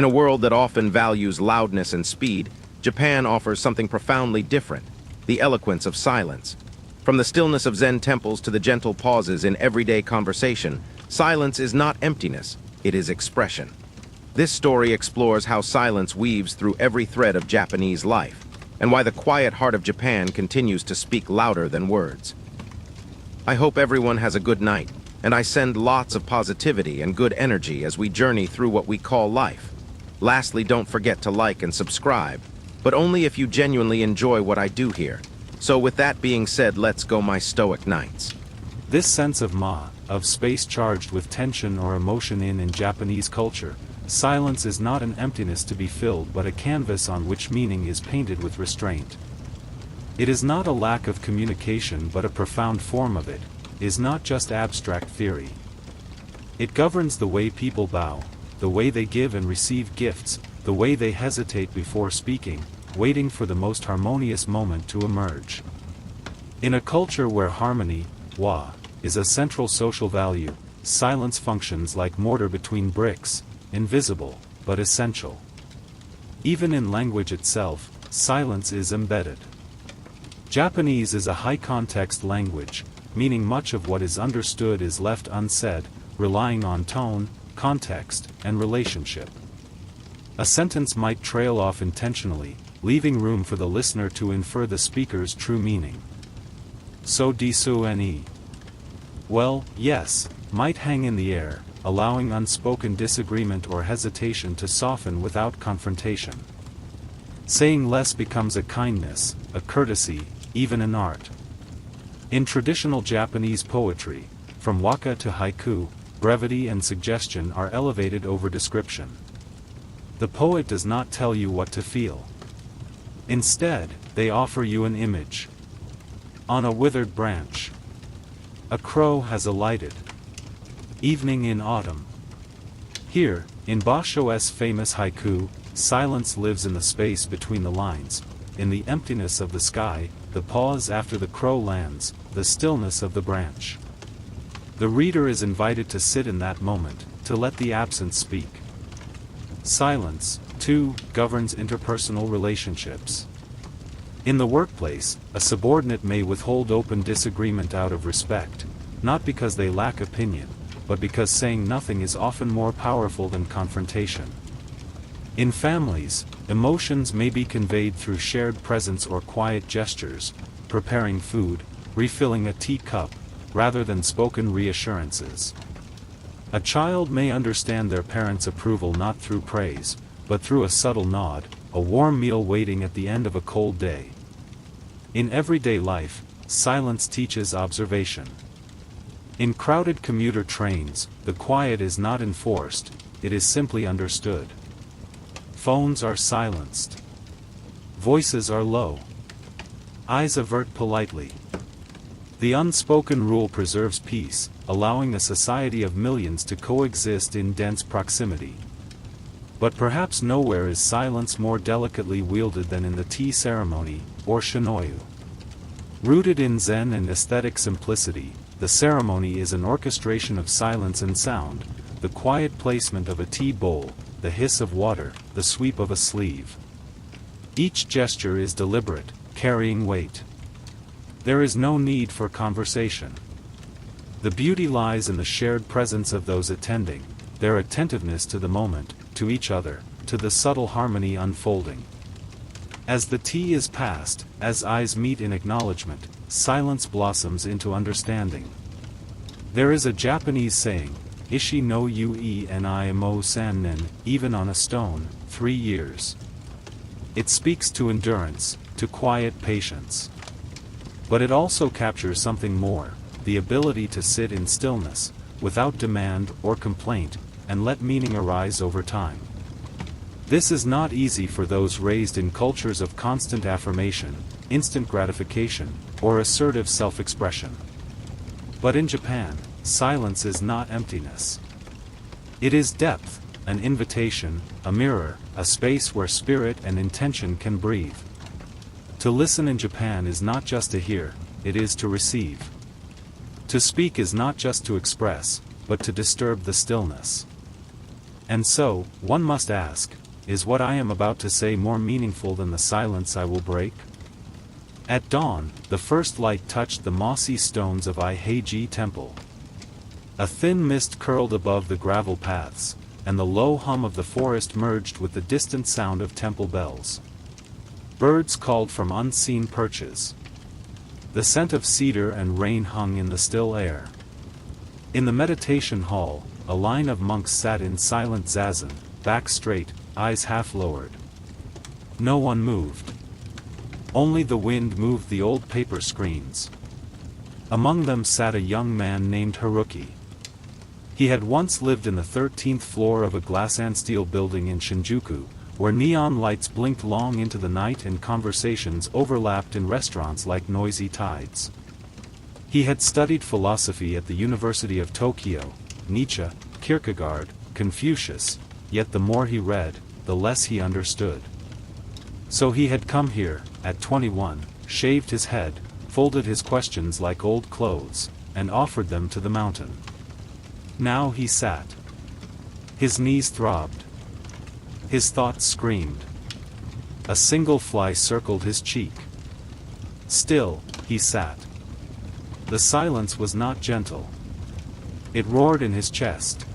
In a world that often values loudness and speed, Japan offers something profoundly different: the eloquence of silence. From the stillness of Zen temples to the gentle pauses in everyday conversation, silence is not emptiness, it is expression. This story explores how silence weaves through every thread of Japanese life, and why the quiet heart of Japan continues to speak louder than words. I hope everyone has a good night, and I send lots of positivity and good energy as we journey through what we call life. Lastly, don't forget to like and subscribe, but only if you genuinely enjoy what I do here. So with that being said, let's go my stoic nights. This sense of of space charged with tension or emotion in Japanese culture, silence is not an emptiness to be filled but a canvas on which meaning is painted with restraint. It is not a lack of communication but a profound form of it, is not just abstract theory. It governs the way people bow, the way they give and receive gifts, the way they hesitate before speaking, waiting for the most harmonious moment to emerge. In a culture where harmony, is a central social value, silence functions like mortar between bricks, invisible, but essential. Even in language itself, silence is embedded. Japanese is a high-context language, meaning much of what is understood is left unsaid, relying on tone, context, and relationship. A sentence might trail off intentionally, leaving room for the listener to infer the speaker's true meaning. So desu ne. Well, yes, might hang in the air, allowing unspoken disagreement or hesitation to soften without confrontation. Saying less becomes a kindness, a courtesy, even an art. In traditional Japanese poetry, from waka to haiku, brevity and suggestion are elevated over description. The poet does not tell you what to feel. Instead, they offer you an image. On a withered branch, a crow has alighted. Evening in autumn. Here, in Basho's famous haiku, silence lives in the space between the lines, in the emptiness of the sky, the pause after the crow lands, the stillness of the branch. The reader is invited to sit in that moment, to let the absence speak. Silence, too, governs interpersonal relationships. In the workplace, a subordinate may withhold open disagreement out of respect, not because they lack opinion, but because saying nothing is often more powerful than confrontation. In families, emotions may be conveyed through shared presence or quiet gestures, preparing food, refilling a teacup, rather than spoken reassurances. A child may understand their parents' approval not through praise, but through a subtle nod, a warm meal waiting at the end of a cold day. In everyday life, silence teaches observation. In crowded commuter trains, the quiet is not enforced, it is simply understood. Phones are silenced. Voices are low. Eyes avert politely. The unspoken rule preserves peace, allowing a society of millions to coexist in dense proximity. But perhaps nowhere is silence more delicately wielded than in the tea ceremony, or shinoyu. Rooted in Zen and aesthetic simplicity, the ceremony is an orchestration of silence and sound, the quiet placement of a tea bowl, the hiss of water, the sweep of a sleeve. Each gesture is deliberate, carrying weight. There is no need for conversation. The beauty lies in the shared presence of those attending, their attentiveness to the moment, to each other, to the subtle harmony unfolding. As the tea is passed, as eyes meet in acknowledgement, silence blossoms into understanding. There is a Japanese saying, Ishi no ui ni mo san nen, even on a stone, 3 years. It speaks to endurance, to quiet patience. But it also captures something more, the ability to sit in stillness, without demand or complaint, and let meaning arise over time. This is not easy for those raised in cultures of constant affirmation, instant gratification, or assertive self-expression. But in Japan, silence is not emptiness. It is depth, an invitation, a mirror, a space where spirit and intention can breathe. To listen in Japan is not just to hear, it is to receive. To speak is not just to express, but to disturb the stillness. And so, one must ask, is what I am about to say more meaningful than the silence I will break? At dawn, the first light touched the mossy stones of Iheiji Temple. A thin mist curled above the gravel paths, and the low hum of the forest merged with the distant sound of temple bells. Birds called from unseen perches. The scent of cedar and rain hung in the still air. In the meditation hall, a line of monks sat in silent zazen, back straight, eyes half lowered. No one moved. Only the wind moved the old paper screens. Among them sat a young man named Haruki. He had once lived in the 13th floor of a glass and steel building in Shinjuku, where neon lights blinked long into the night and conversations overlapped in restaurants like noisy tides. He had studied philosophy at the University of Tokyo, Nietzsche, Kierkegaard, Confucius, yet the more he read, the less he understood. So he had come here, at 21, shaved his head, folded his questions like old clothes, and offered them to the mountain. Now he sat. His knees throbbed. His thoughts screamed. A single fly circled his cheek. Still, he sat. The silence was not gentle. It roared in his chest.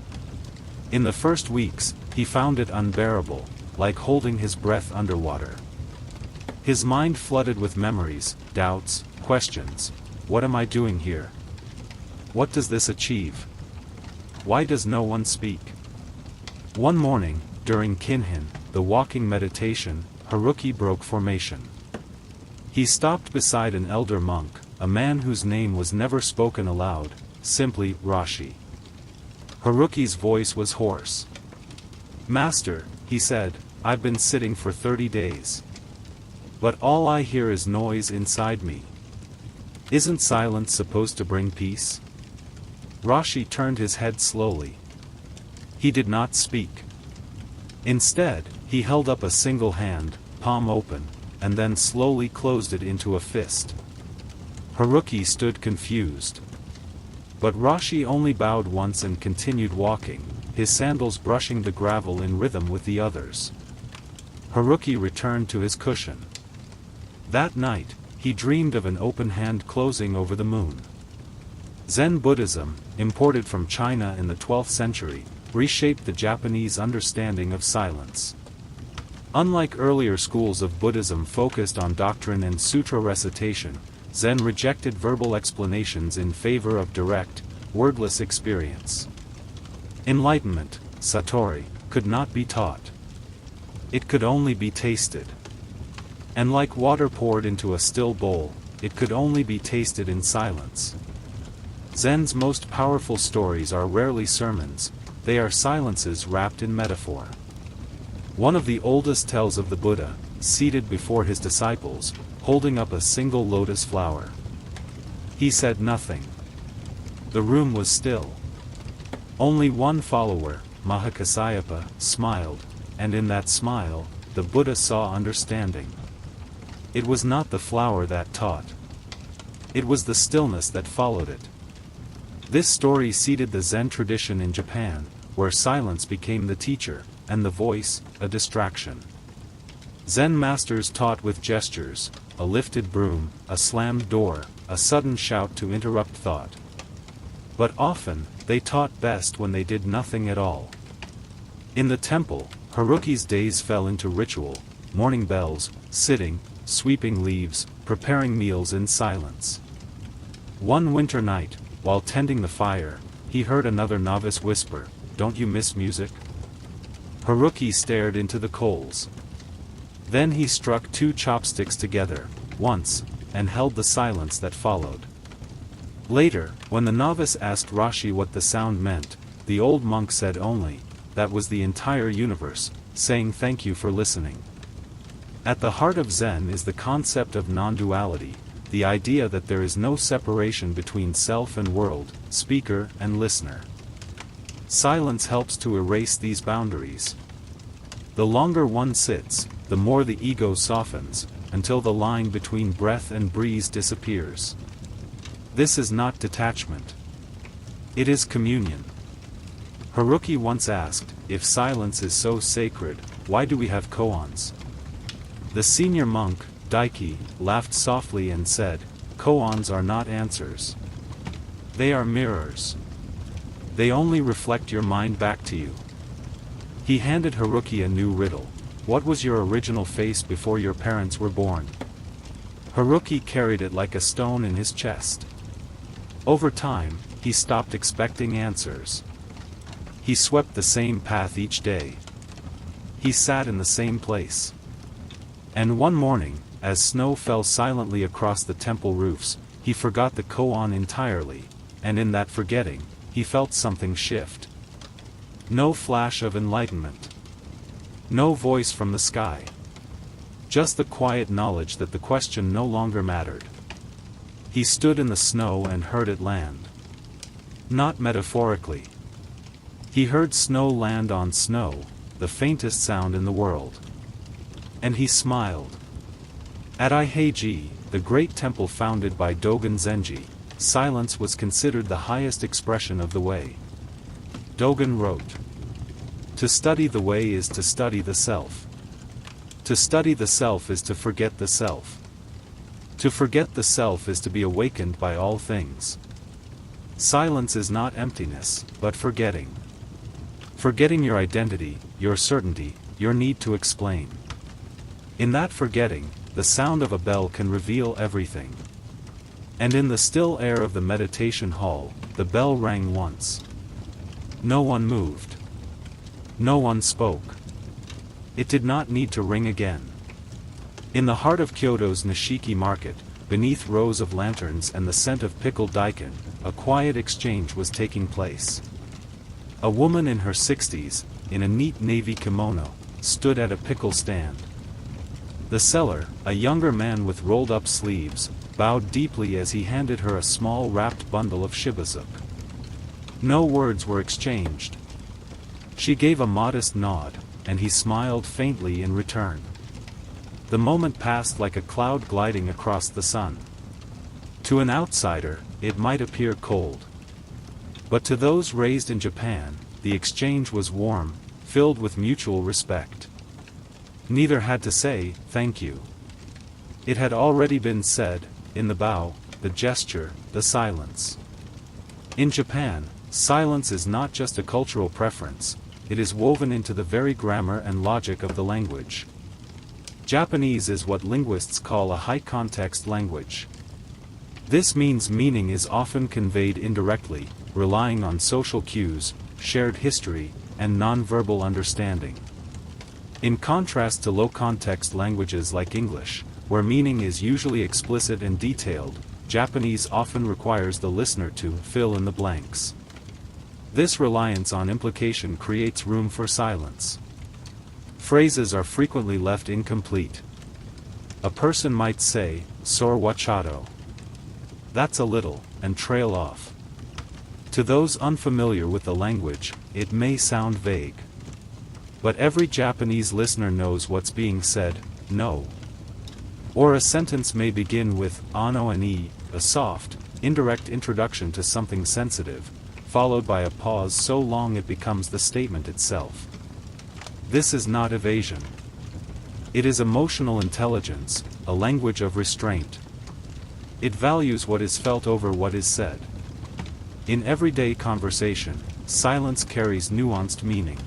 In the first weeks, he found it unbearable, like holding his breath underwater. His mind flooded with memories, doubts, questions. What am I doing here? What does this achieve? Why does no one speak? One morning, during Kinhin, the walking meditation, Haruki broke formation. He stopped beside an elder monk, a man whose name was never spoken aloud, simply Rashi. Haruki's voice was hoarse. "Master," he said, "I've been sitting for 30 days. But all I hear is noise inside me. Isn't silence supposed to bring peace?" Rashi turned his head slowly. He did not speak. Instead, he held up a single hand, palm open, and then slowly closed it into a fist. Haruki stood confused. But Rashi only bowed once and continued walking, his sandals brushing the gravel in rhythm with the others. Haruki returned to his cushion. That night, he dreamed of an open hand closing over the moon. Zen Buddhism, imported from China in the 12th century, reshaped the Japanese understanding of silence. Unlike earlier schools of Buddhism focused on doctrine and sutra recitation, Zen rejected verbal explanations in favor of direct, wordless experience. Enlightenment, Satori, could not be taught. It could only be tasted. And like water poured into a still bowl, it could only be tasted in silence. Zen's most powerful stories are rarely sermons, they are silences wrapped in metaphor. One of the oldest tells of the Buddha, seated before his disciples, holding up a single lotus flower. He said nothing. The room was still. Only one follower, Mahakassapa, smiled, and in that smile, the Buddha saw understanding. It was not the flower that taught. It was the stillness that followed it. This story seeded the Zen tradition in Japan, where silence became the teacher, and the voice, a distraction. Zen masters taught with gestures, a lifted broom, a slammed door, a sudden shout to interrupt thought. But often, they taught best when they did nothing at all. In the temple, Haruki's days fell into ritual, morning bells, sitting, sweeping leaves, preparing meals in silence. One winter night, while tending the fire, he heard another novice whisper, "Don't you miss music?" Haruki stared into the coals. Then he struck two chopsticks together, once, and held the silence that followed. Later, when the novice asked Rashi what the sound meant, the old monk said only, "That was the entire universe, saying thank you for listening." At the heart of Zen is the concept of non-duality, the idea that there is no separation between self and world, speaker and listener. Silence helps to erase these boundaries. The longer one sits, the more the ego softens, until the line between breath and breeze disappears. This is not detachment. It is communion. Haruki once asked, if silence is so sacred, why do we have koans? The senior monk, Daiki, laughed softly and said, koans are not answers. They are mirrors. They only reflect your mind back to you. He handed Haruki a new riddle. What was your original face before your parents were born? Haruki carried it like a stone in his chest. Over time, he stopped expecting answers. He swept the same path each day. He sat in the same place. And one morning, as snow fell silently across the temple roofs, he forgot the koan entirely, and in that forgetting, he felt something shift. No flash of enlightenment. No voice from the sky. Just the quiet knowledge that the question no longer mattered. He stood in the snow and heard it land. Not metaphorically. He heard snow land on snow, the faintest sound in the world. And he smiled. At Aiheiji, the great temple founded by Dogen Zenji, silence was considered the highest expression of the way. Dogen wrote, "To study the way is to study the self. To study the self is to forget the self. To forget the self is to be awakened by all things. Silence is not emptiness, but forgetting. Forgetting your identity, your certainty, your need to explain. In that forgetting, the sound of a bell can reveal everything." And in the still air of the meditation hall, the bell rang once. No one moved. No one spoke. It did not need to ring again. In the heart of Kyoto's Nishiki market, beneath rows of lanterns and the scent of pickled daikon, a quiet exchange was taking place. A woman in her 60s, in a neat navy kimono, stood at a pickle stand. The seller, a younger man with rolled-up sleeves, bowed deeply as he handed her a small wrapped bundle of shibazuk. No words were exchanged. She gave a modest nod, and he smiled faintly in return. The moment passed like a cloud gliding across the sun. To an outsider, it might appear cold. But to those raised in Japan, the exchange was warm, filled with mutual respect. Neither had to say, "Thank you." It had already been said, in the bow, the gesture, the silence. In Japan, silence is not just a cultural preference, it is woven into the very grammar and logic of the language. Japanese is what linguists call a high-context language. This means meaning is often conveyed indirectly, relying on social cues, shared history, and non-verbal understanding. In contrast to low-context languages like English, where meaning is usually explicit and detailed, Japanese often requires the listener to fill in the blanks. This reliance on implication creates room for silence. Phrases are frequently left incomplete. A person might say, "Sor wachato." That's a little, and trail off. To those unfamiliar with the language, it may sound vague. But every Japanese listener knows what's being said, no. Or a sentence may begin with ano and e, a soft, indirect introduction to something sensitive, followed by a pause so long it becomes the statement itself. This is not evasion. It is emotional intelligence, a language of restraint. It values what is felt over what is said. In everyday conversation, silence carries nuanced meaning.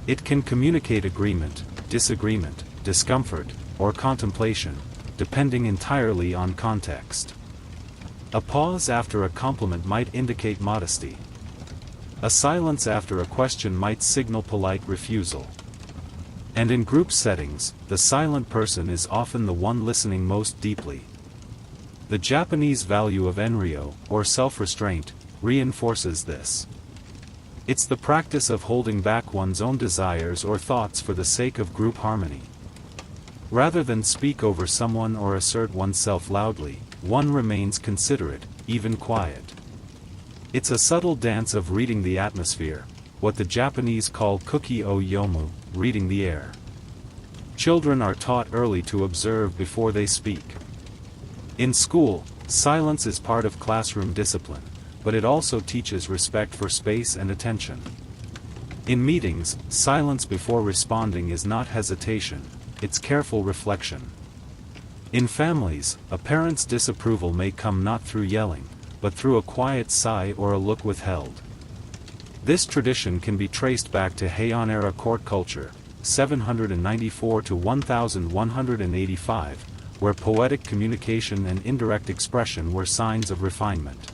It can communicate agreement, disagreement, discomfort, or contemplation, depending entirely on context. A pause after a compliment might indicate modesty. A silence after a question might signal polite refusal. And in group settings, the silent person is often the one listening most deeply. The Japanese value of enryo, or self-restraint, reinforces this. It's the practice of holding back one's own desires or thoughts for the sake of group harmony. Rather than speak over someone or assert oneself loudly, one remains considerate, even quiet. It's a subtle dance of reading the atmosphere, what the Japanese call kuki o yomu, reading the air. Children are taught early to observe before they speak. In school, silence is part of classroom discipline, but it also teaches respect for space and attention. In meetings, silence before responding is not hesitation, it's careful reflection. In families, a parent's disapproval may come not through yelling, but through a quiet sigh or a look withheld. This tradition can be traced back to Heian-era court culture, 794 to 1185, where poetic communication and indirect expression were signs of refinement.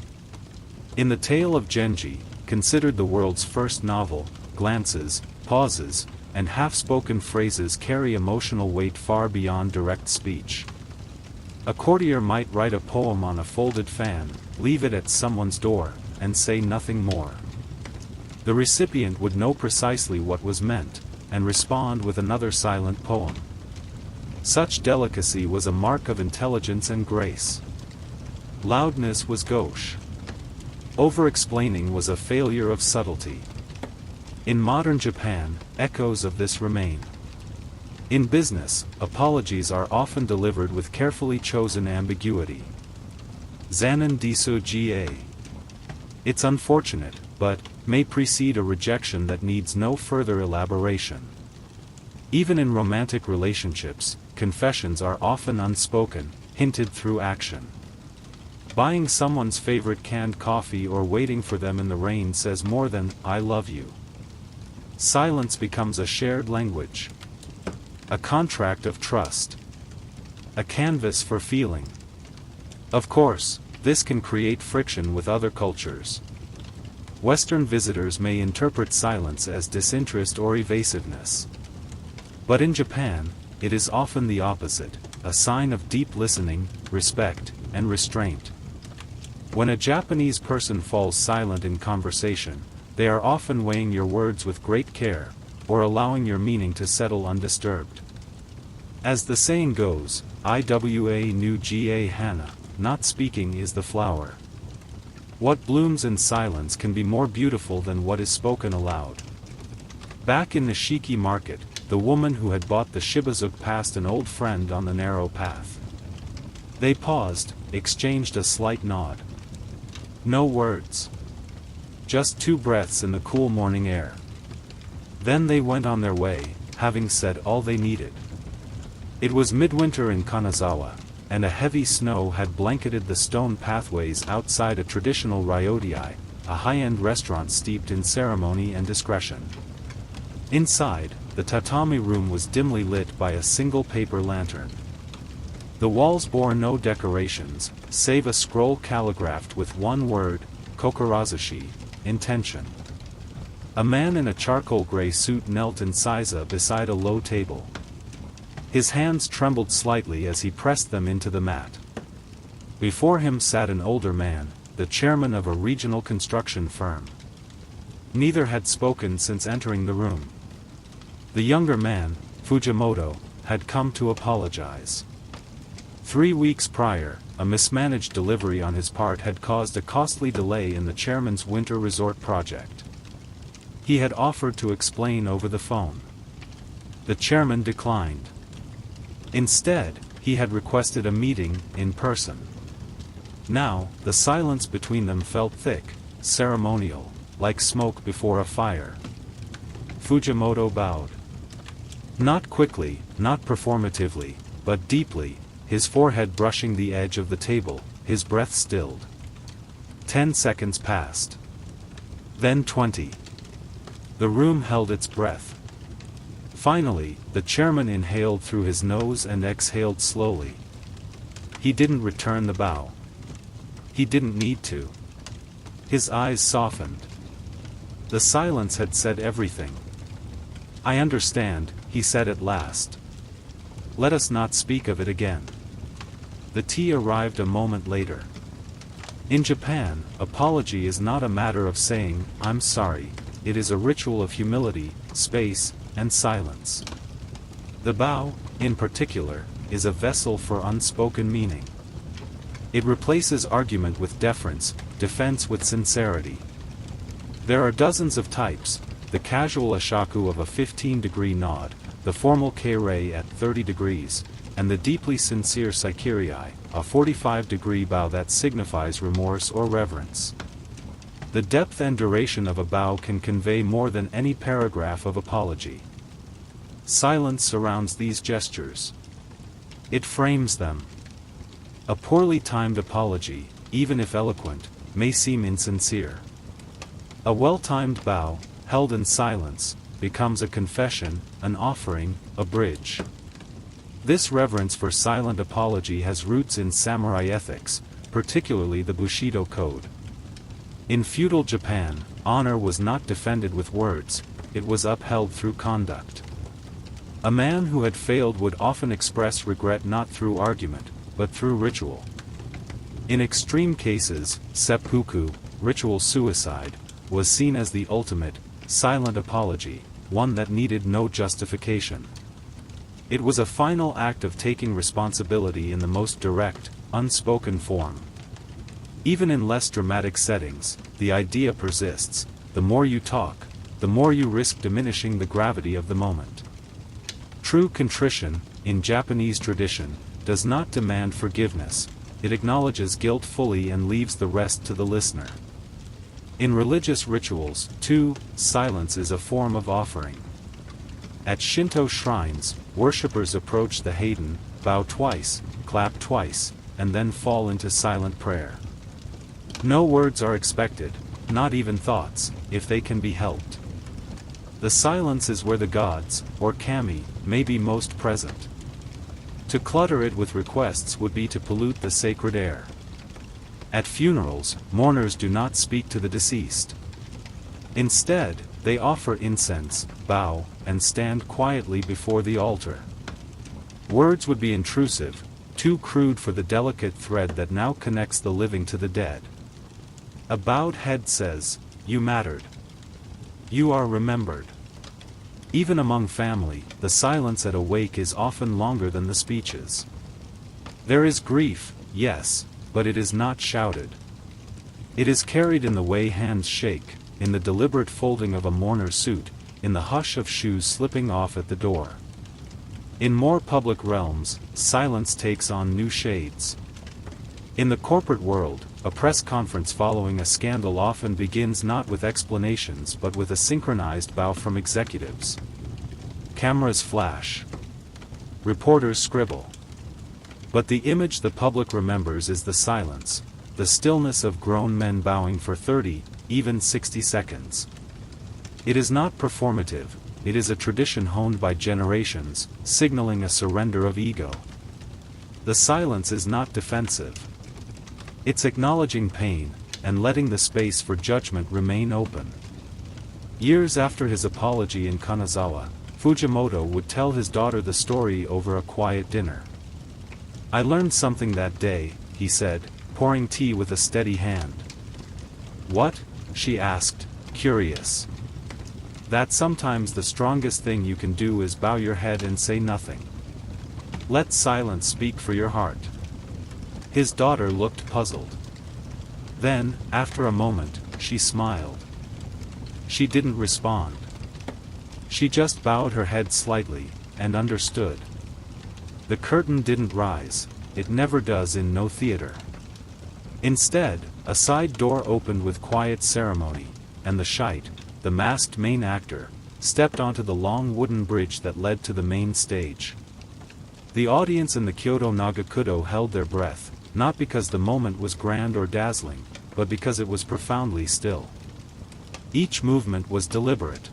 In the Tale of Genji, considered the world's first novel, glances, pauses, and half-spoken phrases carry emotional weight far beyond direct speech. A courtier might write a poem on a folded fan, leave it at someone's door, and say nothing more. The recipient would know precisely what was meant, and respond with another silent poem. Such delicacy was a mark of intelligence and grace. Loudness was gauche. Over-explaining was a failure of subtlety. In modern Japan, echoes of this remain. In business, apologies are often delivered with carefully chosen ambiguity. Zanen desu ga. It's unfortunate, but may precede a rejection that needs no further elaboration. Even in romantic relationships, confessions are often unspoken, hinted through action. Buying someone's favorite canned coffee or waiting for them in the rain says more than, "I love you." Silence becomes a shared language. A contract of trust. A canvas for feeling. Of course, this can create friction with other cultures. Western visitors may interpret silence as disinterest or evasiveness. But in Japan, it is often the opposite, a sign of deep listening, respect, and restraint. When a Japanese person falls silent in conversation, they are often weighing your words with great care, or allowing your meaning to settle undisturbed. As the saying goes, "Iwa nu ga hana," not speaking is the flower. What blooms in silence can be more beautiful than what is spoken aloud. Back in the Shiki market, the woman who had bought the shibazuk passed an old friend on the narrow path. They paused, exchanged a slight nod. No words. Just 2 breaths in the cool morning air. Then they went on their way, having said all they needed. It was midwinter in Kanazawa, and a heavy snow had blanketed the stone pathways outside a traditional ryodai, a high-end restaurant steeped in ceremony and discretion. Inside, the tatami room was dimly lit by a single paper lantern. The walls bore no decorations, save a scroll calligraphed with one word, kokorozushi, intention. A man in a charcoal gray suit knelt in seiza beside a low table. His hands trembled slightly as he pressed them into the mat. Before him sat an older man, the chairman of a regional construction firm. Neither had spoken since entering the room. The younger man, Fujimoto, had come to apologize. 3 weeks prior, a mismanaged delivery on his part had caused a costly delay in the chairman's winter resort project. He had offered to explain over the phone. The chairman declined. Instead, he had requested a meeting in person. Now, the silence between them felt thick, ceremonial, like smoke before a fire. Fujimoto bowed. Not quickly, not performatively, but deeply, his forehead brushing the edge of the table, his breath stilled. 10 seconds passed. Then 20. The room held its breath. Finally, the chairman inhaled through his nose and exhaled slowly. He didn't return the bow. He didn't need to. His eyes softened. The silence had said everything. "I understand," he said at last. "Let us not speak of it again." The tea arrived a moment later. In Japan, apology is not a matter of saying, "I'm sorry," it is a ritual of humility, space, and silence. The bow, in particular, is a vessel for unspoken meaning. It replaces argument with deference, defense with sincerity. There are dozens of types: the casual ashaku of a 15-degree nod, the formal kei at 30 degrees, and the deeply sincere saikiri, a 45-degree bow that signifies remorse or reverence. The depth and duration of a bow can convey more than any paragraph of apology. Silence surrounds these gestures. It frames them. A poorly timed apology, even if eloquent, may seem insincere. A well-timed bow, held in silence, becomes a confession, an offering, a bridge. This reverence for silent apology has roots in samurai ethics, particularly the Bushido Code. In feudal Japan, honor was not defended with words, it was upheld through conduct. A man who had failed would often express regret not through argument, but through ritual. In extreme cases, seppuku, ritual suicide, was seen as the ultimate, silent apology, one that needed no justification. It was a final act of taking responsibility in the most direct, unspoken form. Even in less dramatic settings, the idea persists: the more you talk, the more you risk diminishing the gravity of the moment. True contrition, in Japanese tradition, does not demand forgiveness, it acknowledges guilt fully and leaves the rest to the listener. In religious rituals, too, silence is a form of offering. At Shinto shrines, worshippers approach the Haiden, bow twice, clap twice, and then fall into silent prayer. No words are expected, not even thoughts, if they can be helped. The silence is where the gods, or kami, may be most present. To clutter it with requests would be to pollute the sacred air. At funerals, mourners do not speak to the deceased. Instead, they offer incense, bow, and stand quietly before the altar. Words would be intrusive, too crude for the delicate thread that now connects the living to the dead. A bowed head says, "You mattered. You are remembered." Even among family, the silence at a wake is often longer than the speeches. There is grief, yes, but it is not shouted. It is carried in the way hands shake, in the deliberate folding of a mourner's suit, in the hush of shoes slipping off at the door. In more public realms, silence takes on new shades. In the corporate world, a press conference following a scandal often begins not with explanations but with a synchronized bow from executives. Cameras flash. Reporters scribble. But the image the public remembers is the silence, the stillness of grown men bowing for 30, even 60 seconds. It is not performative, it is a tradition honed by generations, signaling a surrender of ego. The silence is not defensive. It's acknowledging pain, and letting the space for judgment remain open. Years after his apology in Kanazawa, Fujimoto would tell his daughter the story over a quiet dinner. "I learned something that day," he said, pouring tea with a steady hand. "What?" she asked, curious. "That sometimes the strongest thing you can do is bow your head and say nothing. Let silence speak for your heart." His daughter looked puzzled. Then, after a moment, she smiled. She didn't respond. She just bowed her head slightly, and understood. The curtain didn't rise, it never does in no theater. Instead, a side door opened with quiet ceremony, and the shite, the masked main actor, stepped onto the long wooden bridge that led to the main stage. The audience in the Kyoto Nagakudo held their breath, not because the moment was grand or dazzling, but because it was profoundly still. Each movement was deliberate.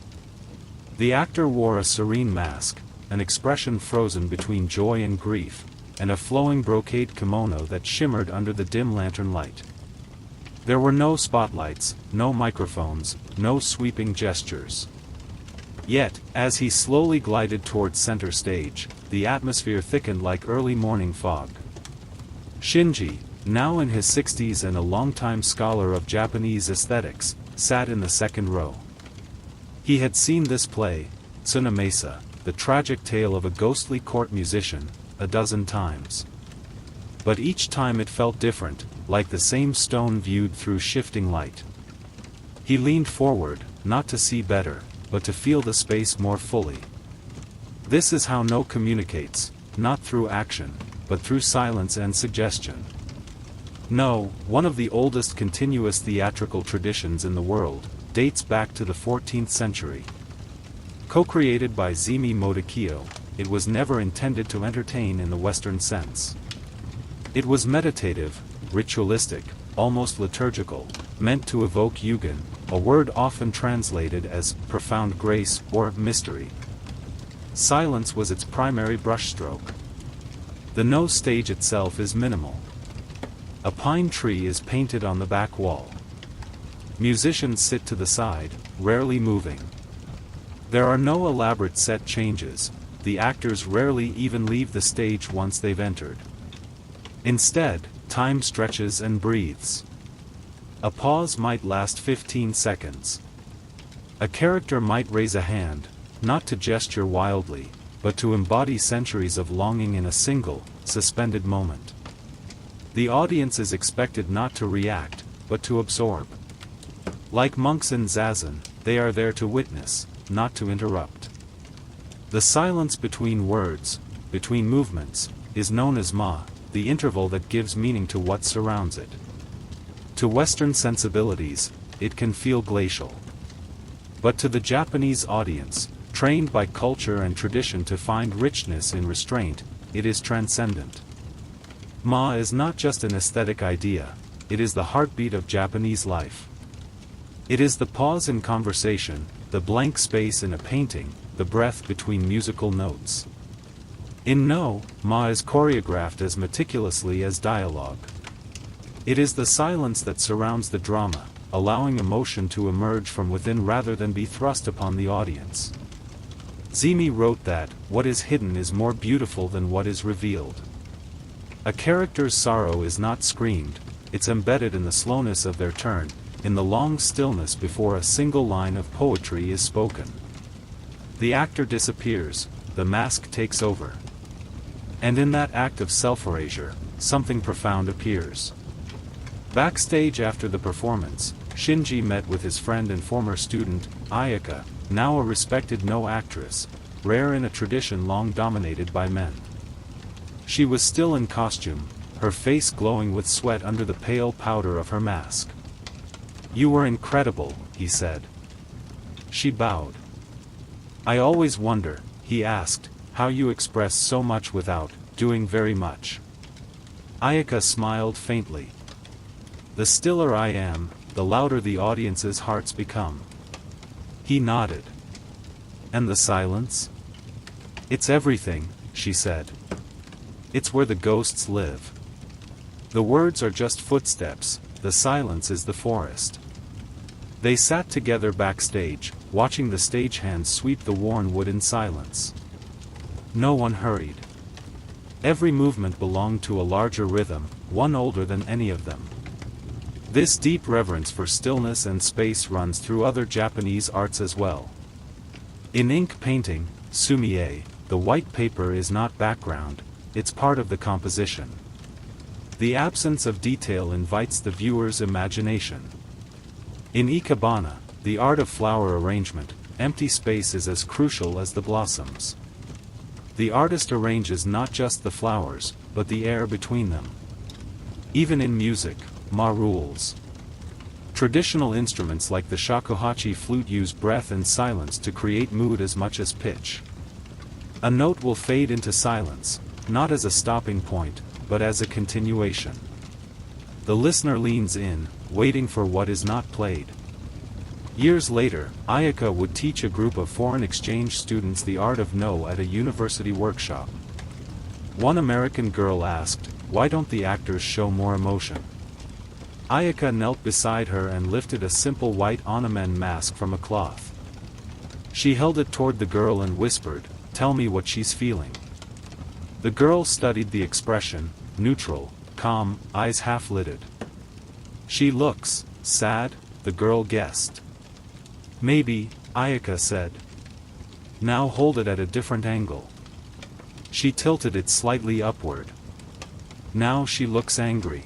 The actor wore a serene mask, an expression frozen between joy and grief, and a flowing brocade kimono that shimmered under the dim lantern light. There were no spotlights, no microphones, no sweeping gestures. Yet, as he slowly glided towards center stage, the atmosphere thickened like early morning fog. Shinji, now in his 60s and a longtime scholar of Japanese aesthetics, sat in the second row. He had seen this play, Tsunamesa, the tragic tale of a ghostly court musician, a dozen times. But each time it felt different, like the same stone viewed through shifting light. He leaned forward, not to see better, but to feel the space more fully. This is how No communicates, not through action, but through silence and suggestion. No, one of the oldest continuous theatrical traditions in the world, dates back to the 14th century. Co-created by Zimi Motokiyo, it was never intended to entertain in the Western sense. It was meditative, ritualistic, almost liturgical, meant to evoke yugen, a word often translated as profound grace or mystery. Silence was its primary brushstroke. The No stage itself is minimal. A pine tree is painted on the back wall. Musicians sit to the side, rarely moving. There are no elaborate set changes, the actors rarely even leave the stage once they've entered. Instead, time stretches and breathes. A pause might last 15 seconds. A character might raise a hand, not to gesture wildly, but to embody centuries of longing in a single, suspended moment. The audience is expected not to react, but to absorb. Like monks in Zazen, they are there to witness, not to interrupt. The silence between words, between movements, is known as ma, the interval that gives meaning to what surrounds it. To Western sensibilities, it can feel glacial. But to the Japanese audience, trained by culture and tradition to find richness in restraint, it is transcendent. Ma is not just an aesthetic idea, it is the heartbeat of Japanese life. It is the pause in conversation, the blank space in a painting, the breath between musical notes. In No, Ma is choreographed as meticulously as dialogue. It is the silence that surrounds the drama, allowing emotion to emerge from within rather than be thrust upon the audience. Zimi wrote that, what is hidden is more beautiful than what is revealed. A character's sorrow is not screamed, it's embedded in the slowness of their turn, in the long stillness before a single line of poetry is spoken. The actor disappears, the mask takes over. And in that act of self-erasure, something profound appears. Backstage after the performance, Shinji met with his friend and former student, Ayaka, now a respected No actress, rare in a tradition long dominated by men. She was still in costume, her face glowing with sweat under the pale powder of her mask. "You were incredible," he said. She bowed. "I always wonder," he asked, "how you express so much without doing very much." Ayaka smiled faintly. "The stiller I am, the louder the audience's hearts become." He nodded. "And the silence?" "It's everything," she said. "It's where the ghosts live. The words are just footsteps, the silence is the forest." They sat together backstage, watching the stagehands sweep the worn wood in silence. No one hurried. Every movement belonged to a larger rhythm, one older than any of them. This deep reverence for stillness and space runs through other Japanese arts as well. In ink painting, sumie, the white paper is not background, it's part of the composition. The absence of detail invites the viewer's imagination. In ikebana, the art of flower arrangement, empty space is as crucial as the blossoms. The artist arranges not just the flowers, but the air between them. Even in music, ma rules. Traditional instruments like the shakuhachi flute use breath and silence to create mood as much as pitch. A note will fade into silence, not as a stopping point, but as a continuation. The listener leans in, waiting for what is not played. Years later, Ayaka would teach a group of foreign exchange students the art of No at a university workshop. One American girl asked, "Why don't the actors show more emotion?" Ayaka knelt beside her and lifted a simple white onamen mask from a cloth. She held it toward the girl and whispered, "Tell me what she's feeling." The girl studied the expression, neutral, calm, eyes half-lidded. "She looks sad," the girl guessed. "Maybe," Ayaka said. "Now hold it at a different angle." She tilted it slightly upward. "Now she looks angry."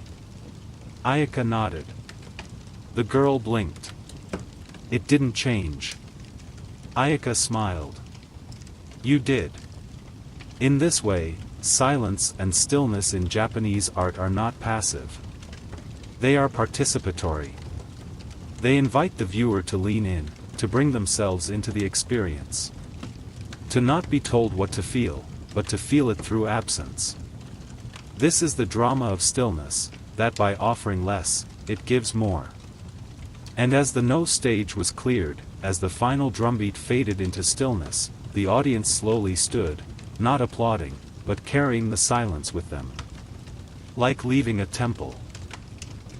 Ayaka nodded. The girl blinked. It didn't change. Ayaka smiled. "You did." In this way, silence and stillness in Japanese art are not passive. They are participatory. They invite the viewer to lean in, to bring themselves into the experience. To not be told what to feel, but to feel it through absence. This is the drama of stillness, that by offering less, it gives more. And as the no stage was cleared, as the final drumbeat faded into stillness, the audience slowly stood, not applauding, but carrying the silence with them. Like leaving a temple.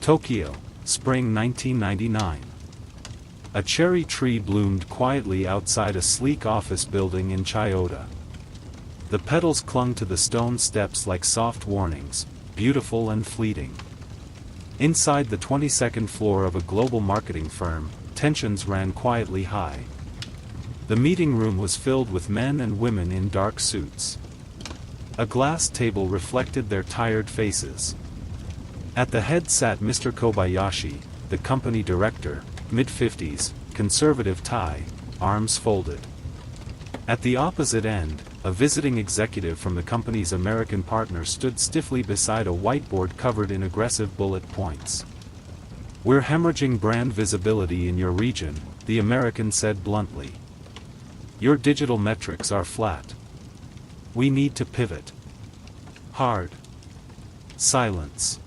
Tokyo, spring 1999. A cherry tree bloomed quietly outside a sleek office building in Chiyoda. The petals clung to the stone steps like soft warnings, beautiful and fleeting. Inside the 22nd floor of a global marketing firm, tensions ran quietly high. The meeting room was filled with men and women in dark suits. A glass table reflected their tired faces. At the head sat Mr. Kobayashi, the company director, mid-50s, conservative tie, arms folded. At the opposite end, a visiting executive from the company's American partner stood stiffly beside a whiteboard covered in aggressive bullet points. "We're hemorrhaging brand visibility in your region," the American said bluntly. "Your digital metrics are flat. We need to pivot." Hard. Silence.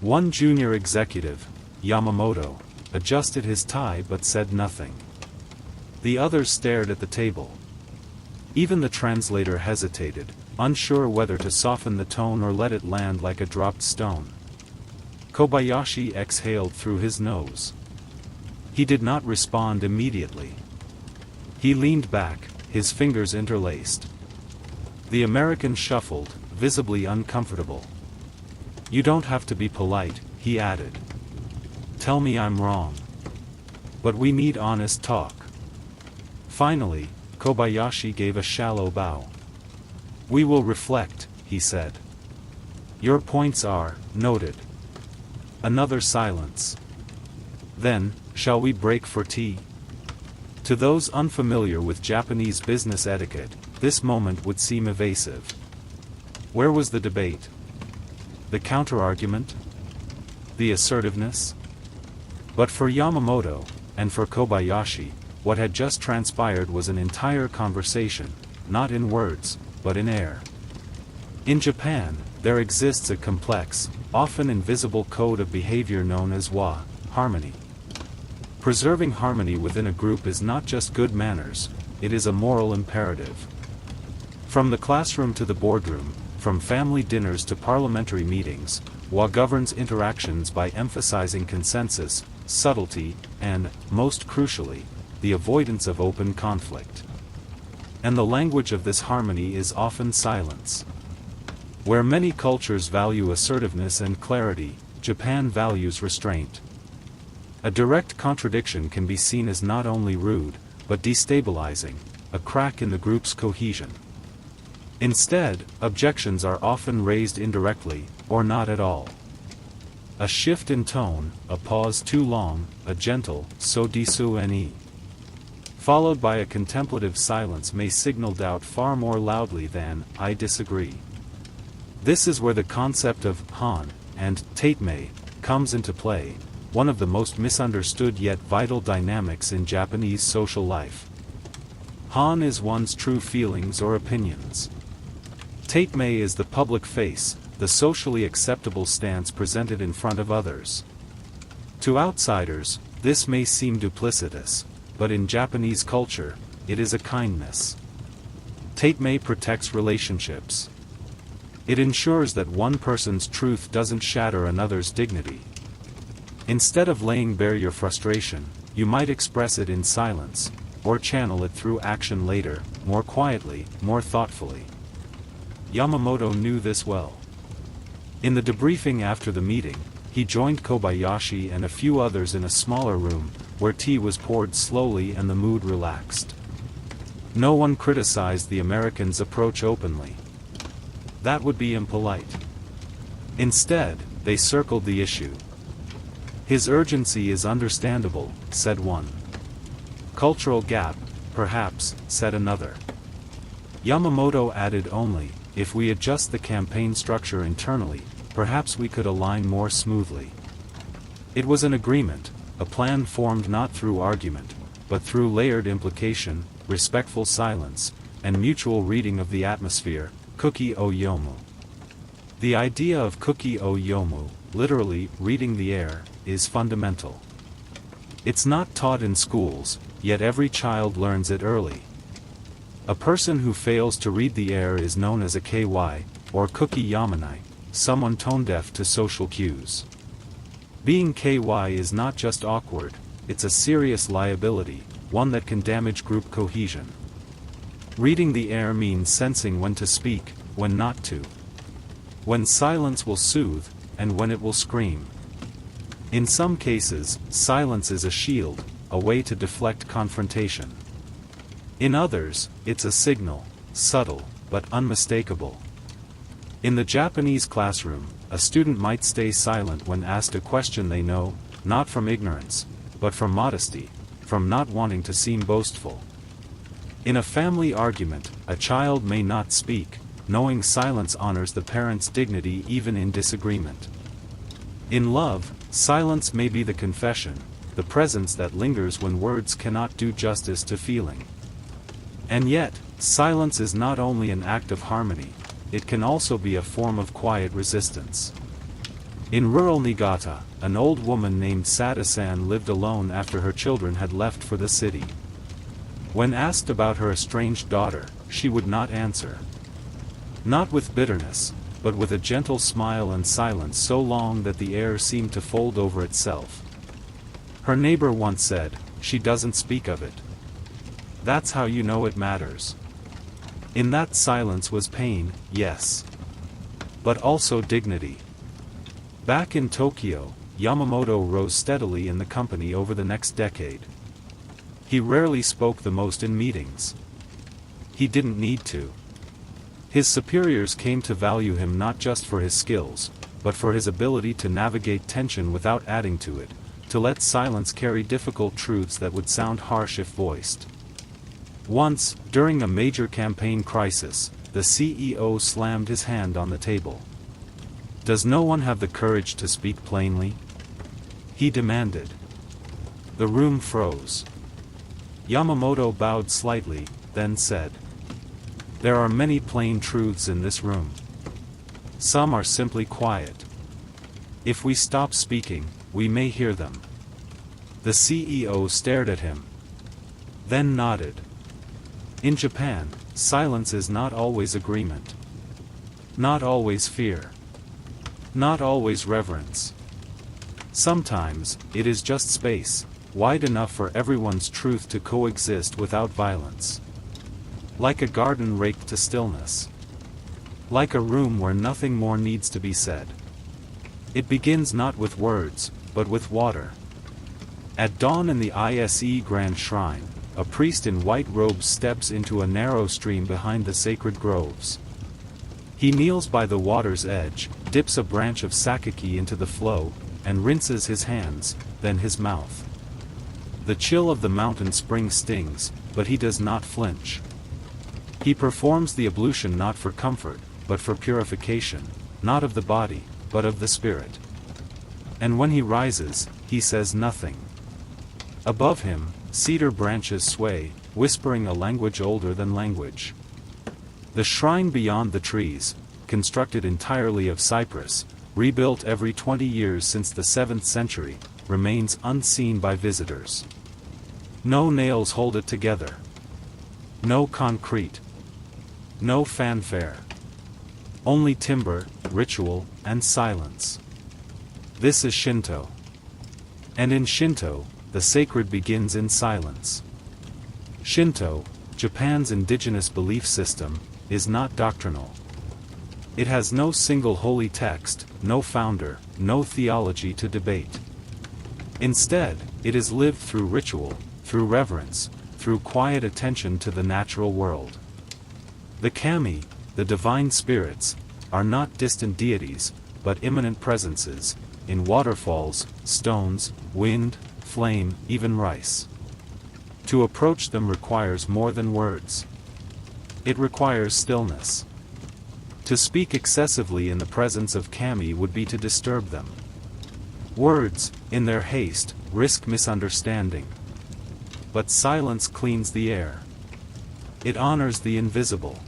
One junior executive, Yamamoto, adjusted his tie but said nothing. The others stared at the table. Even the translator hesitated, unsure whether to soften the tone or let it land like a dropped stone. Kobayashi exhaled through his nose. He did not respond immediately. He leaned back, his fingers interlaced. The American shuffled, visibly uncomfortable. "You don't have to be polite," he added. "Tell me I'm wrong. But we need honest talk." Finally, Kobayashi gave a shallow bow. "We will reflect," he said. "Your points are noted." Another silence. Then, "Shall we break for tea?" To those unfamiliar with Japanese business etiquette, this moment would seem evasive. Where was the debate? The counter-argument? The assertiveness? But for Yamamoto, and for Kobayashi, what had just transpired was an entire conversation, not in words, but in air. In Japan, there exists a complex, often invisible code of behavior known as wa, harmony. Preserving harmony within a group is not just good manners, it is a moral imperative. From the classroom to the boardroom, from family dinners to parliamentary meetings, wa governs interactions by emphasizing consensus, subtlety, and, most crucially, the avoidance of open conflict. And the language of this harmony is often silence. Where many cultures value assertiveness and clarity, Japan values restraint. A direct contradiction can be seen as not only rude, but destabilizing, a crack in the group's cohesion. Instead, objections are often raised indirectly, or not at all. A shift in tone, a pause too long, a gentle, "so disu ni," followed by a contemplative silence may signal doubt far more loudly than, "I disagree." This is where the concept of han and tateme comes into play, one of the most misunderstood yet vital dynamics in Japanese social life. Han is one's true feelings or opinions. Tateme is the public face, the socially acceptable stance presented in front of others. To outsiders, this may seem duplicitous, but in Japanese culture, it is a kindness. Tateme protects relationships. It ensures that one person's truth doesn't shatter another's dignity. Instead of laying bare your frustration, you might express it in silence, or channel it through action later, more quietly, more thoughtfully. Yamamoto knew this well. In the debriefing after the meeting, he joined Kobayashi and a few others in a smaller room, where tea was poured slowly and the mood relaxed. No one criticized the American's approach openly. That would be impolite. Instead, they circled the issue. "His urgency is understandable," said one. "Cultural gap, perhaps," said another. Yamamoto added only, "If we adjust the campaign structure internally, perhaps we could align more smoothly." It was an agreement, a plan formed not through argument, but through layered implication, respectful silence, and mutual reading of the atmosphere, Kuki o Yomu. The idea of Kuki o Yomu, literally, reading the air, is fundamental. It's not taught in schools, yet every child learns it early. A person who fails to read the air is known as a KY, or Kuki Yamanai, someone tone-deaf to social cues. Being KY is not just awkward, it's a serious liability, one that can damage group cohesion. Reading the air means sensing when to speak, when not to. When silence will soothe, and when it will scream. In some cases, silence is a shield, a way to deflect confrontation. In others, it's a signal, subtle, but unmistakable. In the Japanese classroom, a student might stay silent when asked a question they know, not from ignorance, but from modesty, from not wanting to seem boastful. In a family argument, a child may not speak, knowing silence honors the parent's dignity even in disagreement. In love, silence may be the confession, the presence that lingers when words cannot do justice to feeling. And yet, silence is not only an act of harmony, it can also be a form of quiet resistance. In rural Niigata, an old woman named Sada-san lived alone after her children had left for the city. When asked about her estranged daughter, she would not answer. Not with bitterness, but with a gentle smile and silence so long that the air seemed to fold over itself. Her neighbor once said, "She doesn't speak of it. That's how you know it matters." In that silence was pain, yes. But also dignity. Back in Tokyo, Yamamoto rose steadily in the company over the next decade. He rarely spoke the most in meetings. He didn't need to. His superiors came to value him not just for his skills, but for his ability to navigate tension without adding to it, to let silence carry difficult truths that would sound harsh if voiced. Once, during a major campaign crisis, the CEO slammed his hand on the table. "Does no one have the courage to speak plainly?" he demanded. The room froze. Yamamoto bowed slightly, then said, "There are many plain truths in this room. Some are simply quiet. If we stop speaking, we may hear them." The CEO stared at him, then nodded. In Japan, silence is not always agreement. Not always fear. Not always reverence. Sometimes, it is just space, wide enough for everyone's truth to coexist without violence. Like a garden raked to stillness. Like a room where nothing more needs to be said. It begins not with words, but with water. At dawn in the Ise Grand Shrine, a priest in white robes steps into a narrow stream behind the sacred groves. He kneels by the water's edge, dips a branch of sakaki into the flow, and rinses his hands, then his mouth. The chill of the mountain spring stings, but he does not flinch. He performs the ablution not for comfort, but for purification, not of the body, but of the spirit. And when he rises, he says nothing. Above him, cedar branches sway, whispering a language older than language. The shrine beyond the trees, constructed entirely of cypress, rebuilt every 20 years since the 7th century, remains unseen by visitors. No nails hold it together. No concrete. No fanfare. Only timber, ritual, and silence. This is Shinto. And in Shinto, the sacred begins in silence. Shinto, Japan's indigenous belief system, is not doctrinal. It has no single holy text, no founder, no theology to debate. Instead, it is lived through ritual, through reverence, through quiet attention to the natural world. The kami, the divine spirits, are not distant deities, but immanent presences, in waterfalls, stones, wind, flame, even rice. To approach them requires more than words. It requires stillness. To speak excessively in the presence of kami would be to disturb them. Words, in their haste, risk misunderstanding. But silence cleans the air. It honors the invisible.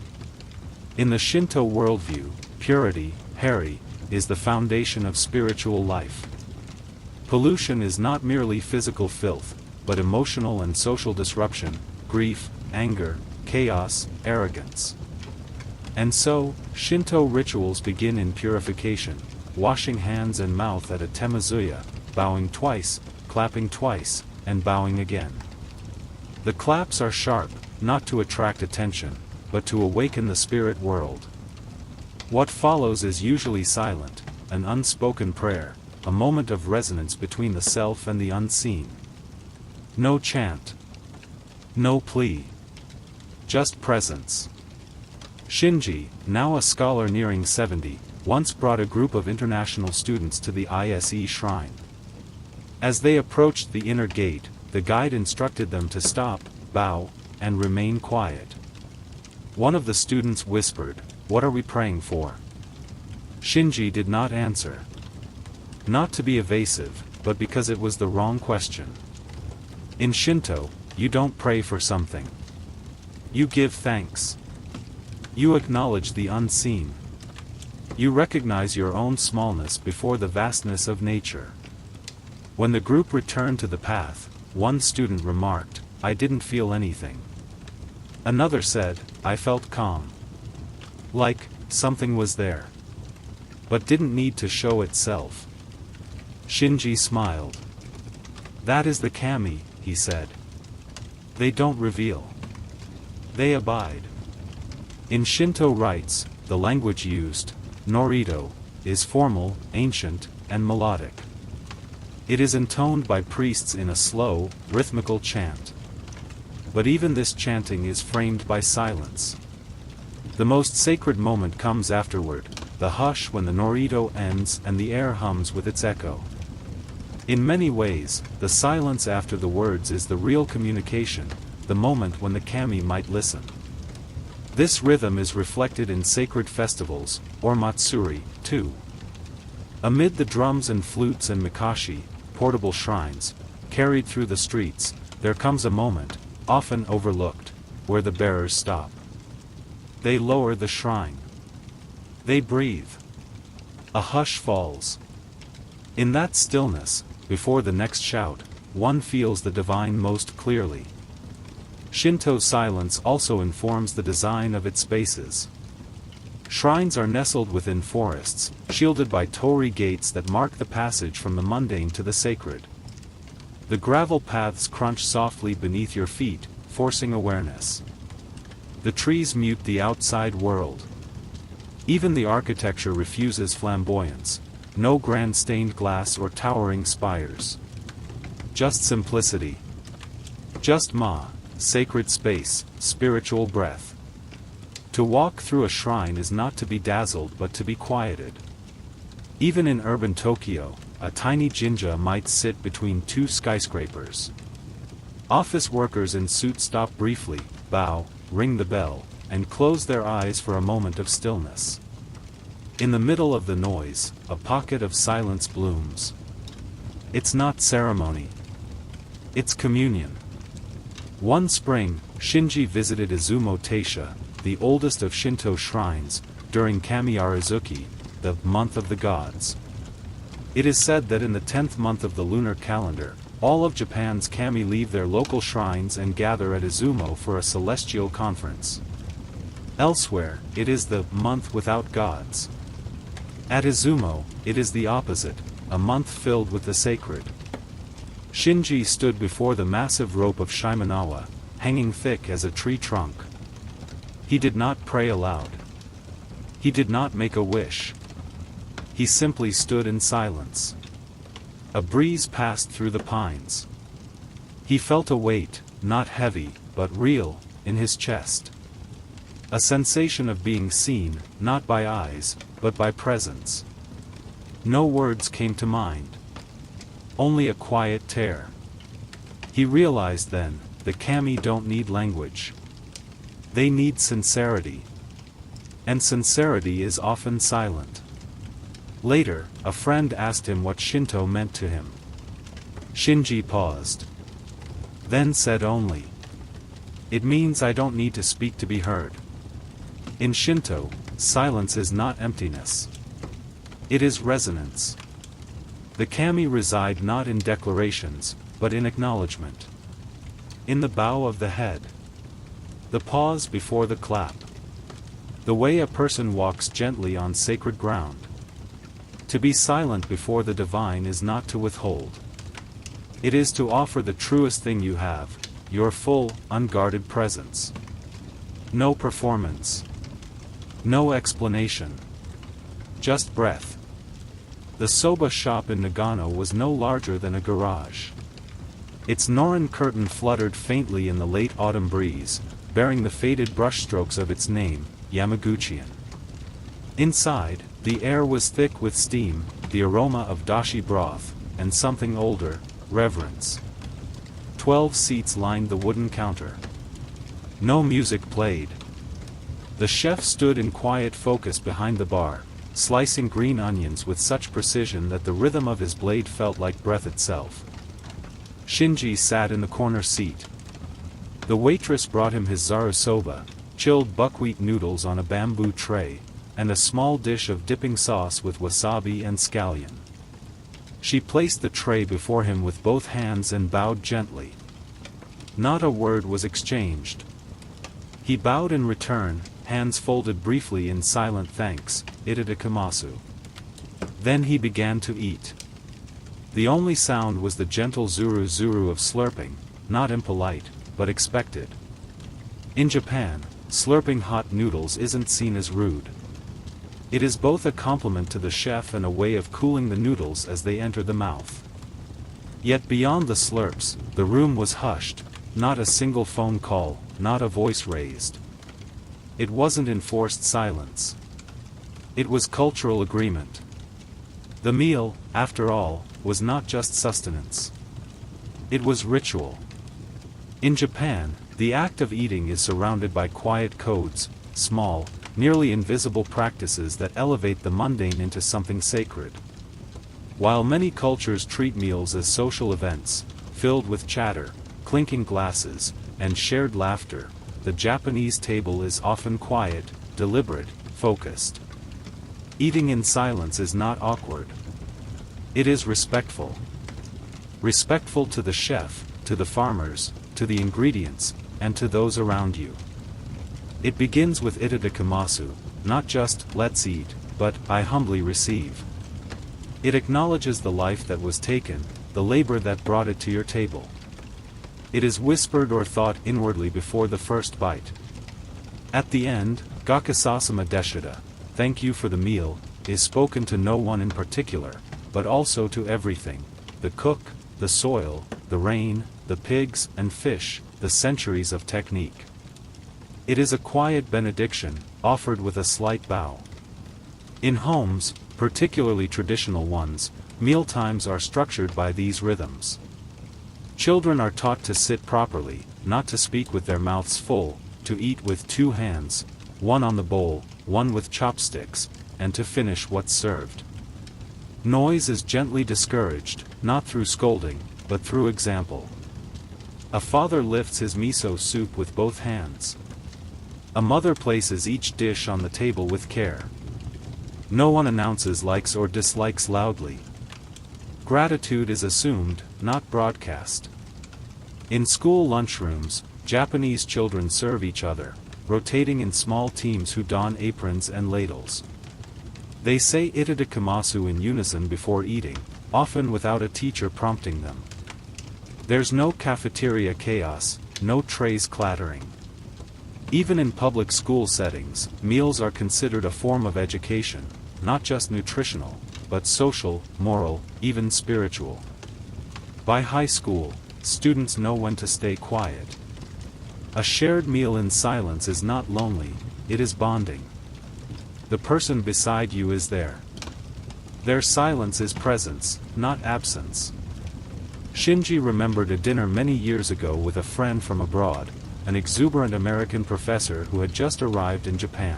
In the Shinto worldview, purity, Hari, is the foundation of spiritual life. Pollution is not merely physical filth, but emotional and social disruption, grief, anger, chaos, arrogance. And so, Shinto rituals begin in purification, washing hands and mouth at a temazuya, bowing twice, clapping twice, and bowing again. The claps are sharp, not to attract attention, but to awaken the spirit world. What follows is usually silent, an unspoken prayer, a moment of resonance between the self and the unseen. No chant. No plea. Just presence. Shinji, now a scholar nearing 70, once brought a group of international students to the ISE shrine. As they approached the inner gate, the guide instructed them to stop, bow, and remain quiet. One of the students whispered, "What are we praying for?" Shinji did not answer. Not to be evasive, but because it was the wrong question. In Shinto, you don't pray for something. You give thanks. You acknowledge the unseen. You recognize your own smallness before the vastness of nature. When the group returned to the path, one student remarked, "I didn't feel anything." Another said, "I felt calm. Like, something was there. But didn't need to show itself." Shinji smiled. "That is the kami," he said. "They don't reveal. They abide." In Shinto rites, the language used, Norito, is formal, ancient, and melodic. It is intoned by priests in a slow, rhythmical chant. But even this chanting is framed by silence. The most sacred moment comes afterward, the hush when the Norito ends and the air hums with its echo. In many ways, the silence after the words is the real communication, the moment when the kami might listen. This rhythm is reflected in sacred festivals, or matsuri, too. Amid the drums and flutes and mikashi, portable shrines, carried through the streets, there comes a moment, often overlooked, where the bearers stop. They lower the shrine. They breathe. A hush falls. In that stillness, before the next shout, one feels the divine most clearly. Shinto silence also informs the design of its spaces. Shrines are nestled within forests, shielded by torii gates that mark the passage from the mundane to the sacred. The gravel paths crunch softly beneath your feet, forcing awareness. The trees mute the outside world. Even the architecture refuses flamboyance, no grand stained glass or towering spires. Just simplicity. Just sacred space, spiritual breath. To walk through a shrine is not to be dazzled but to be quieted. Even in urban Tokyo, a tiny jinja might sit between two skyscrapers. Office workers in suits stop briefly, bow, ring the bell, and close their eyes for a moment of stillness. In the middle of the noise, a pocket of silence blooms. It's not ceremony. It's communion. One spring, Shinji visited Izumo Taisha, the oldest of Shinto shrines, during Kami Arazuki, the month of the gods. It is said that in the 10th month of the lunar calendar, all of Japan's kami leave their local shrines and gather at Izumo for a celestial conference. Elsewhere, it is the month without gods. At Izumo, it is the opposite, a month filled with the sacred. Shinji stood before the massive rope of Shimenawa, hanging thick as a tree trunk. He did not pray aloud. He did not make a wish. He simply stood in silence. A breeze passed through the pines. He felt a weight, not heavy, but real, in his chest. A sensation of being seen, not by eyes, but by presence. No words came to mind. Only a quiet tear. He realized then, the kami don't need language. They need sincerity. And sincerity is often silent. Later, a friend asked him what Shinto meant to him. Shinji paused. Then said only, "It means I don't need to speak to be heard." In Shinto, silence is not emptiness. It is resonance. The kami reside not in declarations, but in acknowledgement. In the bow of the head. The pause before the clap. The way a person walks gently on sacred ground. To be silent before the divine is not to withhold. It is to offer the truest thing you have, your full, unguarded presence. No performance. No explanation. Just breath. The soba shop in Nagano was no larger than a garage. Its Norin curtain fluttered faintly in the late autumn breeze, bearing the faded brushstrokes of its name, Yamaguchian. Inside, the air was thick with steam, the aroma of dashi broth, and something older, reverence. 12 seats lined the wooden counter. No music played. The chef stood in quiet focus behind the bar, slicing green onions with such precision that the rhythm of his blade felt like breath itself. Shinji sat in the corner seat. The waitress brought him his zarusoba, chilled buckwheat noodles on a bamboo tray, and a small dish of dipping sauce with wasabi and scallion. She placed the tray before him with both hands and bowed gently. Not a word was exchanged. He bowed in return, hands folded briefly in silent thanks, itadakimasu. Then he began to eat. The only sound was the gentle zuru-zuru of slurping, not impolite, but expected. In Japan, slurping hot noodles isn't seen as rude. It is both a compliment to the chef and a way of cooling the noodles as they enter the mouth. Yet beyond the slurps, the room was hushed, not a single phone call, not a voice raised. It wasn't enforced silence. It was cultural agreement. The meal, after all, was not just sustenance. It was ritual. In Japan, the act of eating is surrounded by quiet codes, small, nearly invisible practices that elevate the mundane into something sacred. While many cultures treat meals as social events, filled with chatter, clinking glasses, and shared laughter, the Japanese table is often quiet, deliberate, focused. Eating in silence is not awkward. It is respectful. Respectful to the chef, to the farmers, to the ingredients, and to those around you. It begins with itadakimasu, not just, let's eat, but, I humbly receive. It acknowledges the life that was taken, the labor that brought it to your table. It is whispered or thought inwardly before the first bite. At the end, Gakusasama deshita, thank you for the meal, is spoken to no one in particular, but also to everything, the cook, the soil, the rain, the pigs and fish, the centuries of technique. It is a quiet benediction, offered with a slight bow. In homes, particularly traditional ones, mealtimes are structured by these rhythms. Children are taught to sit properly, not to speak with their mouths full, to eat with two hands, one on the bowl, one with chopsticks, and to finish what's served. Noise is gently discouraged, not through scolding, but through example. A father lifts his miso soup with both hands. A mother places each dish on the table with care. No one announces likes or dislikes loudly. Gratitude is assumed, not broadcast. In school lunchrooms, Japanese children serve each other, rotating in small teams who don aprons and ladles. They say itadakimasu in unison before eating, often without a teacher prompting them. There's no cafeteria chaos, no trays clattering. Even in public school settings, meals are considered a form of education, not just nutritional, but social, moral, even spiritual. By high school, students know when to stay quiet. A shared meal in silence is not lonely, it is bonding. The person beside you is there. Their silence is presence, not absence. Shinji remembered a dinner many years ago with a friend from abroad, an exuberant American professor who had just arrived in Japan.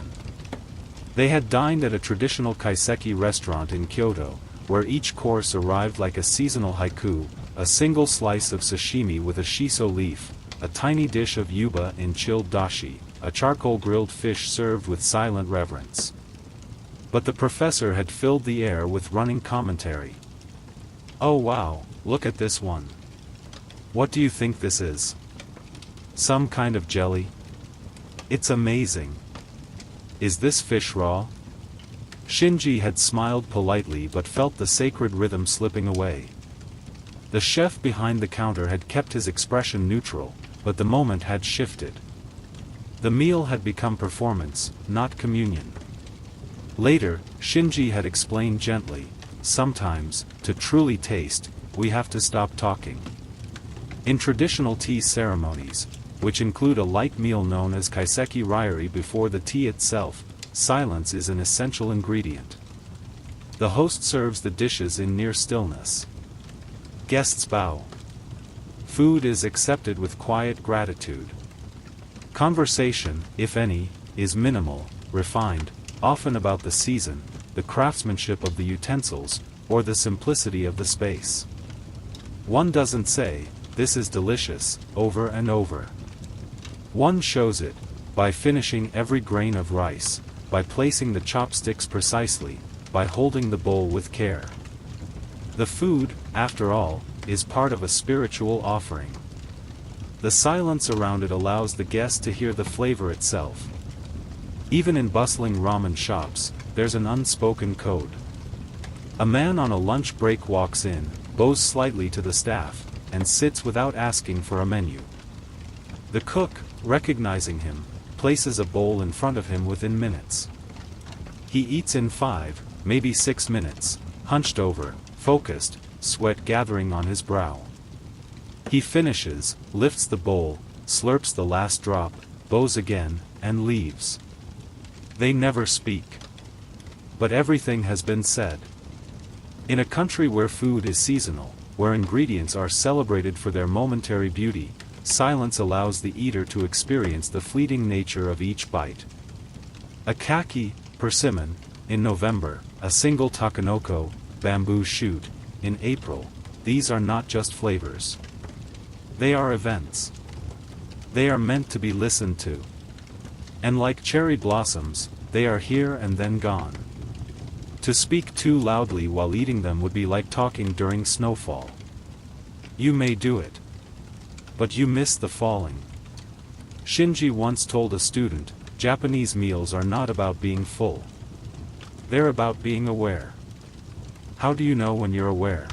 They had dined at a traditional kaiseki restaurant in Kyoto, where each course arrived like a seasonal haiku, a single slice of sashimi with a shiso leaf, a tiny dish of yuba in chilled dashi, a charcoal grilled fish served with silent reverence. But the professor had filled the air with running commentary. "Oh wow, look at this one. What do you think this is? Some kind of jelly? It's amazing. Is this fish raw?" Shinji had smiled politely but felt the sacred rhythm slipping away. The chef behind the counter had kept his expression neutral, but the moment had shifted. The meal had become performance, not communion. Later, Shinji had explained gently, "Sometimes, to truly taste, we have to stop talking." In traditional tea ceremonies, which include a light meal known as kaiseki ryuri before the tea itself, silence is an essential ingredient. The host serves the dishes in near stillness. Guests bow. Food is accepted with quiet gratitude. Conversation, if any, is minimal, refined, often about the season, the craftsmanship of the utensils, or the simplicity of the space. One doesn't say, "This is delicious," over and over. One shows it, by finishing every grain of rice, by placing the chopsticks precisely, by holding the bowl with care. The food, after all, is part of a spiritual offering. The silence around it allows the guest to hear the flavor itself. Even in bustling ramen shops, there's an unspoken code. A man on a lunch break walks in, bows slightly to the staff, and sits without asking for a menu. The cook, recognizing him, places a bowl in front of him within minutes. He eats in 5, maybe 6 minutes, hunched over, focused, sweat gathering on his brow. He finishes, lifts the bowl, slurps the last drop, bows again, and leaves. They never speak. But everything has been said. In a country where food is seasonal, where ingredients are celebrated for their momentary beauty, silence allows the eater to experience the fleeting nature of each bite. A kaki, persimmon, in November, a single takenoko, bamboo shoot, in April, these are not just flavors. They are events. They are meant to be listened to. And like cherry blossoms, they are here and then gone. To speak too loudly while eating them would be like talking during snowfall. You may do it. But you miss the falling. Shinji once told a student, Japanese meals are not about being full. They're about being aware. How do you know when you're aware?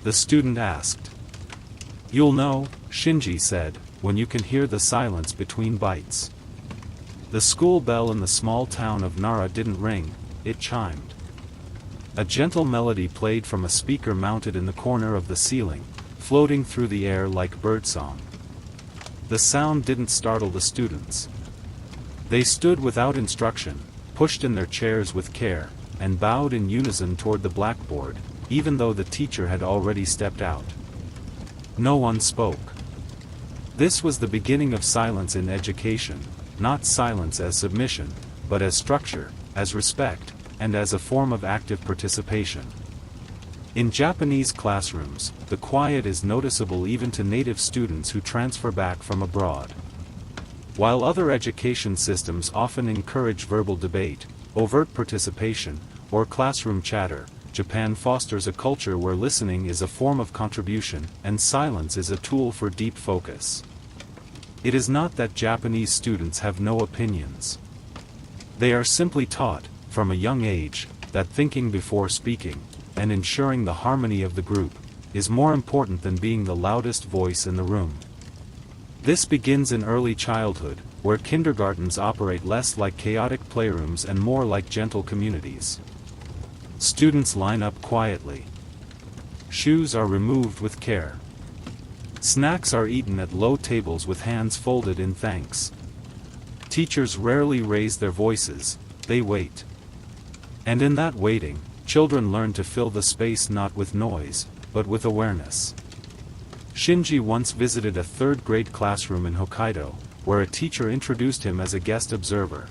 The student asked. You'll know, Shinji said, when you can hear the silence between bites. The school bell in the small town of Nara didn't ring, it chimed. A gentle melody played from a speaker mounted in the corner of the ceiling, floating through the air like birdsong. The sound didn't startle the students. They stood without instruction, pushed in their chairs with care, and bowed in unison toward the blackboard, even though the teacher had already stepped out. No one spoke. This was the beginning of silence in education, not silence as submission, but as structure, as respect, and as a form of active participation. In Japanese classrooms, the quiet is noticeable even to native students who transfer back from abroad. While other education systems often encourage verbal debate, overt participation, or classroom chatter, Japan fosters a culture where listening is a form of contribution, and silence is a tool for deep focus. It is not that Japanese students have no opinions. They are simply taught, from a young age, that thinking before speaking, and ensuring the harmony of the group, is more important than being the loudest voice in the room. This begins in early childhood, where kindergartens operate less like chaotic playrooms and more like gentle communities. Students line up quietly. Shoes are removed with care. Snacks are eaten at low tables with hands folded in thanks. Teachers rarely raise their voices, they wait. And in that waiting, children learn to fill the space not with noise, but with awareness. Shinji once visited a third-grade classroom in Hokkaido, where a teacher introduced him as a guest observer.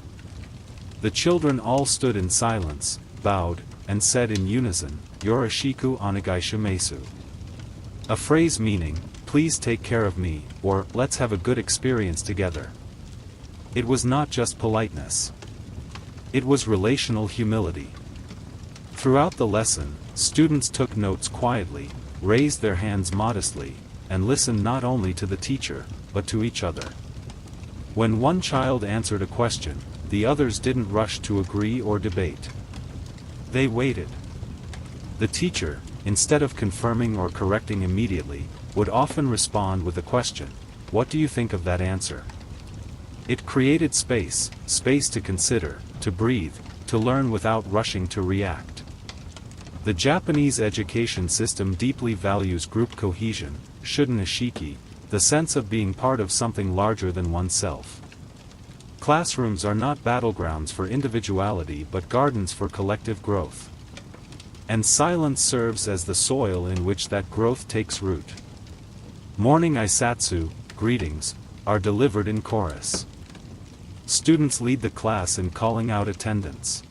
The children all stood in silence, bowed, and said in unison, Yoroshiku onegaisha mesu. A phrase meaning, please take care of me, or let's have a good experience together. It was not just politeness. It was relational humility. Throughout the lesson, students took notes quietly, raised their hands modestly, and listened not only to the teacher, but to each other. When one child answered a question, the others didn't rush to agree or debate. They waited. The teacher, instead of confirming or correcting immediately, would often respond with a question, "What do you think of that answer?" It created space to consider, to breathe, to learn without rushing to react. The Japanese education system deeply values group cohesion, shunashiki, the sense of being part of something larger than oneself. Classrooms are not battlegrounds for individuality but gardens for collective growth. And silence serves as the soil in which that growth takes root. Morning aisatsu, greetings, are delivered in chorus. Students lead the class in calling out attendance.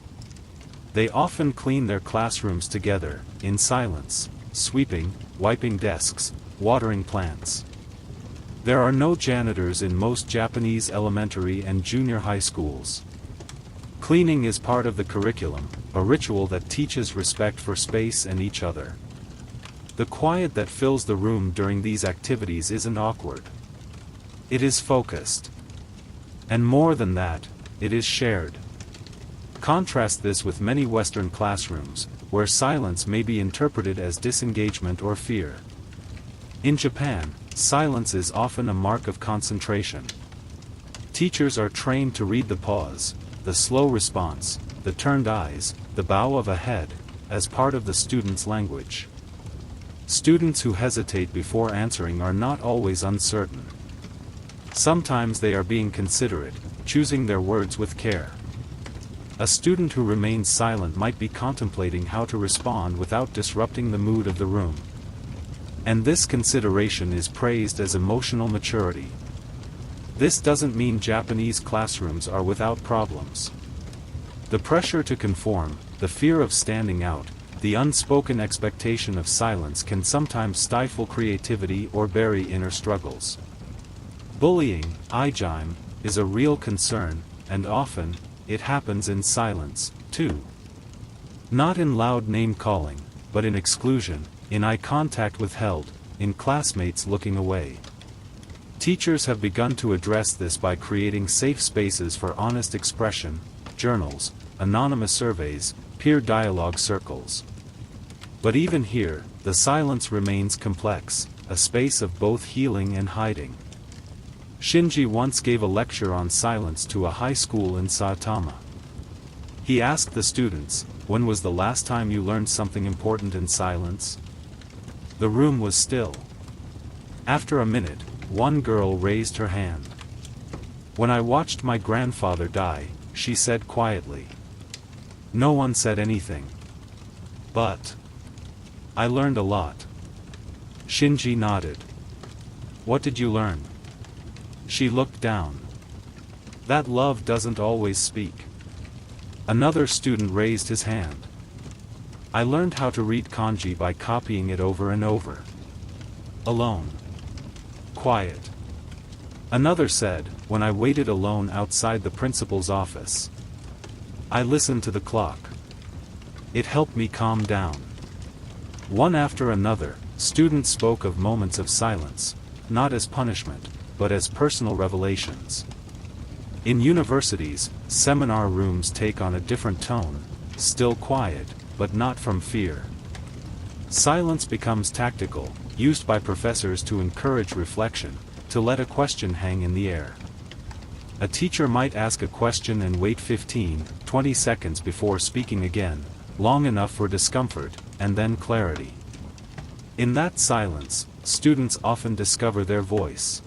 They often clean their classrooms together, in silence, sweeping, wiping desks, watering plants. There are no janitors in most Japanese elementary and junior high schools. Cleaning is part of the curriculum, a ritual that teaches respect for space and each other. The quiet that fills the room during these activities isn't awkward. It is focused. And more than that, it is shared. Contrast this with many Western classrooms, where silence may be interpreted as disengagement or fear. In Japan, silence is often a mark of concentration. Teachers are trained to read the pause, the slow response, the turned eyes, the bow of a head, as part of the student's language. Students who hesitate before answering are not always uncertain. Sometimes they are being considerate, choosing their words with care. A student who remains silent might be contemplating how to respond without disrupting the mood of the room. And this consideration is praised as emotional maturity. This doesn't mean Japanese classrooms are without problems. The pressure to conform, the fear of standing out, the unspoken expectation of silence can sometimes stifle creativity or bury inner struggles. Bullying, ijime, is a real concern, and often, it happens in silence, too. Not in loud name-calling, but in exclusion, in eye contact withheld, in classmates looking away. Teachers have begun to address this by creating safe spaces for honest expression, journals, anonymous surveys, peer dialogue circles. But even here, the silence remains complex, a space of both healing and hiding. Shinji once gave a lecture on silence to a high school in Saitama. He asked the students, "When was the last time you learned something important in silence?" The room was still. After a minute, one girl raised her hand. "When I watched my grandfather die," she said quietly. No one said anything. "But I learned a lot." Shinji nodded. "What did you learn?" She looked down. "That love doesn't always speak." Another student raised his hand. "I learned how to read kanji by copying it over and over." Alone. Quiet. Another said, "When I waited alone outside the principal's office, I listened to the clock. It helped me calm down." One after another, students spoke of moments of silence, not as punishment, but as personal revelations. In universities, seminar rooms take on a different tone, still quiet, but not from fear. Silence becomes tactical, used by professors to encourage reflection, to let a question hang in the air. A teacher might ask a question and wait 15-20 seconds before speaking again, long enough for discomfort, and then clarity. In that silence, students often discover their voice.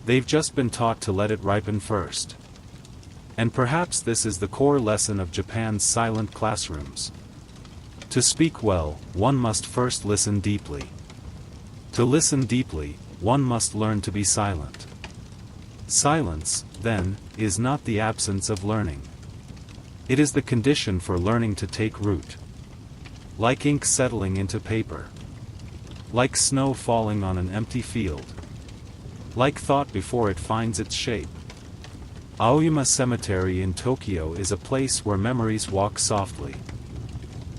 They've just been taught to let it ripen first. And perhaps this is the core lesson of Japan's silent classrooms. To speak well, one must first listen deeply. To listen deeply, one must learn to be silent. Silence, then, is not the absence of learning. It is the condition for learning to take root. Like ink settling into paper. Like snow falling on an empty field. Like thought before it finds its shape. Aoyama Cemetery in Tokyo is a place where memories walk softly.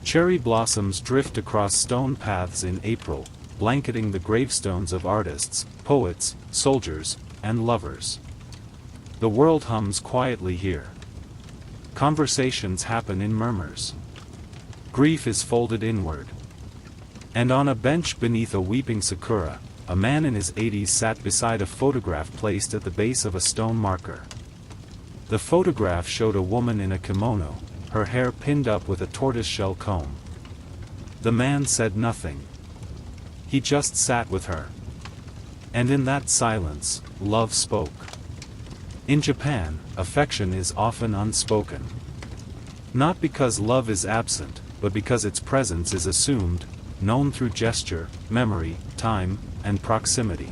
Cherry blossoms drift across stone paths in April, blanketing the gravestones of artists, poets, soldiers, and lovers. The world hums quietly here. Conversations happen in murmurs. Grief is folded inward. And on a bench beneath a weeping sakura, a man in his 80s sat beside a photograph placed at the base of a stone marker. The photograph showed a woman in a kimono, her hair pinned up with a tortoiseshell comb. The man said nothing. He just sat with her. And in that silence, love spoke. In Japan, affection is often unspoken. Not because love is absent, but because its presence is assumed, known through gesture, memory, time, and proximity.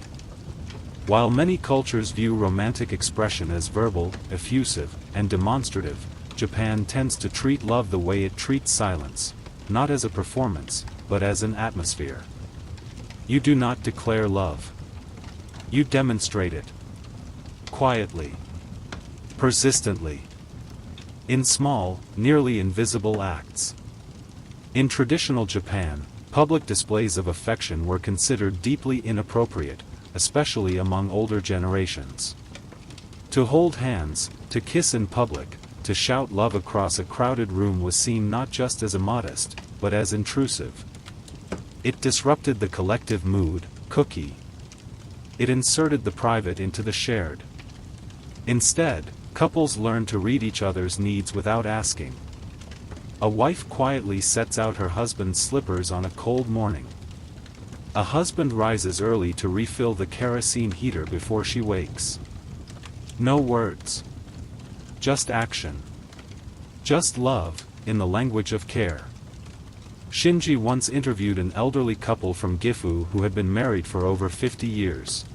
While many cultures view romantic expression as verbal, effusive, and demonstrative, Japan tends to treat love the way it treats silence, not as a performance, but as an atmosphere. You do not declare love. You demonstrate it. Quietly. Persistently. In small, nearly invisible acts. In traditional Japan, public displays of affection were considered deeply inappropriate, especially among older generations. To hold hands, to kiss in public, to shout love across a crowded room was seen not just as immodest, but as intrusive. It disrupted the collective mood, cookie. It inserted the private into the shared. Instead, couples learn to read each other's needs without asking. A wife quietly sets out her husband's slippers on a cold morning. A husband rises early to refill the kerosene heater before she wakes. No words. Just action. Just love, in the language of care. Shinji once interviewed an elderly couple from Gifu who had been married for over 50 years.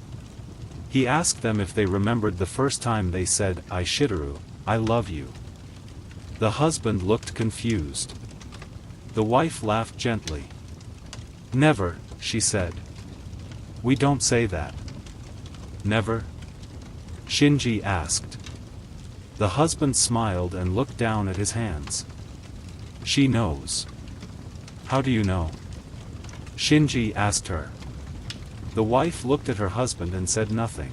He asked them if they remembered the first time they said, "I Shigeru, I love you." The husband looked confused. The wife laughed gently. "Never," she said. "We don't say that." "Never?" Shinji asked. The husband smiled and looked down at his hands. "She knows." "How do you know?" Shinji asked her. The wife looked at her husband and said nothing.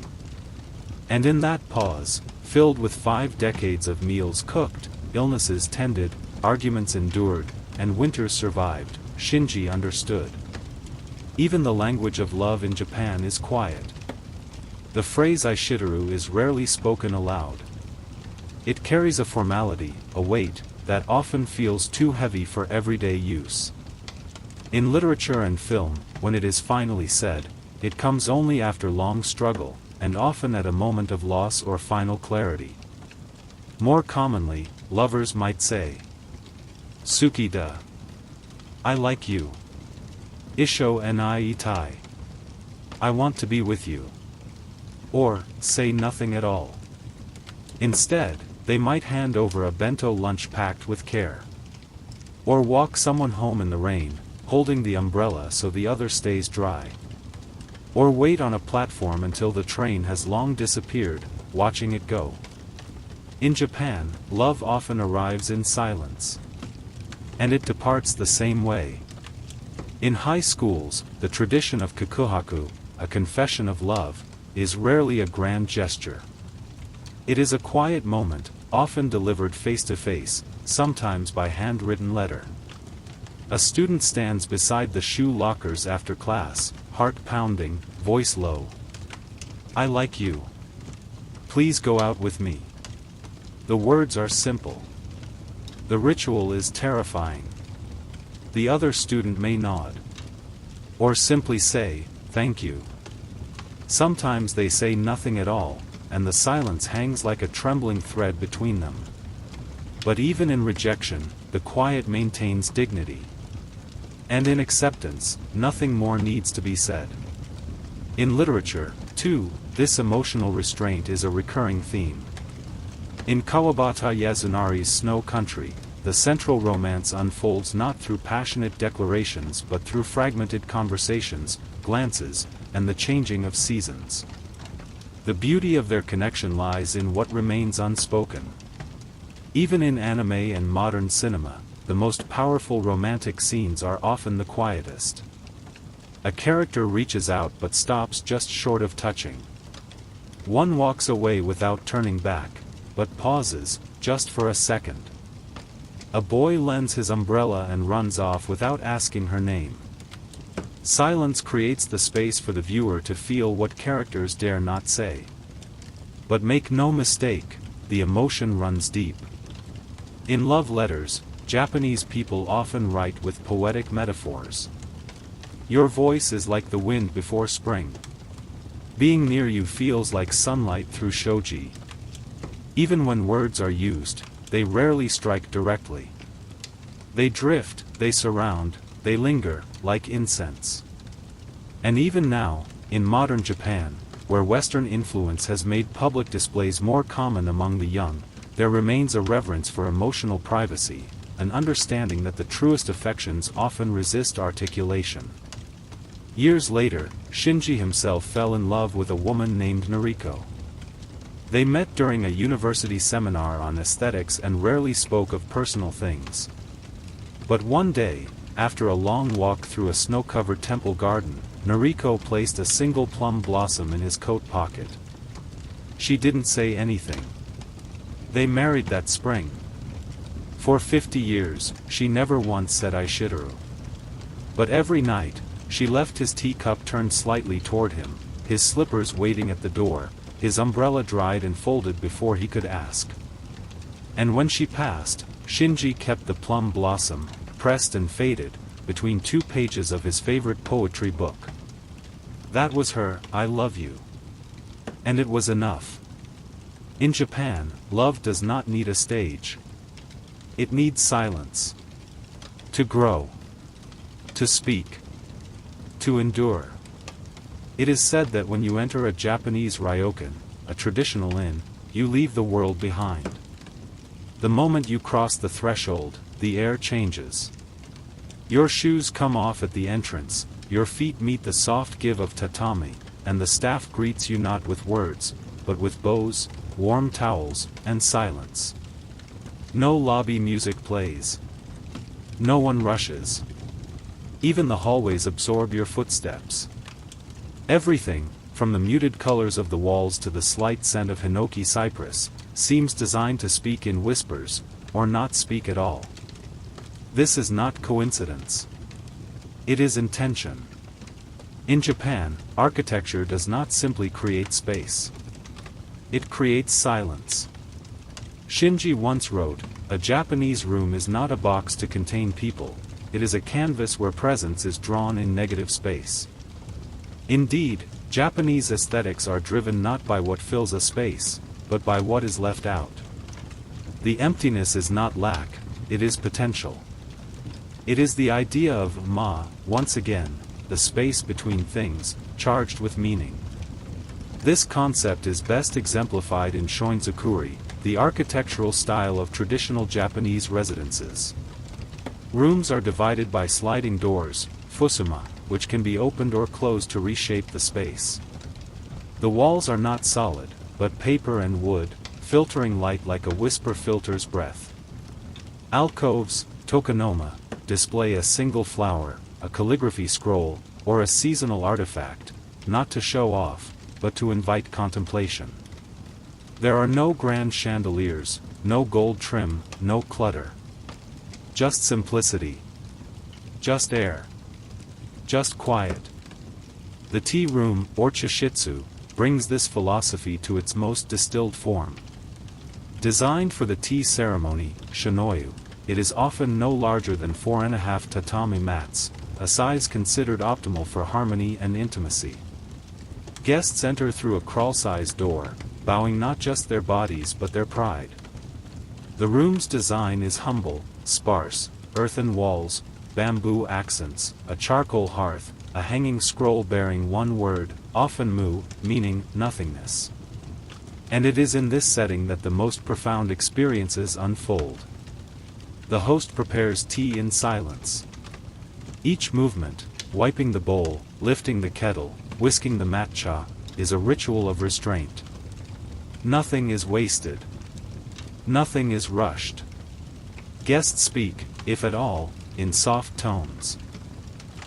And in that pause, filled with 5 decades of meals cooked, illnesses tended, arguments endured, and winters survived, Shinji understood. Even the language of love in Japan is quiet. The phrase "aishidaru" is rarely spoken aloud. It carries a formality, a weight, that often feels too heavy for everyday use. In literature and film, when it is finally said, it comes only after long struggle, and often at a moment of loss or final clarity. More commonly, lovers might say, "Suki da. I like you. Isho ni itai. I want to be with you." Or, say nothing at all. Instead, they might hand over a bento lunch packed with care. Or walk someone home in the rain, holding the umbrella so the other stays dry. Or wait on a platform until the train has long disappeared, watching it go. In Japan, love often arrives in silence. And it departs the same way. In high schools, the tradition of kikuhaku, a confession of love, is rarely a grand gesture. It is a quiet moment, often delivered face-to-face, sometimes by handwritten letter. A student stands beside the shoe lockers after class, heart pounding, voice low. "I like you. Please go out with me." The words are simple. The ritual is terrifying. The other student may nod. Or simply say, "Thank you." Sometimes they say nothing at all, and the silence hangs like a trembling thread between them. But even in rejection, the quiet maintains dignity. And in acceptance, nothing more needs to be said. In literature, too, this emotional restraint is a recurring theme. In Kawabata Yasunari's Snow Country, the central romance unfolds not through passionate declarations but through fragmented conversations, glances, and the changing of seasons. The beauty of their connection lies in what remains unspoken. Even in anime and modern cinema, the most powerful romantic scenes are often the quietest. A character reaches out but stops just short of touching. One walks away without turning back, but pauses, just for a second. A boy lends his umbrella and runs off without asking her name. Silence creates the space for the viewer to feel what characters dare not say. But make no mistake, the emotion runs deep. In love letters, Japanese people often write with poetic metaphors. Your voice is like the wind before spring. Being near you feels like sunlight through shoji. Even when words are used, they rarely strike directly. They drift, they surround, they linger, like incense. And even now, in modern Japan, where Western influence has made public displays more common among the young, there remains a reverence for emotional privacy, an understanding that the truest affections often resist articulation. Years later, Shinji himself fell in love with a woman named Noriko. They met during a university seminar on aesthetics and rarely spoke of personal things. But one day, after a long walk through a snow-covered temple garden, Noriko placed a single plum blossom in his coat pocket. She didn't say anything. They married that spring. For 50 years, she never once said "Aishiteru." But every night, she left his teacup turned slightly toward him, his slippers waiting at the door, his umbrella dried and folded before he could ask. And when she passed, Shinji kept the plum blossom, pressed and faded, between 2 pages of his favorite poetry book. That was her "I love you." And it was enough. In Japan, love does not need a stage. It needs silence. To grow. To speak. To endure. It is said that when you enter a Japanese ryokan, a traditional inn, you leave the world behind. The moment you cross the threshold, the air changes. Your shoes come off at the entrance, your feet meet the soft give of tatami, and the staff greets you not with words, but with bows, warm towels, and silence. No lobby music plays. No one rushes. Even the hallways absorb your footsteps. Everything, from the muted colors of the walls to the slight scent of hinoki cypress, seems designed to speak in whispers, or not speak at all. This is not coincidence. It is intention. In Japan, architecture does not simply create space. It creates silence. Shinji once wrote, "A Japanese room is not a box to contain people, it is a canvas where presence is drawn in negative space." Indeed, Japanese aesthetics are driven not by what fills a space, but by what is left out. The emptiness is not lack, it is potential. It is the idea of once again, the space between things, charged with meaning. This concept is best exemplified in shoinzukuri, the architectural style of traditional Japanese residences. Rooms are divided by sliding doors, fusuma, which can be opened or closed to reshape the space. The walls are not solid, but paper and wood, filtering light like a whisper filters breath. Alcoves, tokonoma, display a single flower, a calligraphy scroll, or a seasonal artifact, not to show off, but to invite contemplation. There are no grand chandeliers, no gold trim, no clutter. Just simplicity. Just air. Just quiet. The tea room, or chishitsu, brings this philosophy to its most distilled form. Designed for the tea ceremony, shinoyu, it is often no larger than 4.5 tatami mats, a size considered optimal for harmony and intimacy. Guests enter through a crawl-sized door, bowing not just their bodies but their pride. The room's design is humble, sparse, earthen walls, bamboo accents, a charcoal hearth, a hanging scroll bearing one word, often mu, meaning nothingness. And it is in this setting that the most profound experiences unfold. The host prepares tea in silence. Each movement, wiping the bowl, lifting the kettle, whisking the matcha, is a ritual of restraint. Nothing is wasted. Nothing is rushed. Guests speak, if at all, in soft tones.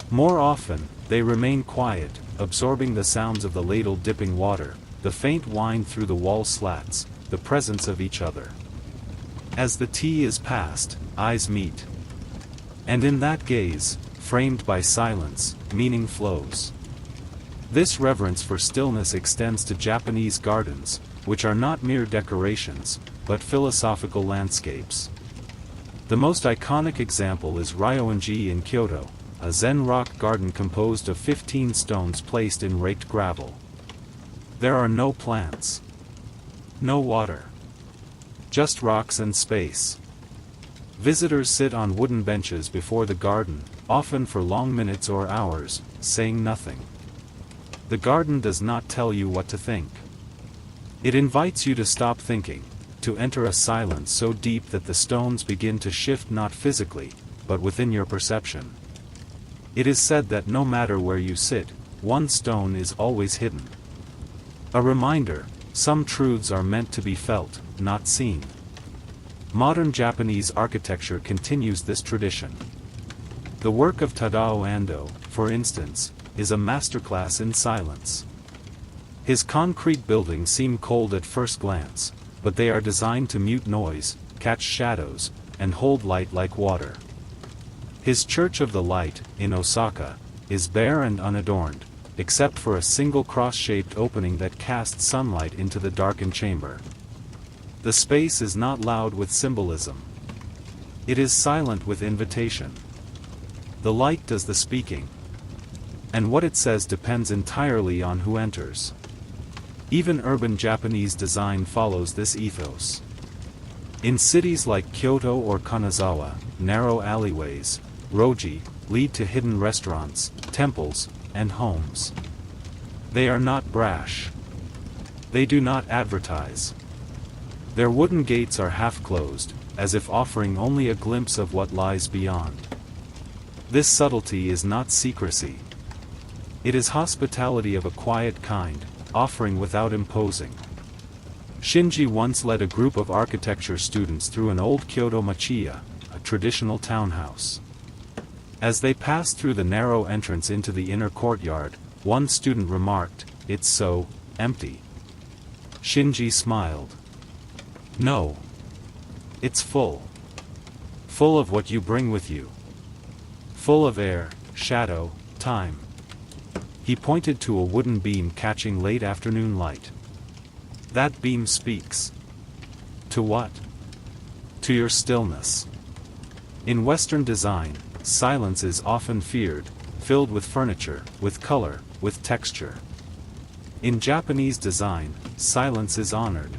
More often, they remain quiet, absorbing the sounds of the ladle dipping water, the faint whine through the wall slats, the presence of each other. As the tea is passed, eyes meet. And in that gaze, framed by silence, meaning flows. This reverence for stillness extends to Japanese gardens, which are not mere decorations, but philosophical landscapes. The most iconic example is Ryoanji in Kyoto, a Zen rock garden composed of 15 stones placed in raked gravel. There are no plants. No water. Just rocks and space. Visitors sit on wooden benches before the garden, often for long minutes or hours, saying nothing. The garden does not tell you what to think. It invites you to stop thinking, to enter a silence so deep that the stones begin to shift not physically, but within your perception. It is said that no matter where you sit, one stone is always hidden. A reminder, some truths are meant to be felt, not seen. Modern Japanese architecture continues this tradition. The work of Tadao Ando, for instance, is a masterclass in silence. His concrete buildings seem cold at first glance, but they are designed to mute noise, catch shadows, and hold light like water. His Church of the Light, in Osaka, is bare and unadorned, except for a single cross-shaped opening that casts sunlight into the darkened chamber. The space is not loud with symbolism. It is silent with invitation. The light does the speaking. And what it says depends entirely on who enters. Even urban Japanese design follows this ethos. In cities like Kyoto or Kanazawa, narrow alleyways, roji, lead to hidden restaurants, temples, and homes. They are not brash. They do not advertise. Their wooden gates are half closed, as if offering only a glimpse of what lies beyond. This subtlety is not secrecy. It is hospitality of a quiet kind, offering without imposing. Shinji once led a group of architecture students through an old Kyoto machiya, a traditional townhouse. As they passed through the narrow entrance into the inner courtyard, one student remarked, "It's so empty." Shinji smiled. "No. It's full. Full of what you bring with you. Full of air, shadow, time." He pointed to a wooden beam catching late afternoon light. "That beam speaks." "To what?" "To your stillness." In Western design, silence is often feared, filled with furniture, with color, with texture. In Japanese design, silence is honored.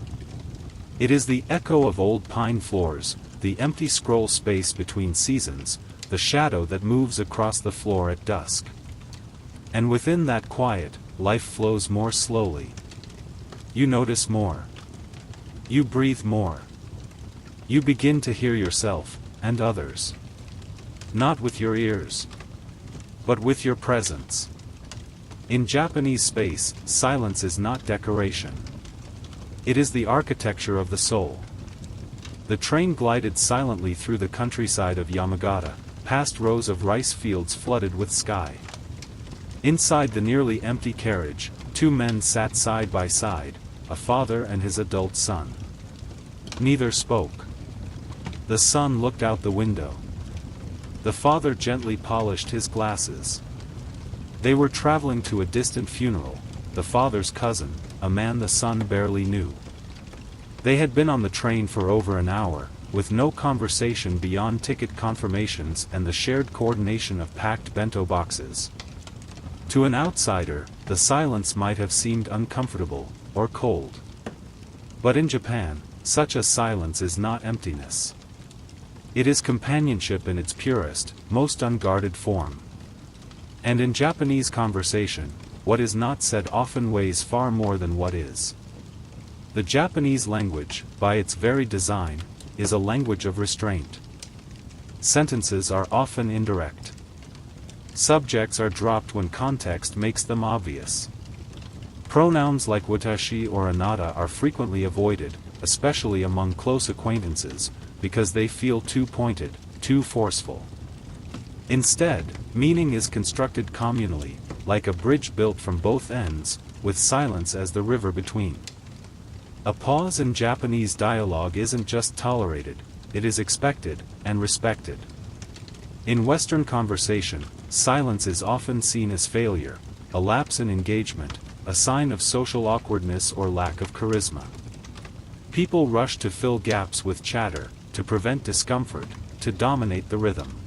It is the echo of old pine floors, the empty scroll space between seasons, the shadow that moves across the floor at dusk. And within that quiet, life flows more slowly. You notice more. You breathe more. You begin to hear yourself, and others. Not with your ears, but with your presence. In Japanese space, silence is not decoration. It is the architecture of the soul. The train glided silently through the countryside of Yamagata, past rows of rice fields flooded with sky. Inside the nearly empty carriage, two men sat side by side, a father and his adult son. Neither spoke. The son looked out the window. The father gently polished his glasses. They were traveling to a distant funeral, the father's cousin, a man the son barely knew. They had been on the train for over an hour, with no conversation beyond ticket confirmations and the shared coordination of packed bento boxes. To an outsider, the silence might have seemed uncomfortable, or cold. But in Japan, such a silence is not emptiness. It is companionship in its purest, most unguarded form. And in Japanese conversation, what is not said often weighs far more than what is. The Japanese language, by its very design, is a language of restraint. Sentences are often indirect. Subjects are dropped when context makes them obvious. Pronouns like watashi or anata are frequently avoided, especially among close acquaintances, because they feel too pointed, too forceful. Instead, meaning is constructed communally, like a bridge built from both ends, with silence as the river between. A pause in Japanese dialogue isn't just tolerated, it is expected and respected. In Western conversation, silence is often seen as failure, a lapse in engagement, a sign of social awkwardness or lack of charisma. People rush to fill gaps with chatter, to prevent discomfort, to dominate the rhythm.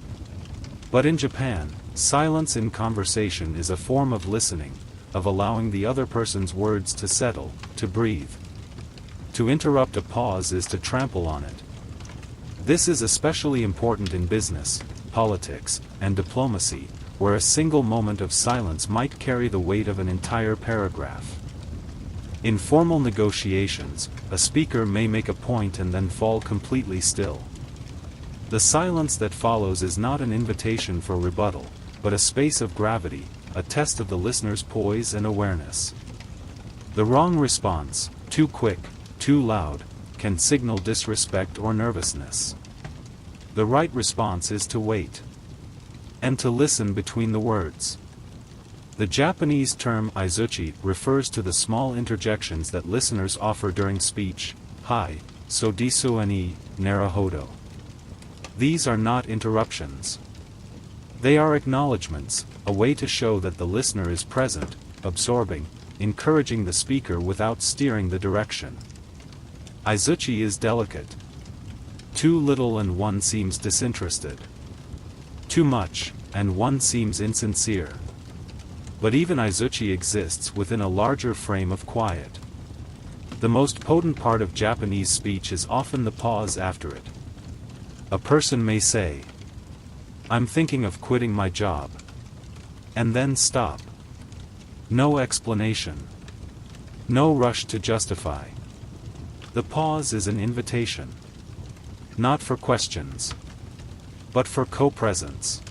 But in Japan, silence in conversation is a form of listening, of allowing the other person's words to settle, to breathe. To interrupt a pause is to trample on it. This is especially important in business, politics, and diplomacy, where a single moment of silence might carry the weight of an entire paragraph. In formal negotiations, a speaker may make a point and then fall completely still. The silence that follows is not an invitation for rebuttal, but a space of gravity, a test of the listener's poise and awareness. The wrong response, too quick, too loud, can signal disrespect or nervousness. The right response is to wait. And to listen between the words. The Japanese term izuchi refers to the small interjections that listeners offer during speech. Hi, so desu ni, naruhodo. These are not interruptions. They are acknowledgments, a way to show that the listener is present, absorbing, encouraging the speaker without steering the direction. Izuchi is delicate. Too little and one seems disinterested. Too much, and one seems insincere. But even izuchi exists within a larger frame of quiet. The most potent part of Japanese speech is often the pause after it. A person may say, "I'm thinking of quitting my job." And then stop. No explanation. No rush to justify. The pause is an invitation. Not for questions, but for co-presence.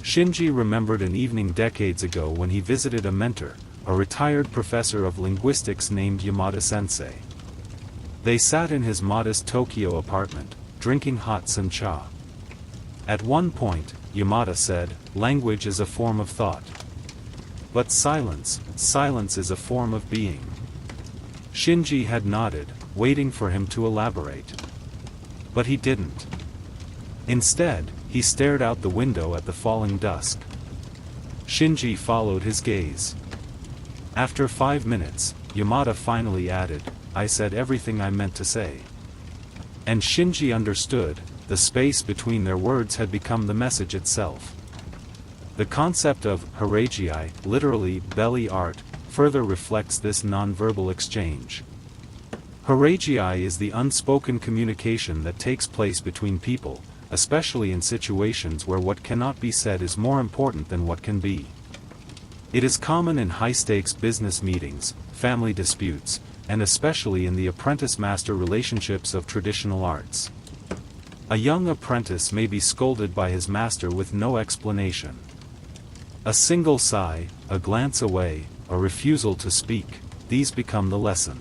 Shinji remembered an evening decades ago when he visited a mentor, a retired professor of linguistics named Yamada-sensei. They sat in his modest Tokyo apartment, drinking hot sencha. At one point, Yamada said, "Language is a form of thought. But silence is a form of being." Shinji had nodded, waiting for him to elaborate. But he didn't. Instead, he stared out the window at the falling dusk. Shinji followed his gaze. After 5 minutes, Yamada finally added, "I said everything I meant to say." And Shinji understood, the space between their words had become the message itself. The concept of haragiai, literally belly art, further reflects this nonverbal exchange. Haragiai is the unspoken communication that takes place between people, especially in situations where what cannot be said is more important than what can be. It is common in high-stakes business meetings, family disputes, and especially in the apprentice-master relationships of traditional arts. A young apprentice may be scolded by his master with no explanation. A single sigh, a glance away, a refusal to speak, these become the lesson.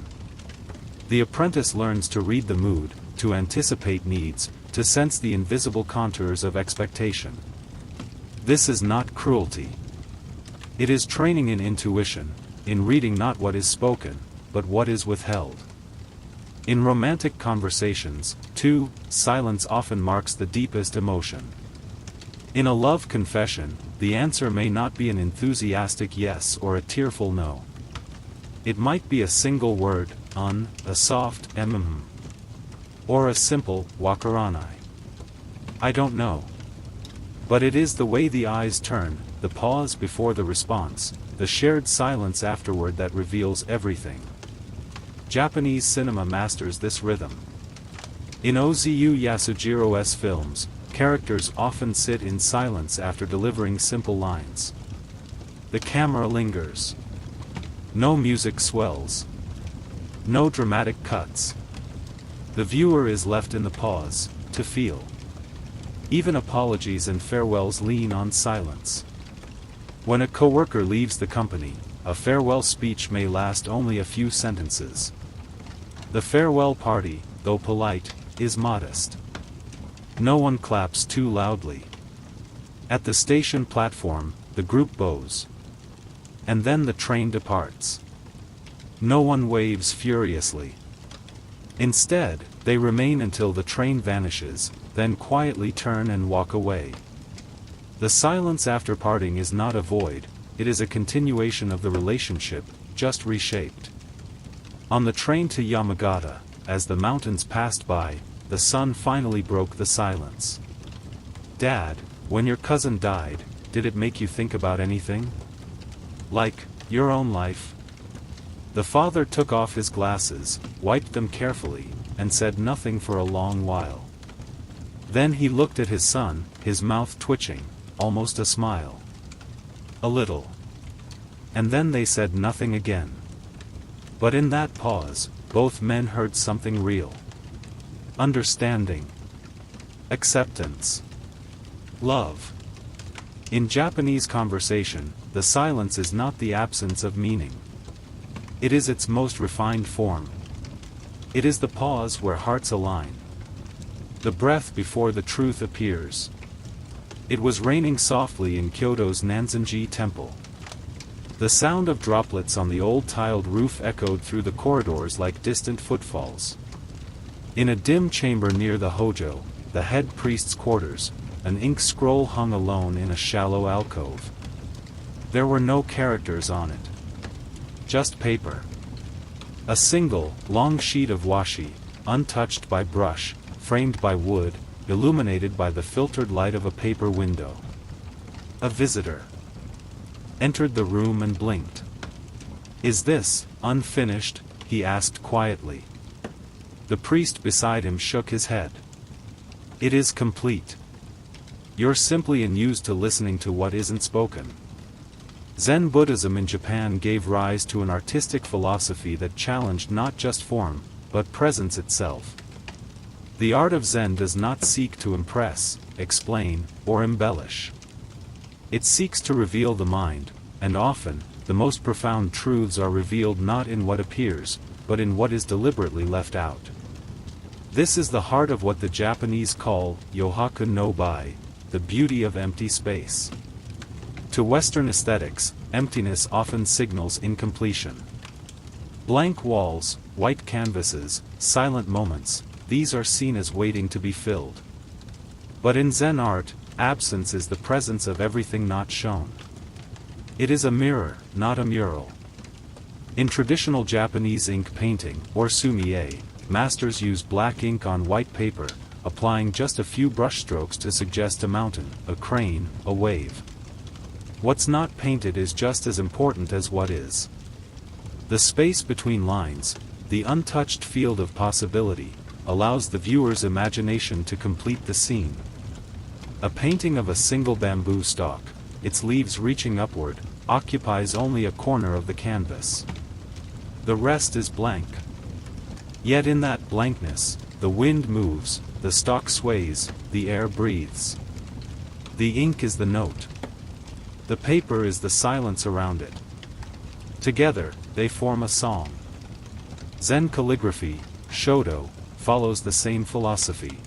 The apprentice learns to read the mood, to anticipate needs, to sense the invisible contours of expectation. This is not cruelty. It is training in intuition, in reading not what is spoken, but what is withheld. In romantic conversations, too, silence often marks the deepest emotion. In a love confession, the answer may not be an enthusiastic yes or a tearful no. It might be a single word, a soft or a simple wakaranai. I don't know. But it is the way the eyes turn, the pause before the response, the shared silence afterward that reveals everything. Japanese cinema masters this rhythm. In Ozu Yasujiro's films, characters often sit in silence after delivering simple lines. The camera lingers. No music swells. No dramatic cuts. The viewer is left in the pause, to feel. Even apologies and farewells lean on silence. When a coworker leaves the company, a farewell speech may last only a few sentences. The farewell party, though polite, is modest. No one claps too loudly. At the station platform, the group bows. And then the train departs. No one waves furiously. Instead, they remain until the train vanishes, then quietly turn and walk away. The silence after parting is not a void, it is a continuation of the relationship, just reshaped. On the train to Yamagata, as the mountains passed by, the sun finally broke the silence. "Dad, when your cousin died, did it make you think about anything? Like, your own life?" The father took off his glasses, wiped them carefully, and said nothing for a long while. Then he looked at his son, his mouth twitching, almost a smile. A little. And then they said nothing again. But in that pause, both men heard something real. Understanding. Acceptance. Love. In Japanese conversation, the silence is not the absence of meaning. It is its most refined form. It is the pause where hearts align. The breath before the truth appears. It was raining softly in Kyoto's Nanzenji Temple. The sound of droplets on the old tiled roof echoed through the corridors like distant footfalls. In a dim chamber near the Hojo, the head priest's quarters, an ink scroll hung alone in a shallow alcove. There were no characters on it. Just paper. A single, long sheet of washi, untouched by brush, framed by wood, illuminated by the filtered light of a paper window. A visitor entered the room and blinked. "Is this unfinished?" he asked quietly. The priest beside him shook his head. "It is complete. You're simply unused to listening to what isn't spoken." Zen Buddhism in Japan gave rise to an artistic philosophy that challenged not just form, but presence itself. The art of Zen does not seek to impress, explain, or embellish. It seeks to reveal the mind, and often, the most profound truths are revealed not in what appears, but in what is deliberately left out. This is the heart of what the Japanese call yohaku no bai, the beauty of empty space. To Western aesthetics, emptiness often signals incompletion. Blank walls, white canvases, silent moments, these are seen as waiting to be filled. But in Zen art, absence is the presence of everything not shown. It is a mirror, not a mural. In traditional Japanese ink painting, or sumi-e, masters use black ink on white paper, applying just a few brushstrokes to suggest a mountain, a crane, a wave. What's not painted is just as important as what is. The space between lines, the untouched field of possibility, allows the viewer's imagination to complete the scene. A painting of a single bamboo stalk, its leaves reaching upward, occupies only a corner of the canvas. The rest is blank. Yet in that blankness, the wind moves, the stalk sways, the air breathes. The ink is the note. The paper is the silence around it. Together, they form a song. Zen calligraphy, Shodo, follows the same philosophy.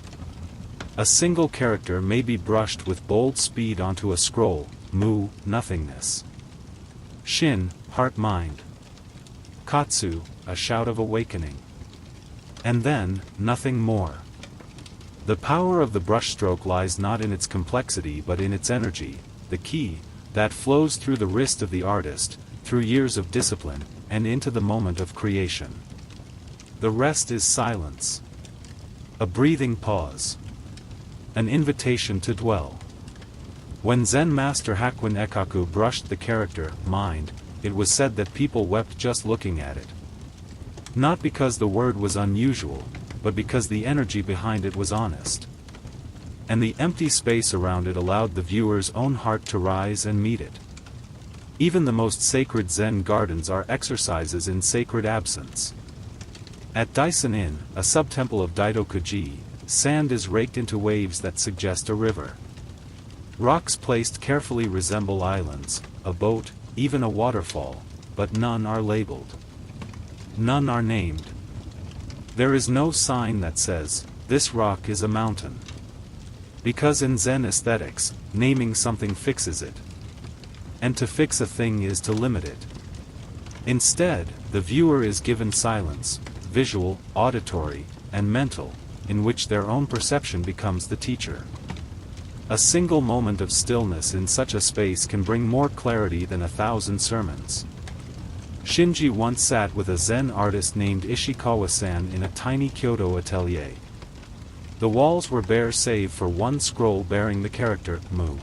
A single character may be brushed with bold speed onto a scroll, mu, nothingness. Shin, heart-mind. Katsu, a shout of awakening. And then, nothing more. The power of the brushstroke lies not in its complexity but in its energy, the ki, that flows through the wrist of the artist, through years of discipline, and into the moment of creation. The rest is silence. A breathing pause. An invitation to dwell. When Zen master Hakuin Ekaku brushed the character, mind, it was said that people wept just looking at it. Not because the word was unusual, but because the energy behind it was honest. And the empty space around it allowed the viewer's own heart to rise and meet it. Even the most sacred Zen gardens are exercises in sacred absence. At Daisen Inn, a subtemple of Daidokuji, sand is raked into waves that suggest a river. Rocks placed carefully resemble islands, a boat, even a waterfall, but none are labeled. None are named. There is no sign that says, "This rock is a mountain." Because in Zen aesthetics, naming something fixes it. And to fix a thing is to limit it. Instead, the viewer is given silence, visual, auditory, and mental, in which their own perception becomes the teacher. A single moment of stillness in such a space can bring more clarity than 1,000 sermons. Shinji once sat with a Zen artist named Ishikawa-san in a tiny Kyoto atelier. The walls were bare save for one scroll bearing the character Mu.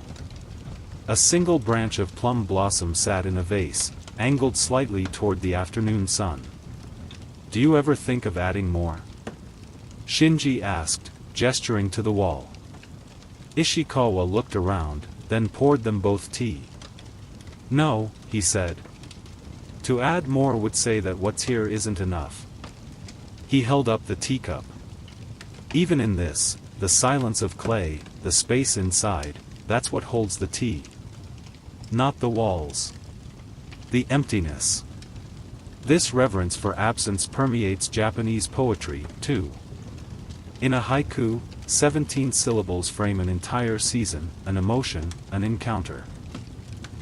A single branch of plum blossom sat in a vase, angled slightly toward the afternoon sun. "Do you ever think of adding more?" Shinji asked, gesturing to the wall. Ishikawa looked around, then poured them both tea. "No," he said. "To add more would say that what's here isn't enough." He held up the teacup. "Even in this, the silence of clay, the space inside, that's what holds the tea. Not the walls. The emptiness." This reverence for absence permeates Japanese poetry, too. In a haiku, 17 syllables frame an entire season, an emotion, an encounter.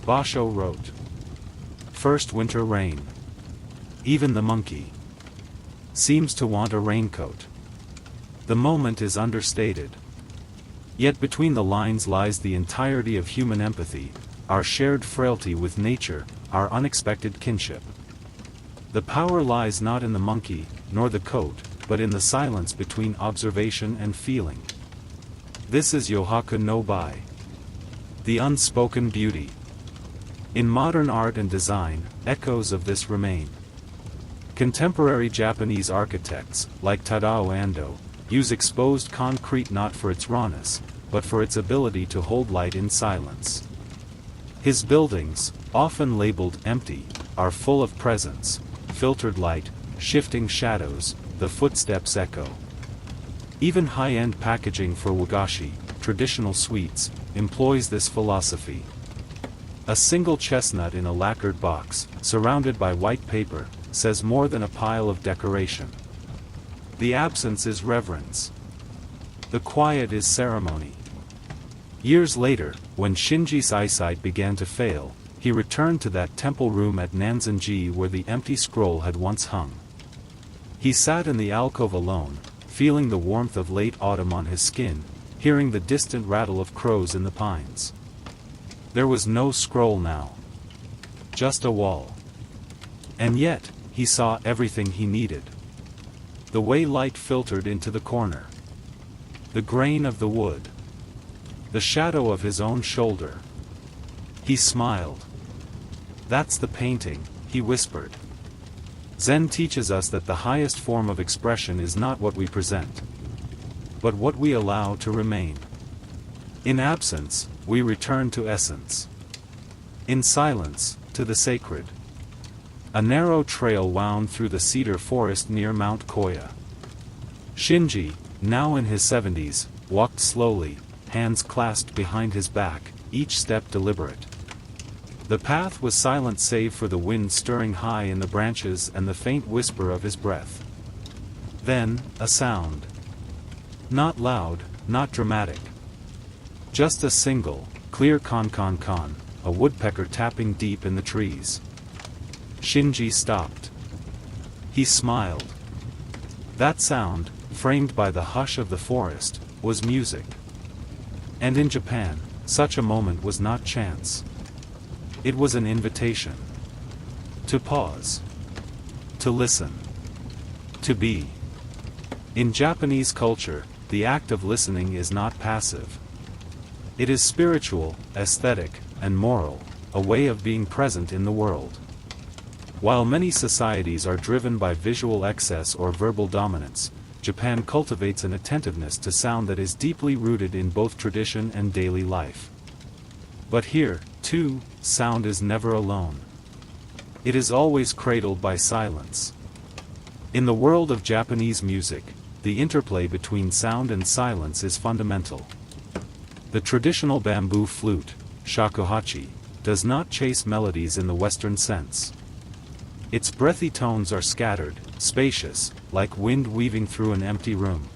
Basho wrote, "First winter rain. Even the monkey seems to want a raincoat." The moment is understated. Yet between the lines lies the entirety of human empathy, our shared frailty with nature, our unexpected kinship. The power lies not in the monkey, nor the coat, but in the silence between observation and feeling. This is Yohaku no Bai. The unspoken beauty. In modern art and design, echoes of this remain. Contemporary Japanese architects, like Tadao Ando, use exposed concrete not for its rawness, but for its ability to hold light in silence. His buildings, often labeled empty, are full of presence, filtered light, shifting shadows, the footsteps echo. Even high-end packaging for wagashi, traditional sweets, employs this philosophy. A single chestnut in a lacquered box, surrounded by white paper, says more than a pile of decoration. The absence is reverence. The quiet is ceremony. Years later, when Shinji's eyesight began to fail, he returned to that temple room at Nanzenji where the empty scroll had once hung. He sat in the alcove alone, feeling the warmth of late autumn on his skin, hearing the distant rattle of crows in the pines. There was no scroll now. Just a wall. And yet, he saw everything he needed. The way light filtered into the corner. The grain of the wood. The shadow of his own shoulder. He smiled. "That's the painting," he whispered. Zen teaches us that the highest form of expression is not what we present, but what we allow to remain. In absence, we return to essence. In silence, to the sacred. A narrow trail wound through the cedar forest near Mount Koya. Shinji, now in his 70s, walked slowly, hands clasped behind his back, each step deliberate. The path was silent save for the wind stirring high in the branches and the faint whisper of his breath. Then, a sound. Not loud, not dramatic. Just a single, clear con, a woodpecker tapping deep in the trees. Shinji stopped. He smiled. That sound, framed by the hush of the forest, was music. And in Japan, such a moment was not chance. It was an invitation. To pause. To listen. To be. In Japanese culture, the act of listening is not passive. It is spiritual, aesthetic, and moral, a way of being present in the world. While many societies are driven by visual excess or verbal dominance, Japan cultivates an attentiveness to sound that is deeply rooted in both tradition and daily life. But here, too, sound is never alone. It is always cradled by silence. In the world of Japanese music, the interplay between sound and silence is fundamental. The traditional bamboo flute, shakuhachi, does not chase melodies in the Western sense. Its breathy tones are scattered, spacious, like wind weaving through an empty room.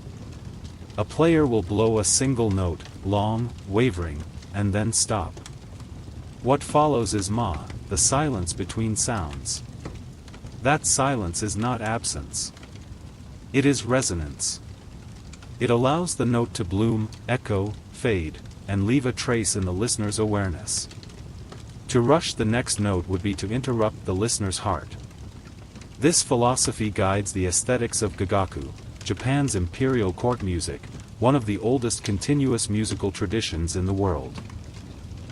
A player will blow a single note, long, wavering, and then stop. What follows is ma, the silence between sounds. That silence is not absence. It is resonance. It allows the note to bloom, echo, fade, and leave a trace in the listener's awareness. To rush the next note would be to interrupt the listener's heart. This philosophy guides the aesthetics of Gagaku, Japan's imperial court music, one of the oldest continuous musical traditions in the world.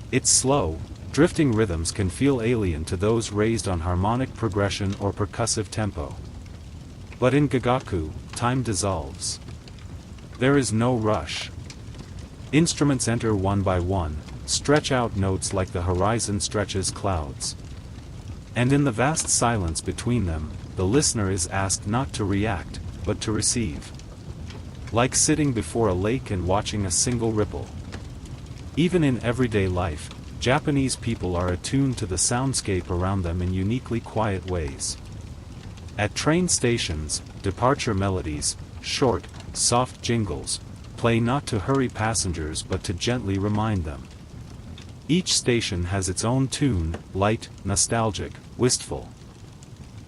Its slow, drifting rhythms can feel alien to those raised on harmonic progression or percussive tempo. But in Gagaku, time dissolves. There is no rush. Instruments enter one by one, stretch out notes like the horizon stretches clouds. And in the vast silence between them, the listener is asked not to react, but to receive. Like sitting before a lake and watching a single ripple. Even in everyday life, Japanese people are attuned to the soundscape around them in uniquely quiet ways. At train stations, departure melodies, short, soft jingles, play not to hurry passengers but to gently remind them. Each station has its own tune, light, nostalgic, wistful.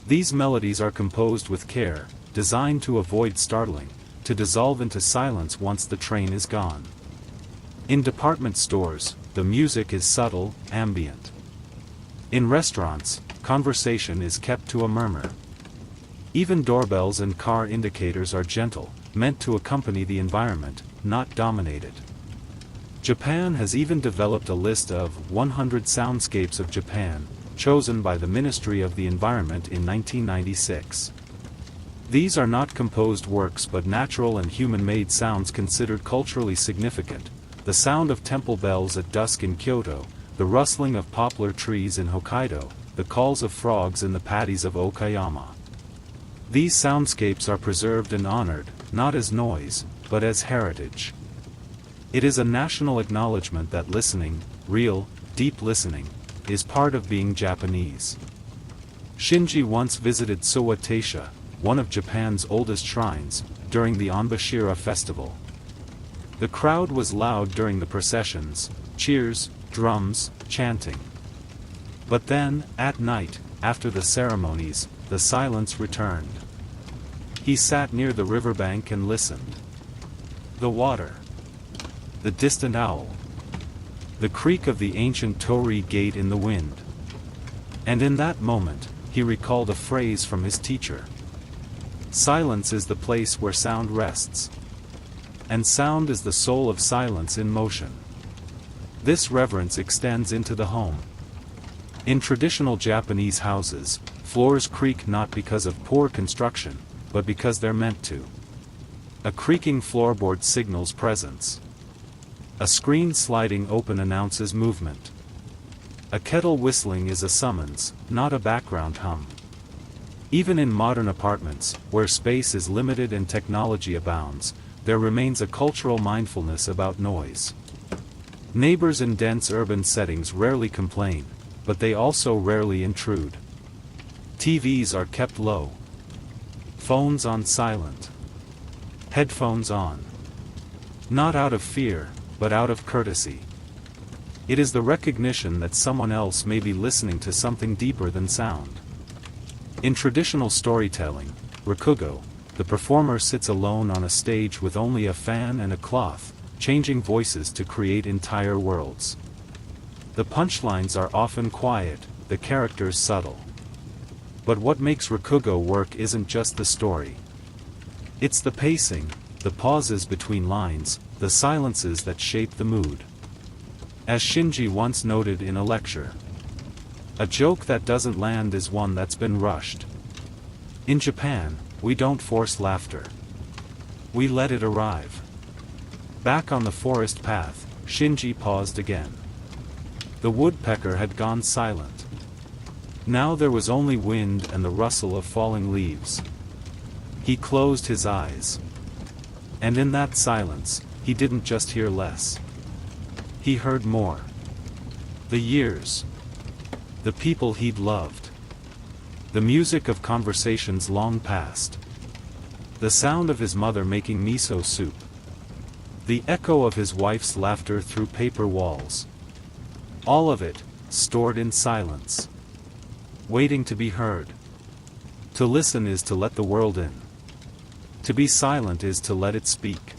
These melodies are composed with care, designed to avoid startling, to dissolve into silence once the train is gone. In department stores, the music is subtle, ambient. In restaurants, conversation is kept to a murmur. Even doorbells and car indicators are gentle, meant to accompany the environment, not dominate it. Japan has even developed a list of 100 soundscapes of Japan, chosen by the Ministry of the Environment in 1996. These are not composed works but natural and human-made sounds considered culturally significant. The sound of temple bells at dusk in Kyoto, the rustling of poplar trees in Hokkaido, the calls of frogs in the paddies of Okayama. These soundscapes are preserved and honored, not as noise, but as heritage. It is a national acknowledgement that listening, real, deep listening, is part of being Japanese. Shinji once visited Sowa Taisha, one of Japan's oldest shrines, during the Onbashira festival. The crowd was loud during the processions, cheers, drums, chanting. But then, at night, after the ceremonies, the silence returned. He sat near the riverbank and listened. The water. The distant owl. The creak of the ancient torii gate in the wind. And in that moment, he recalled a phrase from his teacher. Silence is the place where sound rests. And sound is the soul of silence in motion. This reverence extends into the home. In traditional Japanese houses, floors creak not because of poor construction, but because they're meant to. A creaking floorboard signals presence. A screen sliding open announces movement. A kettle whistling is a summons, not a background hum. Even in modern apartments, where space is limited and technology abounds, there remains a cultural mindfulness about noise. Neighbors in dense urban settings rarely complain, but they also rarely intrude. TVs are kept low. Phones on silent. Headphones on. Not out of fear, but out of courtesy. It is the recognition that someone else may be listening to something deeper than sound. In traditional storytelling, rakugo, the performer sits alone on a stage with only a fan and a cloth, changing voices to create entire worlds. The punchlines are often quiet, the characters subtle. But what makes rakugo work isn't just the story. It's the pacing, the pauses between lines, the silences that shape the mood. As Shinji once noted in a lecture, a joke that doesn't land is one that's been rushed. In Japan, we don't force laughter. We let it arrive. Back on the forest path, Shinji paused again. The woodpecker had gone silent. Now there was only wind and the rustle of falling leaves. He closed his eyes. And in that silence, he didn't just hear less. He heard more. The years. The people he'd loved. The music of conversations long past. The sound of his mother making miso soup. The echo of his wife's laughter through paper walls. All of it, stored in silence. Waiting to be heard. To listen is to let the world in. To be silent is to let it speak.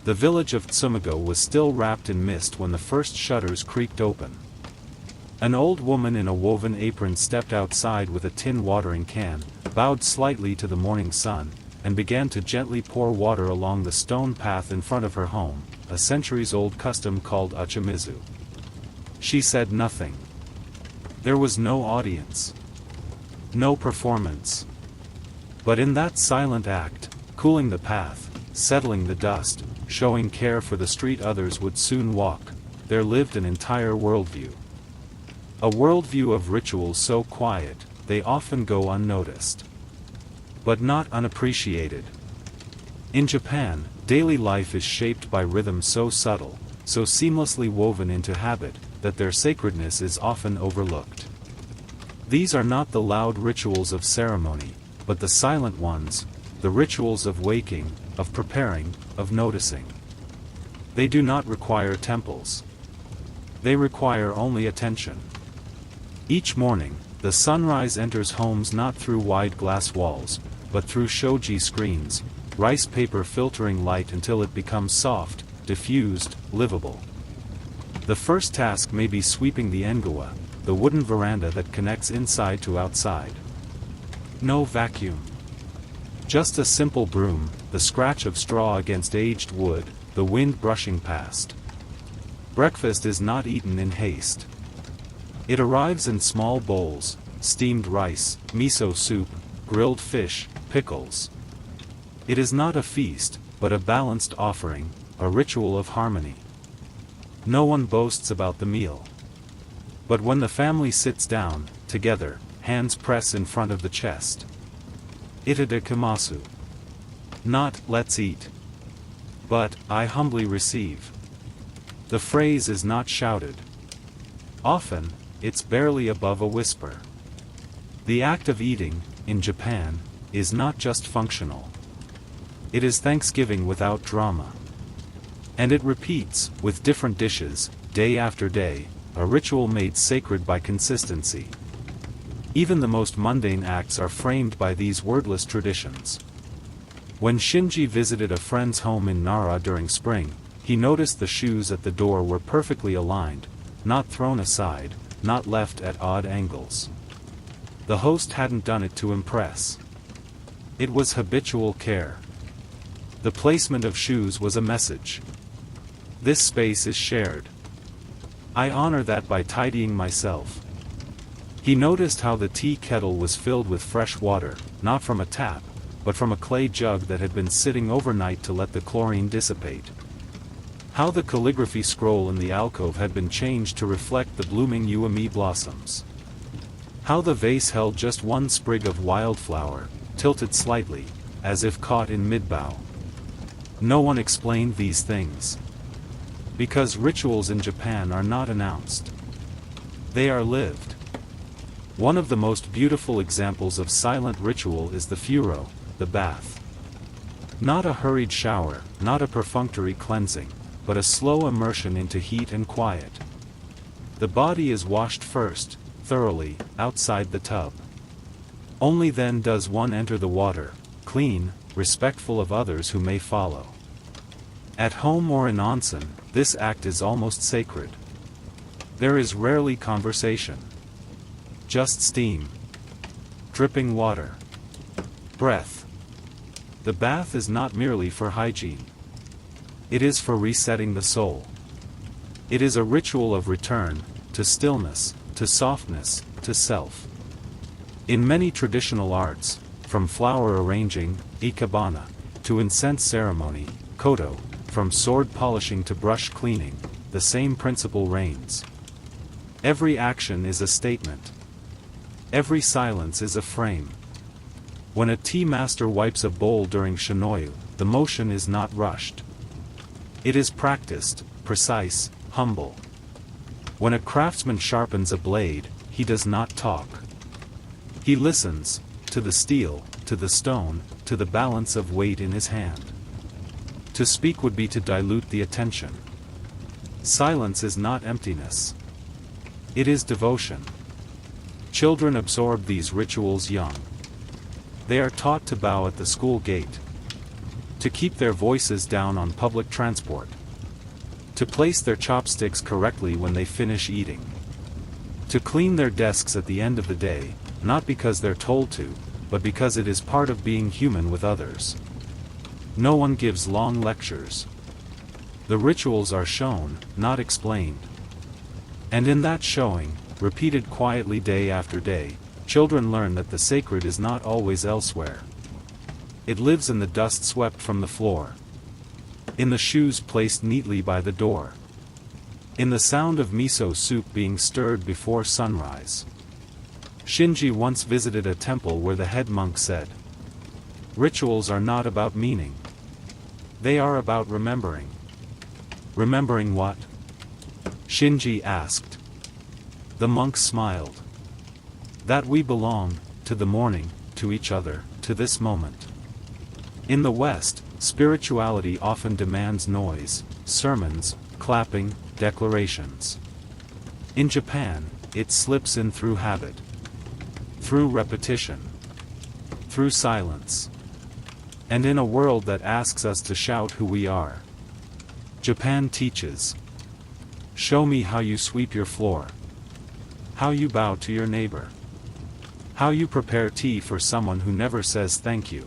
The village of Tsumigo was still wrapped in mist when the first shutters creaked open. An old woman in a woven apron stepped outside with a tin watering can, bowed slightly to the morning sun, and began to gently pour water along the stone path in front of her home, a centuries-old custom called uchimizu. She said nothing. There was no audience. No performance. But in that silent act, cooling the path, settling the dust, showing care for the street others would soon walk, there lived an entire worldview. A worldview of rituals so quiet, they often go unnoticed. But not unappreciated. In Japan, daily life is shaped by rhythms so subtle, so seamlessly woven into habit, that their sacredness is often overlooked. These are not the loud rituals of ceremony, but the silent ones, the rituals of waking, of preparing, of noticing. They do not require temples. They require only attention. Each morning, the sunrise enters homes not through wide glass walls, but through shoji screens, rice paper filtering light until it becomes soft, diffused, livable. The first task may be sweeping the engawa, the wooden veranda that connects inside to outside. No vacuum. Just a simple broom, the scratch of straw against aged wood, the wind brushing past. Breakfast is not eaten in haste. It arrives in small bowls, steamed rice, miso soup, grilled fish, pickles. It is not a feast, but a balanced offering, a ritual of harmony. No one boasts about the meal. But when the family sits down, together, hands press in front of the chest. Itadakimasu. Not, let's eat. But, I humbly receive. The phrase is not shouted. Often, it's barely above a whisper. The act of eating, in Japan, is not just functional. It is Thanksgiving without drama. And it repeats, with different dishes, day after day, a ritual made sacred by consistency. Even the most mundane acts are framed by these wordless traditions. When Shinji visited a friend's home in Nara during spring, he noticed the shoes at the door were perfectly aligned, not thrown aside, not left at odd angles. The host hadn't done it to impress. It was habitual care. The placement of shoes was a message. This space is shared. I honor that by tidying myself. He noticed how the tea kettle was filled with fresh water, not from a tap, but from a clay jug that had been sitting overnight to let the chlorine dissipate. How the calligraphy scroll in the alcove had been changed to reflect the blooming uami blossoms. How the vase held just one sprig of wildflower, tilted slightly, as if caught in mid-bow. No one explained these things. Because rituals in Japan are not announced. They are lived. One of the most beautiful examples of silent ritual is the furo, the bath. Not a hurried shower, not a perfunctory cleansing, but a slow immersion into heat and quiet. The body is washed first, thoroughly, outside the tub. Only then does one enter the water, clean, respectful of others who may follow. At home or in onsen, this act is almost sacred. There is rarely conversation. Just steam. Dripping water. Breath. The bath is not merely for hygiene. It is for resetting the soul. It is a ritual of return, to stillness, to softness, to self. In many traditional arts, from flower arranging, ikebana, to incense ceremony, koto, from sword polishing to brush cleaning, the same principle reigns. Every action is a statement. Every silence is a frame. When a tea master wipes a bowl during Shinoyu, the motion is not rushed. It is practiced, precise, humble. When a craftsman sharpens a blade, he does not talk. He listens, to the steel, to the stone, to the balance of weight in his hand. To speak would be to dilute the attention. Silence is not emptiness. It is devotion. Children absorb these rituals young. They are taught to bow at the school gate, to keep their voices down on public transport, to place their chopsticks correctly when they finish eating, to clean their desks at the end of the day, not because they're told to, but because it is part of being human with others. No one gives long lectures. The rituals are shown, not explained. And in that showing, repeated quietly day after day, children learn that the sacred is not always elsewhere. It lives in the dust swept from the floor, in the shoes placed neatly by the door, in the sound of miso soup being stirred before sunrise. Shinji once visited a temple where the head monk said, "Rituals are not about meaning. They are about remembering." "Remembering what?" Shinji asked. The monk smiled. "That we belong, to the morning, to each other, to this moment." In the West, spirituality often demands noise, sermons, clapping, declarations. In Japan, it slips in through habit, through repetition, through silence. And in a world that asks us to shout who we are, Japan teaches. Show me how you sweep your floor, how you bow to your neighbor, how you prepare tea for someone who never says thank you.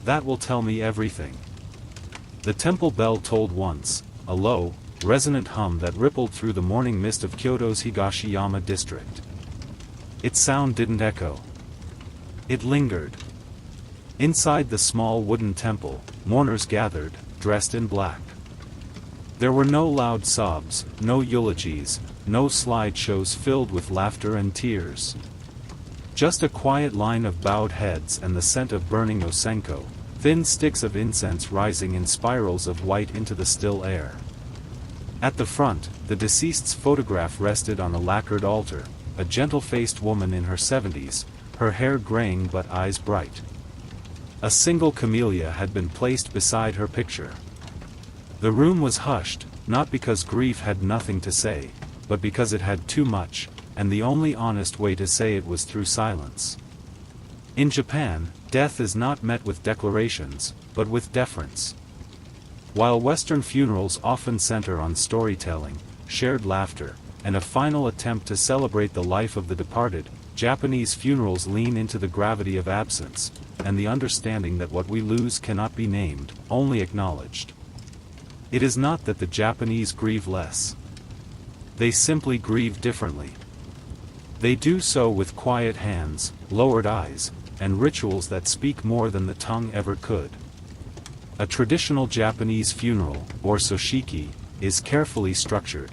That will tell me everything. The temple bell tolled once, a low, resonant hum that rippled through the morning mist of Kyoto's Higashiyama district. Its sound didn't echo. It lingered. Inside the small wooden temple, mourners gathered, dressed in black. There were no loud sobs, no eulogies, no slideshows filled with laughter and tears. Just a quiet line of bowed heads and the scent of burning osenko, thin sticks of incense rising in spirals of white into the still air. At the front, the deceased's photograph rested on a lacquered altar, a gentle-faced woman in her 70s, her hair graying but eyes bright. A single camellia had been placed beside her picture. The room was hushed, not because grief had nothing to say, but because it had too much, and the only honest way to say it was through silence. In Japan, death is not met with declarations, but with deference. While Western funerals often center on storytelling, shared laughter, and a final attempt to celebrate the life of the departed, Japanese funerals lean into the gravity of absence, and the understanding that what we lose cannot be named, only acknowledged. It is not that the Japanese grieve less. They simply grieve differently. They do so with quiet hands, lowered eyes, and rituals that speak more than the tongue ever could. A traditional Japanese funeral, or soshiki, is carefully structured.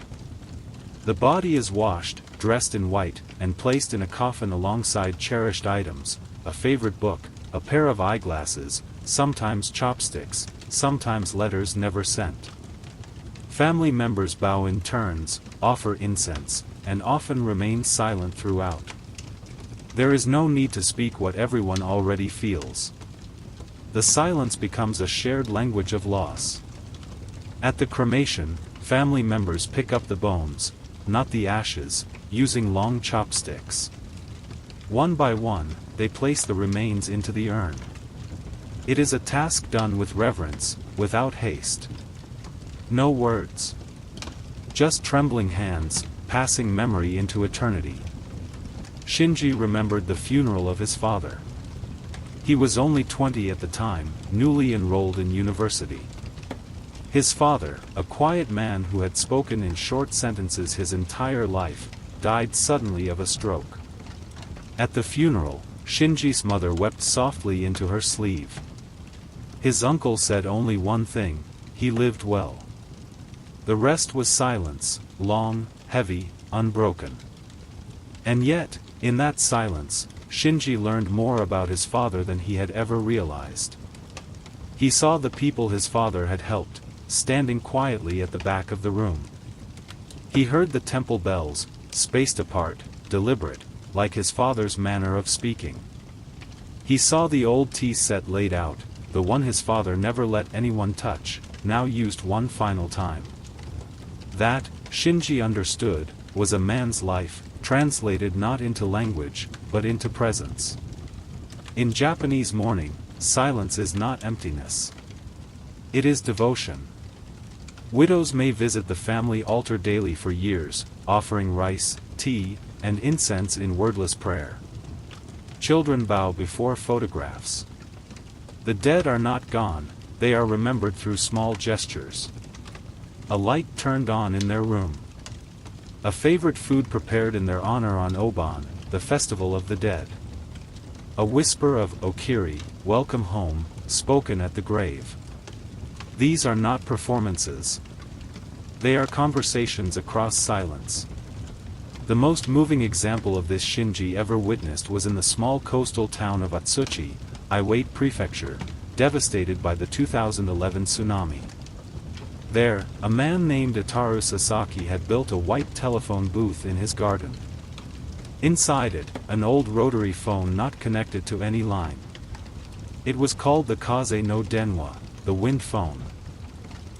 The body is washed, dressed in white, and placed in a coffin alongside cherished items, a favorite book, a pair of eyeglasses, sometimes chopsticks, sometimes letters never sent. Family members bow in turns, offer incense, and often remain silent throughout. There is no need to speak what everyone already feels. The silence becomes a shared language of loss. At the cremation, family members pick up the bones, not the ashes, using long chopsticks. One by one, they place the remains into the urn. It is a task done with reverence, without haste. No words. Just trembling hands, passing memory into eternity. Shinji remembered the funeral of his father. He was only 20 at the time, newly enrolled in university. His father, a quiet man who had spoken in short sentences his entire life, died suddenly of a stroke. At the funeral, Shinji's mother wept softly into her sleeve. His uncle said only one thing: he lived well. The rest was silence, long, heavy, unbroken. And yet, in that silence, Shinji learned more about his father than he had ever realized. He saw the people his father had helped, standing quietly at the back of the room. He heard the temple bells, spaced apart, deliberate, like his father's manner of speaking. He saw the old tea set laid out, the one his father never let anyone touch, now used one final time. That, Shinji understood, was a man's life, translated not into language, but into presence. In Japanese mourning, silence is not emptiness. It is devotion. Widows may visit the family altar daily for years, offering rice, tea, and incense in wordless prayer. Children bow before photographs. The dead are not gone, they are remembered through small gestures. A light turned on in their room. A favorite food prepared in their honor on Oban, the festival of the dead. A whisper of "Okiri, welcome home," spoken at the grave. These are not performances. They are conversations across silence. The most moving example of this Shinji ever witnessed was in the small coastal town of Atsuchi, Iwate Prefecture, devastated by the 2011 tsunami. There, a man named Itaru Sasaki had built a white telephone booth in his garden. Inside it, an old rotary phone not connected to any line. It was called the Kaze no Denwa, the wind phone.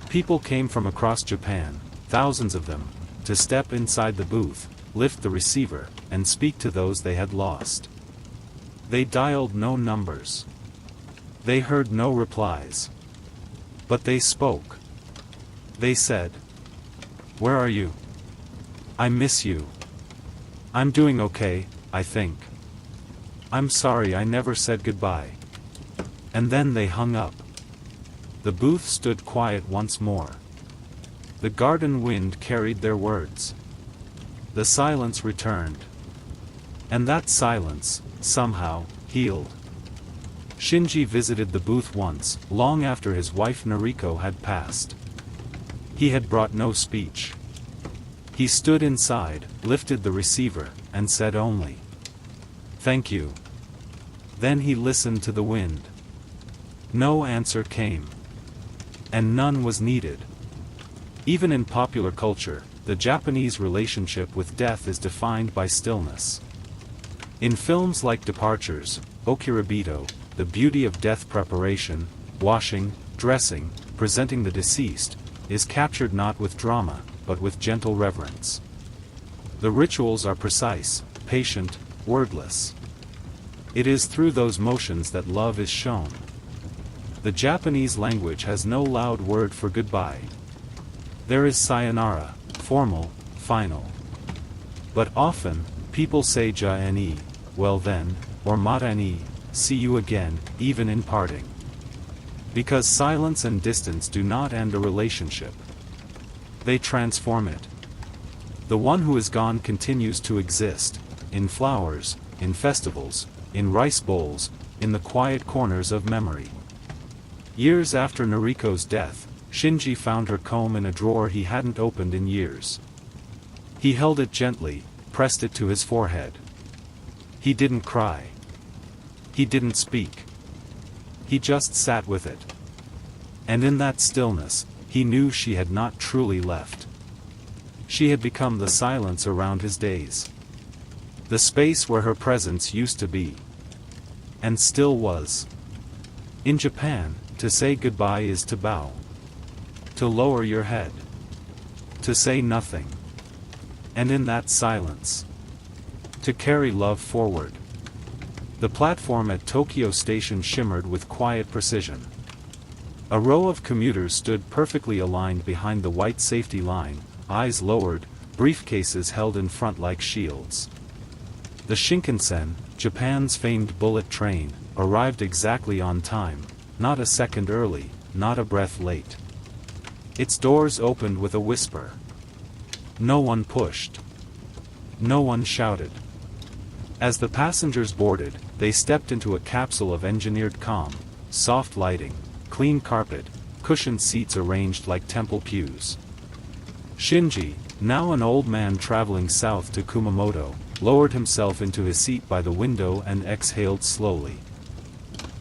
People came from across Japan, thousands of them, to step inside the booth, lift the receiver, and speak to those they had lost. They dialed no numbers. They heard no replies. But they spoke. They said, "Where are you? I miss you. I'm doing okay, I think. I'm sorry I never said goodbye." And then they hung up. The booth stood quiet once more. The garden wind carried their words. The silence returned. And that silence, somehow, healed. Shinji visited the booth once, long after his wife Nariko had passed. He had brought no speech. He stood inside, lifted the receiver, and said only, "Thank you." Then he listened to the wind. No answer came. And none was needed. Even in popular culture, the Japanese relationship with death is defined by stillness. In films like Departures, Okiribito, the beauty of death preparation, washing, dressing, presenting the deceased, is captured not with drama, but with gentle reverence. The rituals are precise, patient, wordless. It is through those motions that love is shown. The Japanese language has no loud word for goodbye. There is sayonara, formal, final. But often, people say ja-ni, well then, or mata-ni, see you again, even in parting. Because silence and distance do not end a relationship. They transform it. The one who is gone continues to exist, in flowers, in festivals, in rice bowls, in the quiet corners of memory. Years after Nariko's death, Shinji found her comb in a drawer he hadn't opened in years. He held it gently, pressed it to his forehead. He didn't cry. He didn't speak. He just sat with it. And in that stillness, he knew she had not truly left. She had become the silence around his days. The space where her presence used to be. And still was. In Japan, to say goodbye is to bow. To lower your head. To say nothing. And in that silence, to carry love forward. The platform at Tokyo Station shimmered with quiet precision. A row of commuters stood perfectly aligned behind the white safety line, eyes lowered, briefcases held in front like shields. The Shinkansen, Japan's famed bullet train, arrived exactly on time, not a second early, not a breath late. Its doors opened with a whisper. No one pushed. No one shouted. As the passengers boarded, they stepped into a capsule of engineered calm, soft lighting, clean carpet, cushioned seats arranged like temple pews. Shinji, now an old man traveling south to Kumamoto, lowered himself into his seat by the window and exhaled slowly.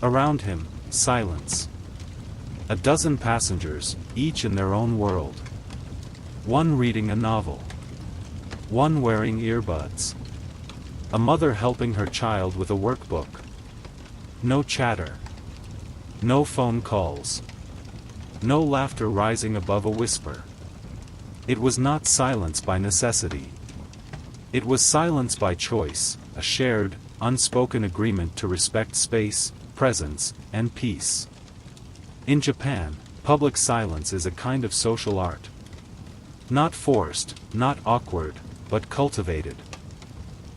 Around him, silence. A dozen passengers, each in their own world. One reading a novel. One wearing earbuds. A mother helping her child with a workbook. No chatter. No phone calls. No laughter rising above a whisper. It was not silence by necessity. It was silence by choice, a shared, unspoken agreement to respect space, presence, and peace. In Japan, public silence is a kind of social art. Not forced, not awkward, but cultivated.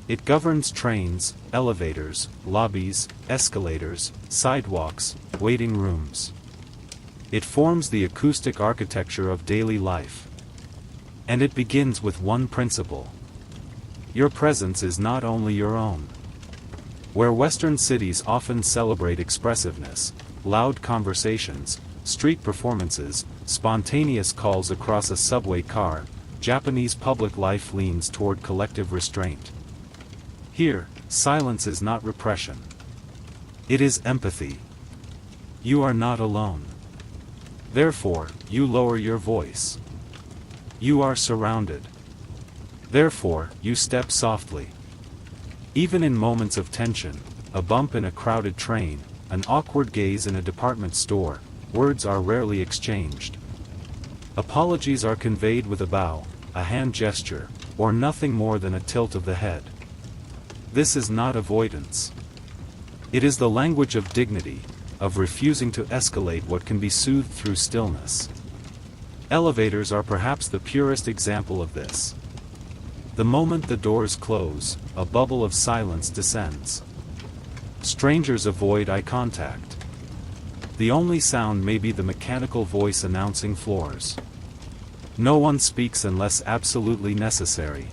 It governs trains, elevators, lobbies, escalators, sidewalks, waiting rooms. It forms the acoustic architecture of daily life. And it begins with one principle. Your presence is not only your own. Where Western cities often celebrate expressiveness, loud conversations, street performances, spontaneous calls across a subway car, Japanese public life leans toward collective restraint. Here, silence is not repression. It is empathy. You are not alone. Therefore, you lower your voice. You are surrounded. Therefore, you step softly. Even in moments of tension, a bump in a crowded train, an awkward gaze in a department store, words are rarely exchanged. Apologies are conveyed with a bow, a hand gesture, or nothing more than a tilt of the head. This is not avoidance. It is the language of dignity, of refusing to escalate what can be soothed through stillness. Elevators are perhaps the purest example of this. The moment the doors close, a bubble of silence descends. Strangers avoid eye contact. The only sound may be the mechanical voice announcing floors. No one speaks unless absolutely necessary.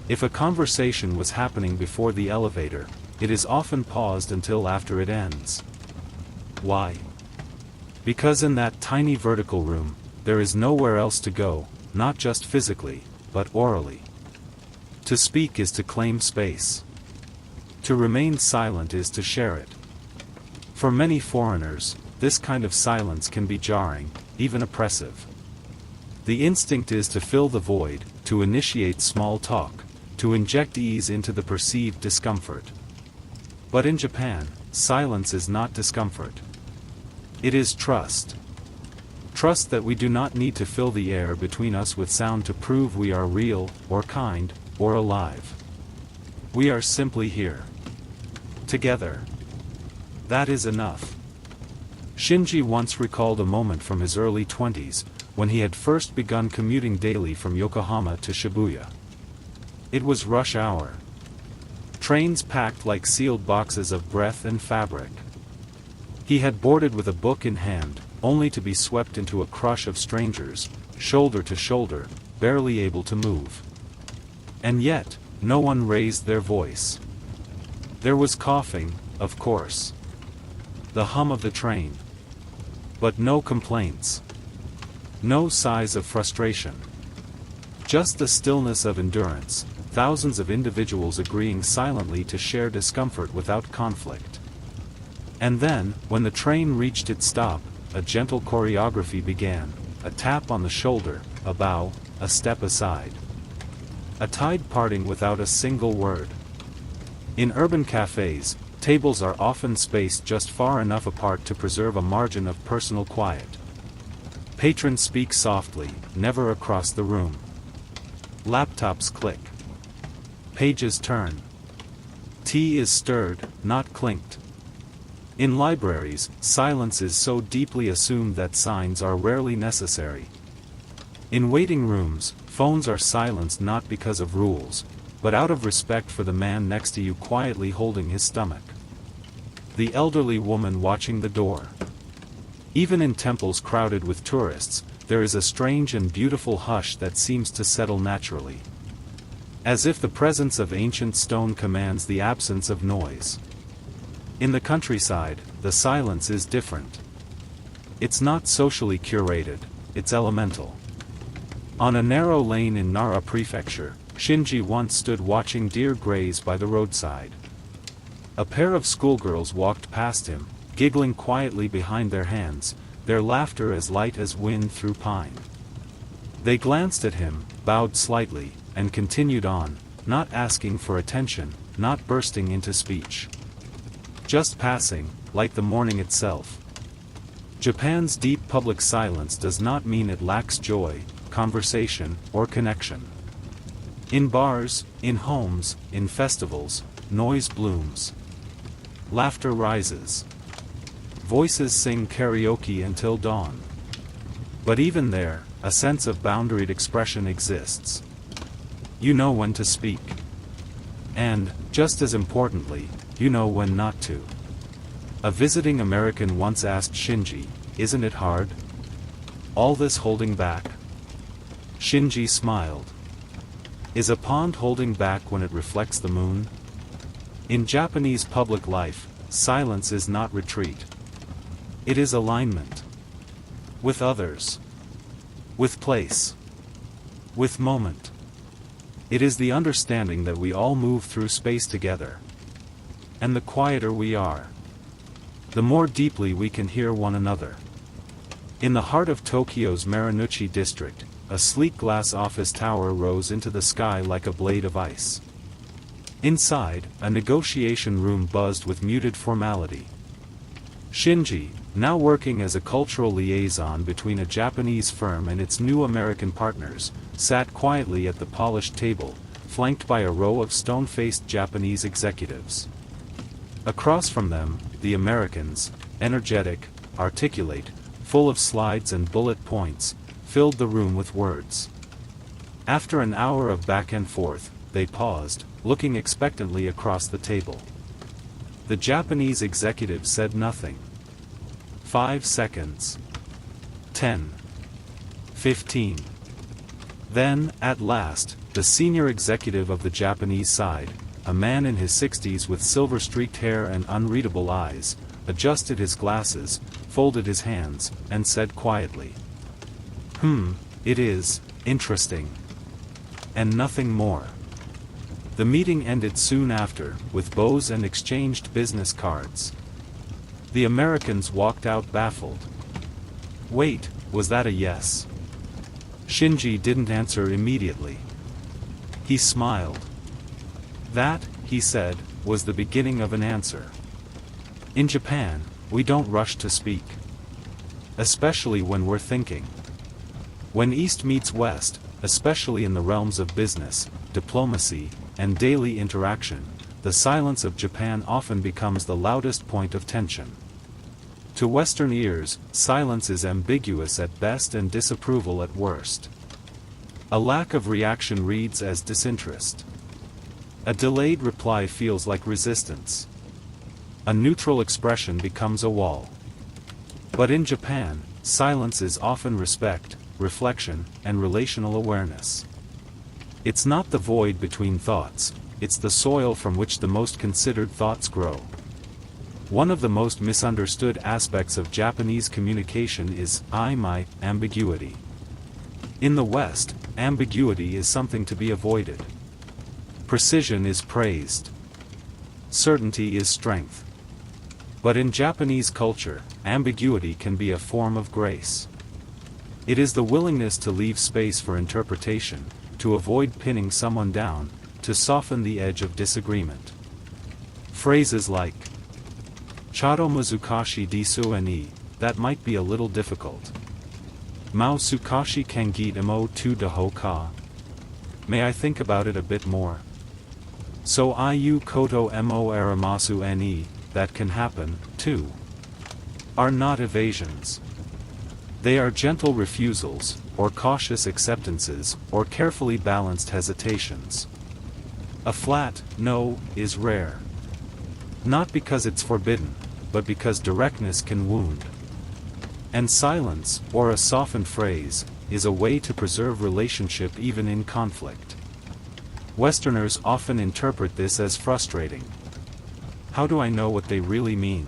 If a conversation was happening before the elevator, it is often paused until after it ends. Why? Because in that tiny vertical room, there is nowhere else to go, not just physically, but orally. To speak is to claim space. To remain silent is to share it. For many foreigners, this kind of silence can be jarring, even oppressive. The instinct is to fill the void, to initiate small talk, to inject ease into the perceived discomfort. But in Japan, silence is not discomfort. It is trust. Trust that we do not need to fill the air between us with sound to prove we are real, or kind, or alive. We are simply here. Together. That is enough. Shinji once recalled a moment from his early 20s, when he had first begun commuting daily from Yokohama to Shibuya. It was rush hour. Trains packed like sealed boxes of breath and fabric. He had boarded with a book in hand, only to be swept into a crush of strangers, shoulder to shoulder, barely able to move. And yet, no one raised their voice. There was coughing, of course. The hum of the train. But no complaints. No sighs of frustration. Just the stillness of endurance, thousands of individuals agreeing silently to share discomfort without conflict. And then, when the train reached its stop, a gentle choreography began, a tap on the shoulder, a bow, a step aside. A tide parting without a single word. In urban cafes, tables are often spaced just far enough apart to preserve a margin of personal quiet. Patrons speak softly, never across the room. Laptops click. Pages turn. Tea is stirred, not clinked. In libraries, silence is so deeply assumed that signs are rarely necessary. In waiting rooms, phones are silenced not because of rules, but out of respect for the man next to you quietly holding his stomach. The elderly woman watching the door. Even in temples crowded with tourists, there is a strange and beautiful hush that seems to settle naturally. As if the presence of ancient stone commands the absence of noise. In the countryside, the silence is different. It's not socially curated, it's elemental. On a narrow lane in Nara Prefecture, Shinji once stood watching deer graze by the roadside. A pair of schoolgirls walked past him, giggling quietly behind their hands, their laughter as light as wind through pine. They glanced at him, bowed slightly, and continued on, not asking for attention, not bursting into speech. Just passing, like the morning itself. Japan's deep public silence does not mean it lacks joy, conversation, or connection. In bars, in homes, in festivals, noise blooms. Laughter rises. Voices sing karaoke until dawn. But even there, a sense of boundaried expression exists. You know when to speak. And, just as importantly, you know when not to. A visiting American once asked Shinji, "Isn't it hard? All this holding back?" Shinji smiled. Is a pond holding back when it reflects the moon? In Japanese public life, silence is not retreat. It is alignment. With others. With place. With moment. It is the understanding that we all move through space together. And the quieter we are, the more deeply we can hear one another. In the heart of Tokyo's Marunouchi district, a sleek glass office tower rose into the sky like a blade of ice. Inside, a negotiation room buzzed with muted formality. Shinji, now working as a cultural liaison between a Japanese firm and its new American partners, sat quietly at the polished table, flanked by a row of stone-faced Japanese executives. Across from them, the Americans, energetic, articulate, full of slides and bullet points, filled the room with words. After an hour of back and forth, they paused, looking expectantly across the table. The Japanese executive said nothing. 5 seconds. 10. 15. Then, at last, the senior executive of the Japanese side, a man in his 60s with silver-streaked hair and unreadable eyes, adjusted his glasses, folded his hands, and said quietly, "It is interesting." And nothing more. The meeting ended soon after, with bows and exchanged business cards. The Americans walked out baffled. Wait, was that a yes? Shinji didn't answer immediately. He smiled. That, he said, was the beginning of an answer. In Japan, we don't rush to speak. Especially when we're thinking. When East meets West, especially in the realms of business, diplomacy, and daily interaction, the silence of Japan often becomes the loudest point of tension. To Western ears, silence is ambiguous at best and disapproval at worst. A lack of reaction reads as disinterest. A delayed reply feels like resistance. A neutral expression becomes a wall. But in Japan, silence is often respect, reflection, and relational awareness. It's not the void between thoughts, it's the soil from which the most considered thoughts grow. One of the most misunderstood aspects of Japanese communication is my ambiguity. In the West, ambiguity is something to be avoided. Precision is praised. Certainty is strength. But in Japanese culture, ambiguity can be a form of grace. It is the willingness to leave space for interpretation, to avoid pinning someone down, to soften the edge of disagreement. Phrases like "Chado muzukashi desu ni," that might be a little difficult. "Mao sukashi kangit imo to daho ka." May I think about it a bit more? "So iu koto mo aramasu ni," that can happen, too. Are not evasions. They are gentle refusals, or cautious acceptances, or carefully balanced hesitations. A flat no is rare. Not because it's forbidden, but because directness can wound. And silence, or a softened phrase, is a way to preserve relationship even in conflict. Westerners often interpret this as frustrating. How do I know what they really mean?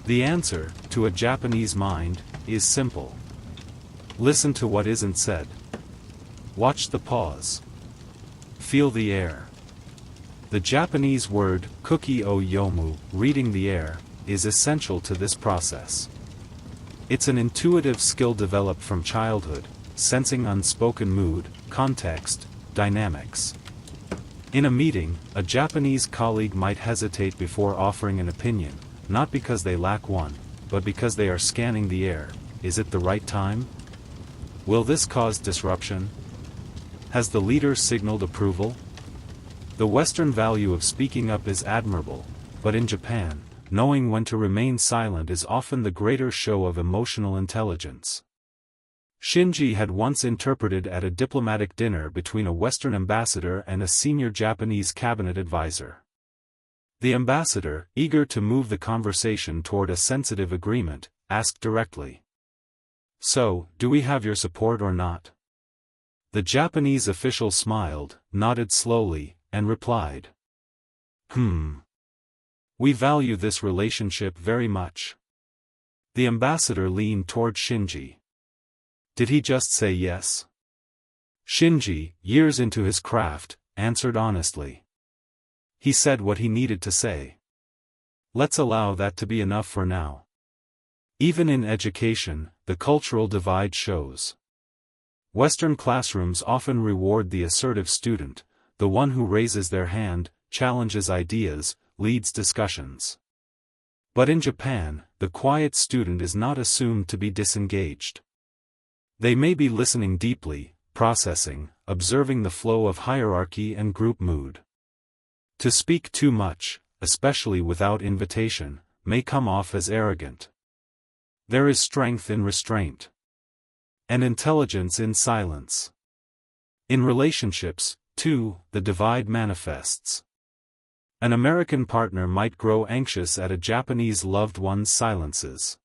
The answer, to a Japanese mind, is simple. Listen to what isn't said. Watch the pause. Feel the air. The Japanese word kuki o yomu, reading the air, is essential to this process. It's an intuitive skill developed from childhood, sensing unspoken mood, context, dynamics. In a meeting, a Japanese colleague might hesitate before offering an opinion, not because they lack one, but because they are scanning the air. Is it the right time? Will this cause disruption? Has the leader signaled approval? The Western value of speaking up is admirable, but in Japan, knowing when to remain silent is often the greater show of emotional intelligence. Shinji had once interpreted at a diplomatic dinner between a Western ambassador and a senior Japanese cabinet advisor. The ambassador, eager to move the conversation toward a sensitive agreement, asked directly, "So, do we have your support or not?" The Japanese official smiled, nodded slowly, and replied, "We value this relationship very much." The ambassador leaned toward Shinji. Did he just say yes? Shinji, years into his craft, answered honestly. He said what he needed to say. Let's allow that to be enough for now. Even in education, the cultural divide shows. Western classrooms often reward the assertive student, the one who raises their hand, challenges ideas, leads discussions. But in Japan, the quiet student is not assumed to be disengaged. They may be listening deeply, processing, observing the flow of hierarchy and group mood. To speak too much, especially without invitation, may come off as arrogant. There is strength in restraint. And intelligence in silence. In relationships, too, the divide manifests. An American partner might grow anxious at a Japanese loved one's silences.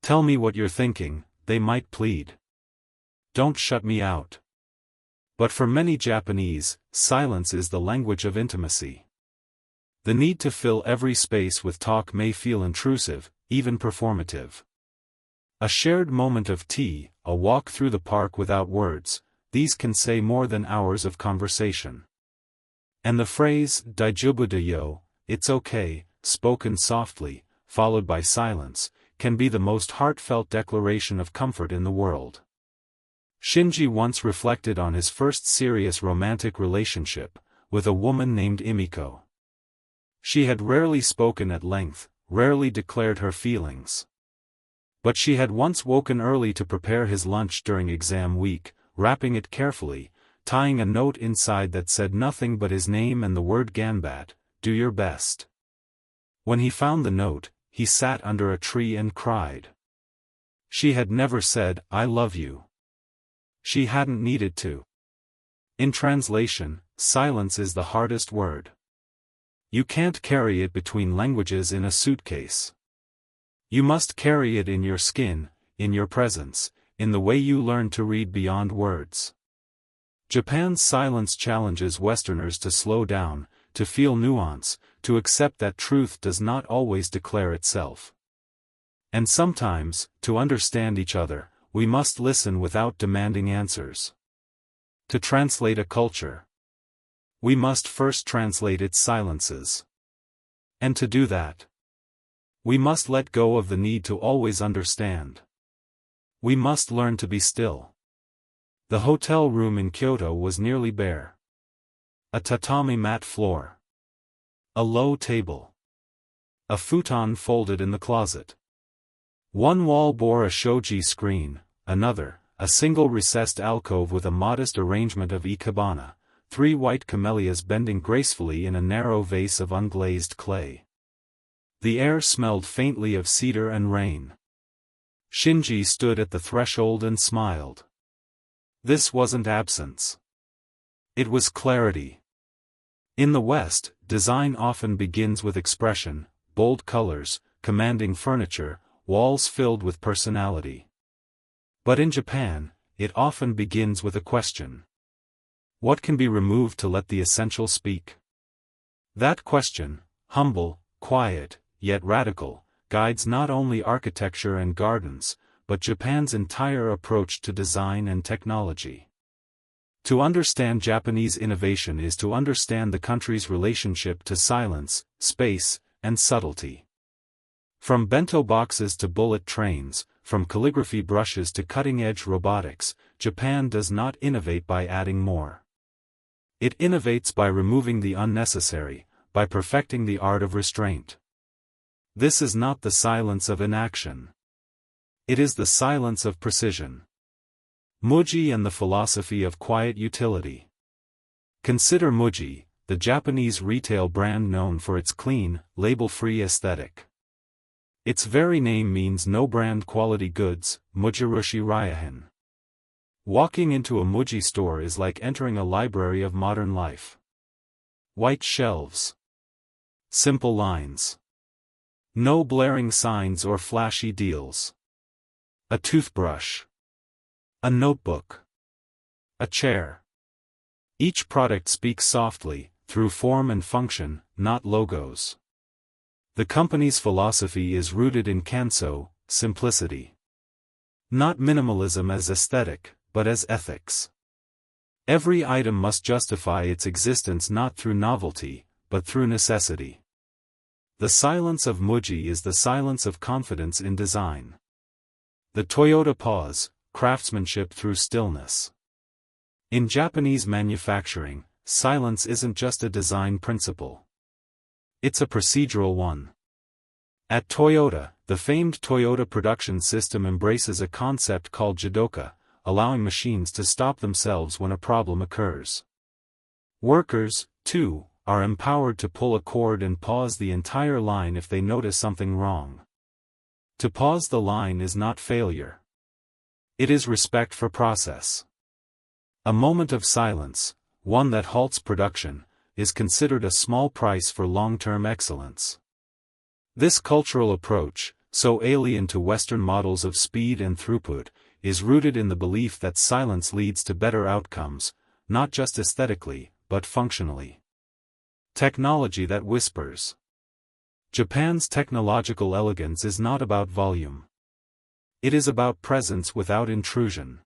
"Tell me what you're thinking," they might plead. "Don't shut me out." But for many Japanese, silence is the language of intimacy. The need to fill every space with talk may feel intrusive, even performative. A shared moment of tea, a walk through the park without words, these can say more than hours of conversation. And the phrase, "Daijoubu da yo," it's okay, spoken softly, followed by silence, can be the most heartfelt declaration of comfort in the world. Shinji once reflected on his first serious romantic relationship, with a woman named Imiko. She had rarely spoken at length, rarely declared her feelings. But she had once woken early to prepare his lunch during exam week, wrapping it carefully, tying a note inside that said nothing but his name and the word "Ganbat, do your best." When he found the note, he sat under a tree and cried. She had never said, "I love you." She hadn't needed to. In translation, silence is the hardest word. You can't carry it between languages in a suitcase. You must carry it in your skin, in your presence, in the way you learn to read beyond words. Japan's silence challenges Westerners to slow down, to feel nuance, to accept that truth does not always declare itself. And sometimes, to understand each other, we must listen without demanding answers. To translate a culture, we must first translate its silences. And to do that, we must let go of the need to always understand. We must learn to be still. The hotel room in Kyoto was nearly bare. A tatami mat floor. A low table. A futon folded in the closet. One wall bore a shoji screen, another, a single recessed alcove with a modest arrangement of ikebana, 3 white camellias bending gracefully in a narrow vase of unglazed clay. The air smelled faintly of cedar and rain. Shinji stood at the threshold and smiled. This wasn't absence. It was clarity. In the West, design often begins with expression, bold colors, commanding furniture, walls filled with personality. But in Japan, it often begins with a question. What can be removed to let the essential speak? That question, humble, quiet, yet radical, guides not only architecture and gardens, but Japan's entire approach to design and technology. To understand Japanese innovation is to understand the country's relationship to silence, space, and subtlety. From bento boxes to bullet trains, from calligraphy brushes to cutting-edge robotics, Japan does not innovate by adding more. It innovates by removing the unnecessary, by perfecting the art of restraint. This is not the silence of inaction. It is the silence of precision. Muji and the philosophy of quiet utility. Consider Muji, the Japanese retail brand known for its clean, label-free aesthetic. Its very name means no brand quality goods, Mujirushi Ryahin. Walking into a Muji store is like entering a library of modern life. White shelves. Simple lines. No blaring signs or flashy deals. A toothbrush. A notebook. A chair. Each product speaks softly, through form and function, not logos. The company's philosophy is rooted in Kanso, simplicity. Not minimalism as aesthetic, but as ethics. Every item must justify its existence not through novelty, but through necessity. The silence of Muji is the silence of confidence in design. The Toyota pause, craftsmanship through stillness. In Japanese manufacturing, silence isn't just a design principle. It's a procedural one. At Toyota, the famed Toyota production system embraces a concept called jidoka, allowing machines to stop themselves when a problem occurs. Workers, too, are empowered to pull a cord and pause the entire line if they notice something wrong. To pause the line is not failure. It is respect for process. A moment of silence, one that halts production, is considered a small price for long-term excellence. This cultural approach, so alien to Western models of speed and throughput, is rooted in the belief that silence leads to better outcomes, not just aesthetically, but functionally. Technology that whispers. Japan's technological elegance is not about volume. It is about presence without intrusion.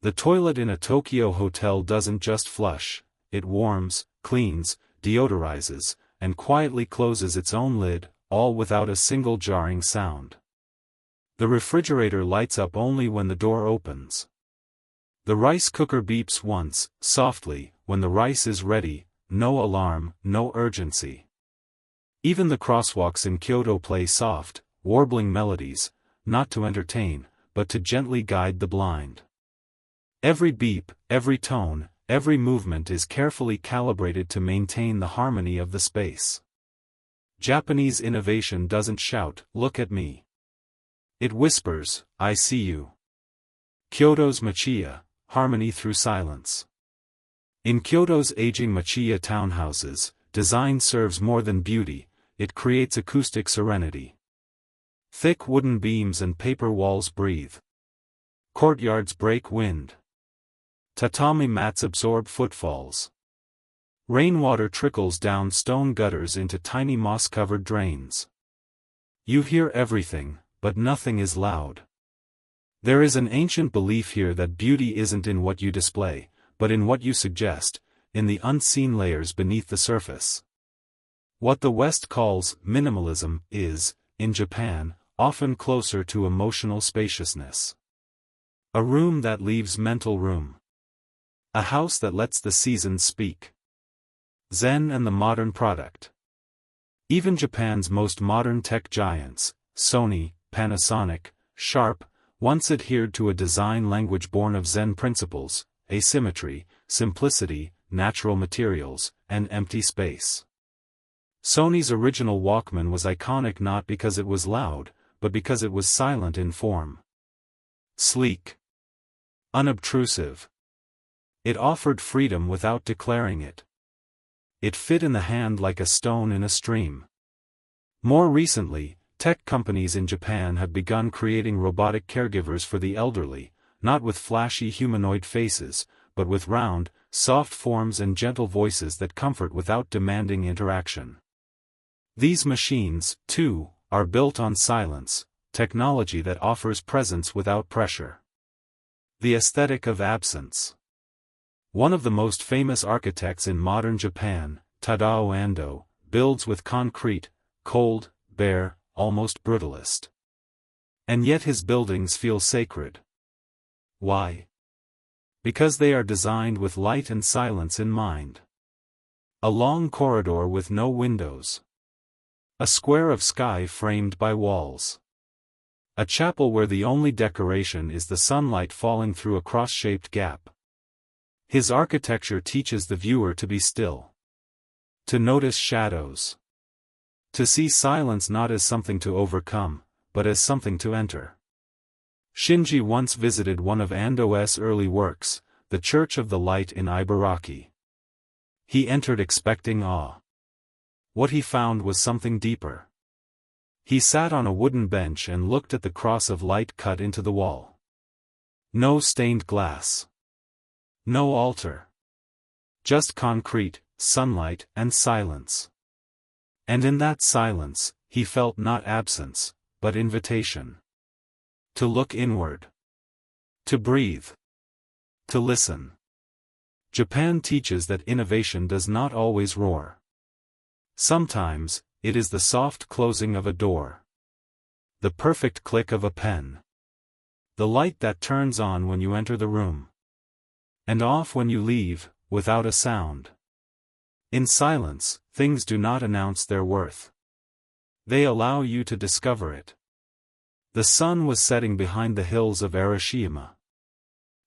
The toilet in a Tokyo hotel doesn't just flush, it warms, cleans, deodorizes, and quietly closes its own lid, all without a single jarring sound. The refrigerator lights up only when the door opens. The rice cooker beeps once, softly, when the rice is ready, no alarm, no urgency. Even the crosswalks in Kyoto play soft, warbling melodies, not to entertain, but to gently guide the blind. Every beep, every tone, every movement is carefully calibrated to maintain the harmony of the space. Japanese innovation doesn't shout, "Look at me." It whispers, "I see you." Kyoto's Machiya, harmony through silence. In Kyoto's aging Machiya townhouses, design serves more than beauty, it creates acoustic serenity. Thick wooden beams and paper walls breathe. Courtyards break wind. Tatami mats absorb footfalls. Rainwater trickles down stone gutters into tiny moss-covered drains. You hear everything, but nothing is loud. There is an ancient belief here that beauty isn't in what you display, but in what you suggest, in the unseen layers beneath the surface. What the West calls minimalism is, in Japan, often closer to emotional spaciousness. A room that leaves mental room. A house that lets the seasons speak. Zen and the modern product. Even Japan's most modern tech giants, Sony, Panasonic, Sharp, once adhered to a design language born of Zen principles, asymmetry, simplicity, natural materials, and empty space. Sony's original Walkman was iconic not because it was loud, but because it was silent in form. Sleek. Unobtrusive. It offered freedom without declaring it. It fit in the hand like a stone in a stream. More recently, tech companies in Japan have begun creating robotic caregivers for the elderly, not with flashy humanoid faces, but with round, soft forms and gentle voices that comfort without demanding interaction. These machines, too, are built on silence, technology that offers presence without pressure. The aesthetic of absence. One of the most famous architects in modern Japan, Tadao Ando, builds with concrete, cold, bare, almost brutalist. And yet his buildings feel sacred. Why? Because they are designed with light and silence in mind. A long corridor with no windows. A square of sky framed by walls. A chapel where the only decoration is the sunlight falling through a cross-shaped gap. His architecture teaches the viewer to be still. To notice shadows. To see silence not as something to overcome, but as something to enter. Shinji once visited one of Ando's early works, the Church of the Light in Ibaraki. He entered expecting awe. What he found was something deeper. He sat on a wooden bench and looked at the cross of light cut into the wall. No stained glass. No altar. Just concrete, sunlight, and silence. And in that silence, he felt not absence, but invitation. To look inward. To breathe. To listen. Japan teaches that innovation does not always roar. Sometimes, it is the soft closing of a door. The perfect click of a pen. The light that turns on when you enter the room. And off when you leave, without a sound. In silence, things do not announce their worth. They allow you to discover it. The sun was setting behind the hills of Arashiyama.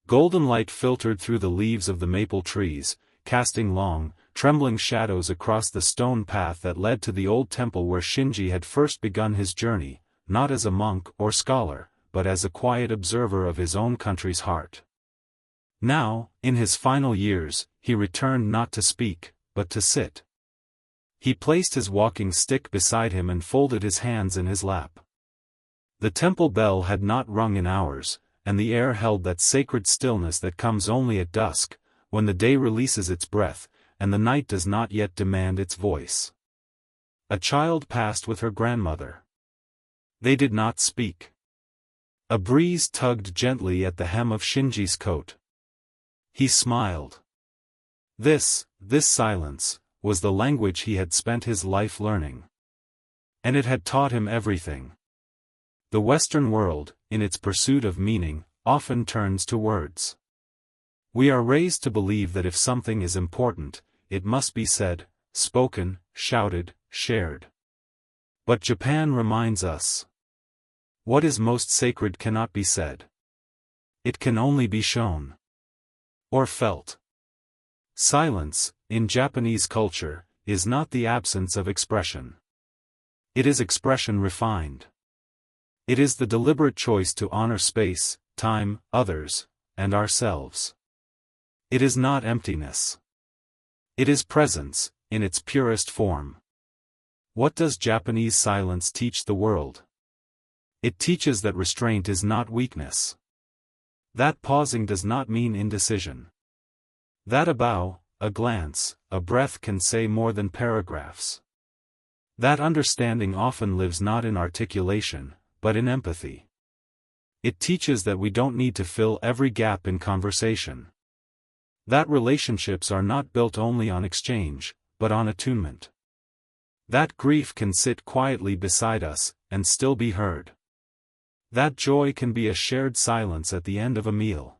Golden light filtered through the leaves of the maple trees, casting long, trembling shadows across the stone path that led to the old temple where Shinji had first begun his journey, not as a monk or scholar, but as a quiet observer of his own country's heart. Now, in his final years, he returned not to speak, but to sit. He placed his walking stick beside him and folded his hands in his lap. The temple bell had not rung in hours, and the air held that sacred stillness that comes only at dusk, when the day releases its breath, and the night does not yet demand its voice. A child passed with her grandmother. They did not speak. A breeze tugged gently at the hem of Shinji's coat. He smiled. This silence, was the language he had spent his life learning. And it had taught him everything. The Western world, in its pursuit of meaning, often turns to words. We are raised to believe that if something is important, it must be said, spoken, shouted, shared. But Japan reminds us. What is most sacred cannot be said. It can only be shown. Or felt. Silence, in Japanese culture, is not the absence of expression. It is expression refined. It is the deliberate choice to honor space, time, others, and ourselves. It is not emptiness. It is presence, in its purest form. What does Japanese silence teach the world? It teaches that restraint is not weakness. That pausing does not mean indecision. That a bow, a glance, a breath can say more than paragraphs. That understanding often lives not in articulation, but in empathy. It teaches that we don't need to fill every gap in conversation. That relationships are not built only on exchange, but on attunement. That grief can sit quietly beside us, and still be heard. That joy can be a shared silence at the end of a meal.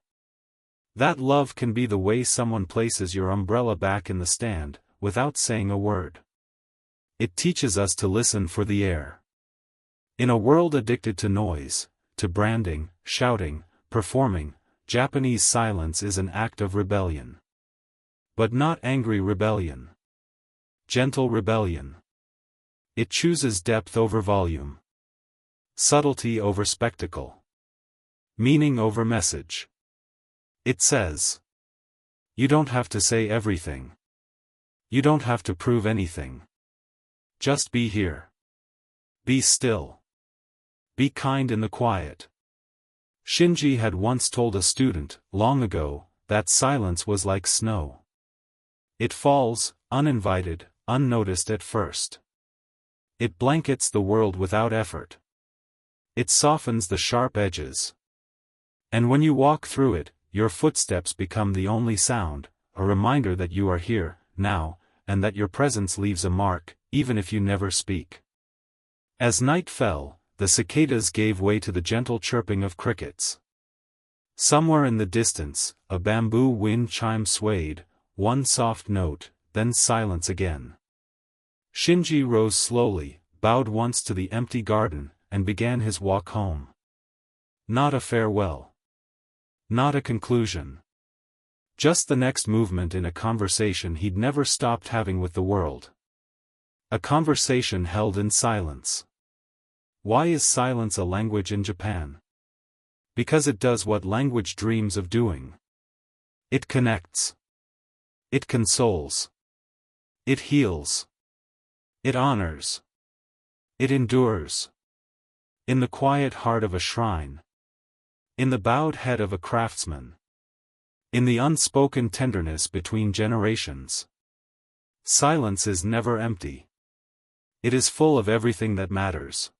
That love can be the way someone places your umbrella back in the stand, without saying a word. It teaches us to listen for the air. In a world addicted to noise, to branding, shouting, performing, Japanese silence is an act of rebellion. But not angry rebellion. Gentle rebellion. It chooses depth over volume. Subtlety over spectacle. Meaning over message. It says, you don't have to say everything. You don't have to prove anything. Just be here. Be still. Be kind in the quiet. Shinji had once told a student, long ago, that silence was like snow. It falls, uninvited, unnoticed at first. It blankets the world without effort. It softens the sharp edges. And when you walk through it, your footsteps become the only sound, a reminder that you are here, now, and that your presence leaves a mark, even if you never speak. As night fell, the cicadas gave way to the gentle chirping of crickets. Somewhere in the distance, a bamboo wind chime swayed, one soft note, then silence again. Shinji rose slowly, bowed once to the empty garden, and began his walk home. Not a farewell. Not a conclusion. Just the next movement in a conversation he'd never stopped having with the world. A conversation held in silence. Why is silence a language in Japan? Because it does what language dreams of doing. It connects. It consoles. It heals. It honors. It endures. In the quiet heart of a shrine. In the bowed head of a craftsman. In the unspoken tenderness between generations. Silence is never empty. It is full of everything that matters.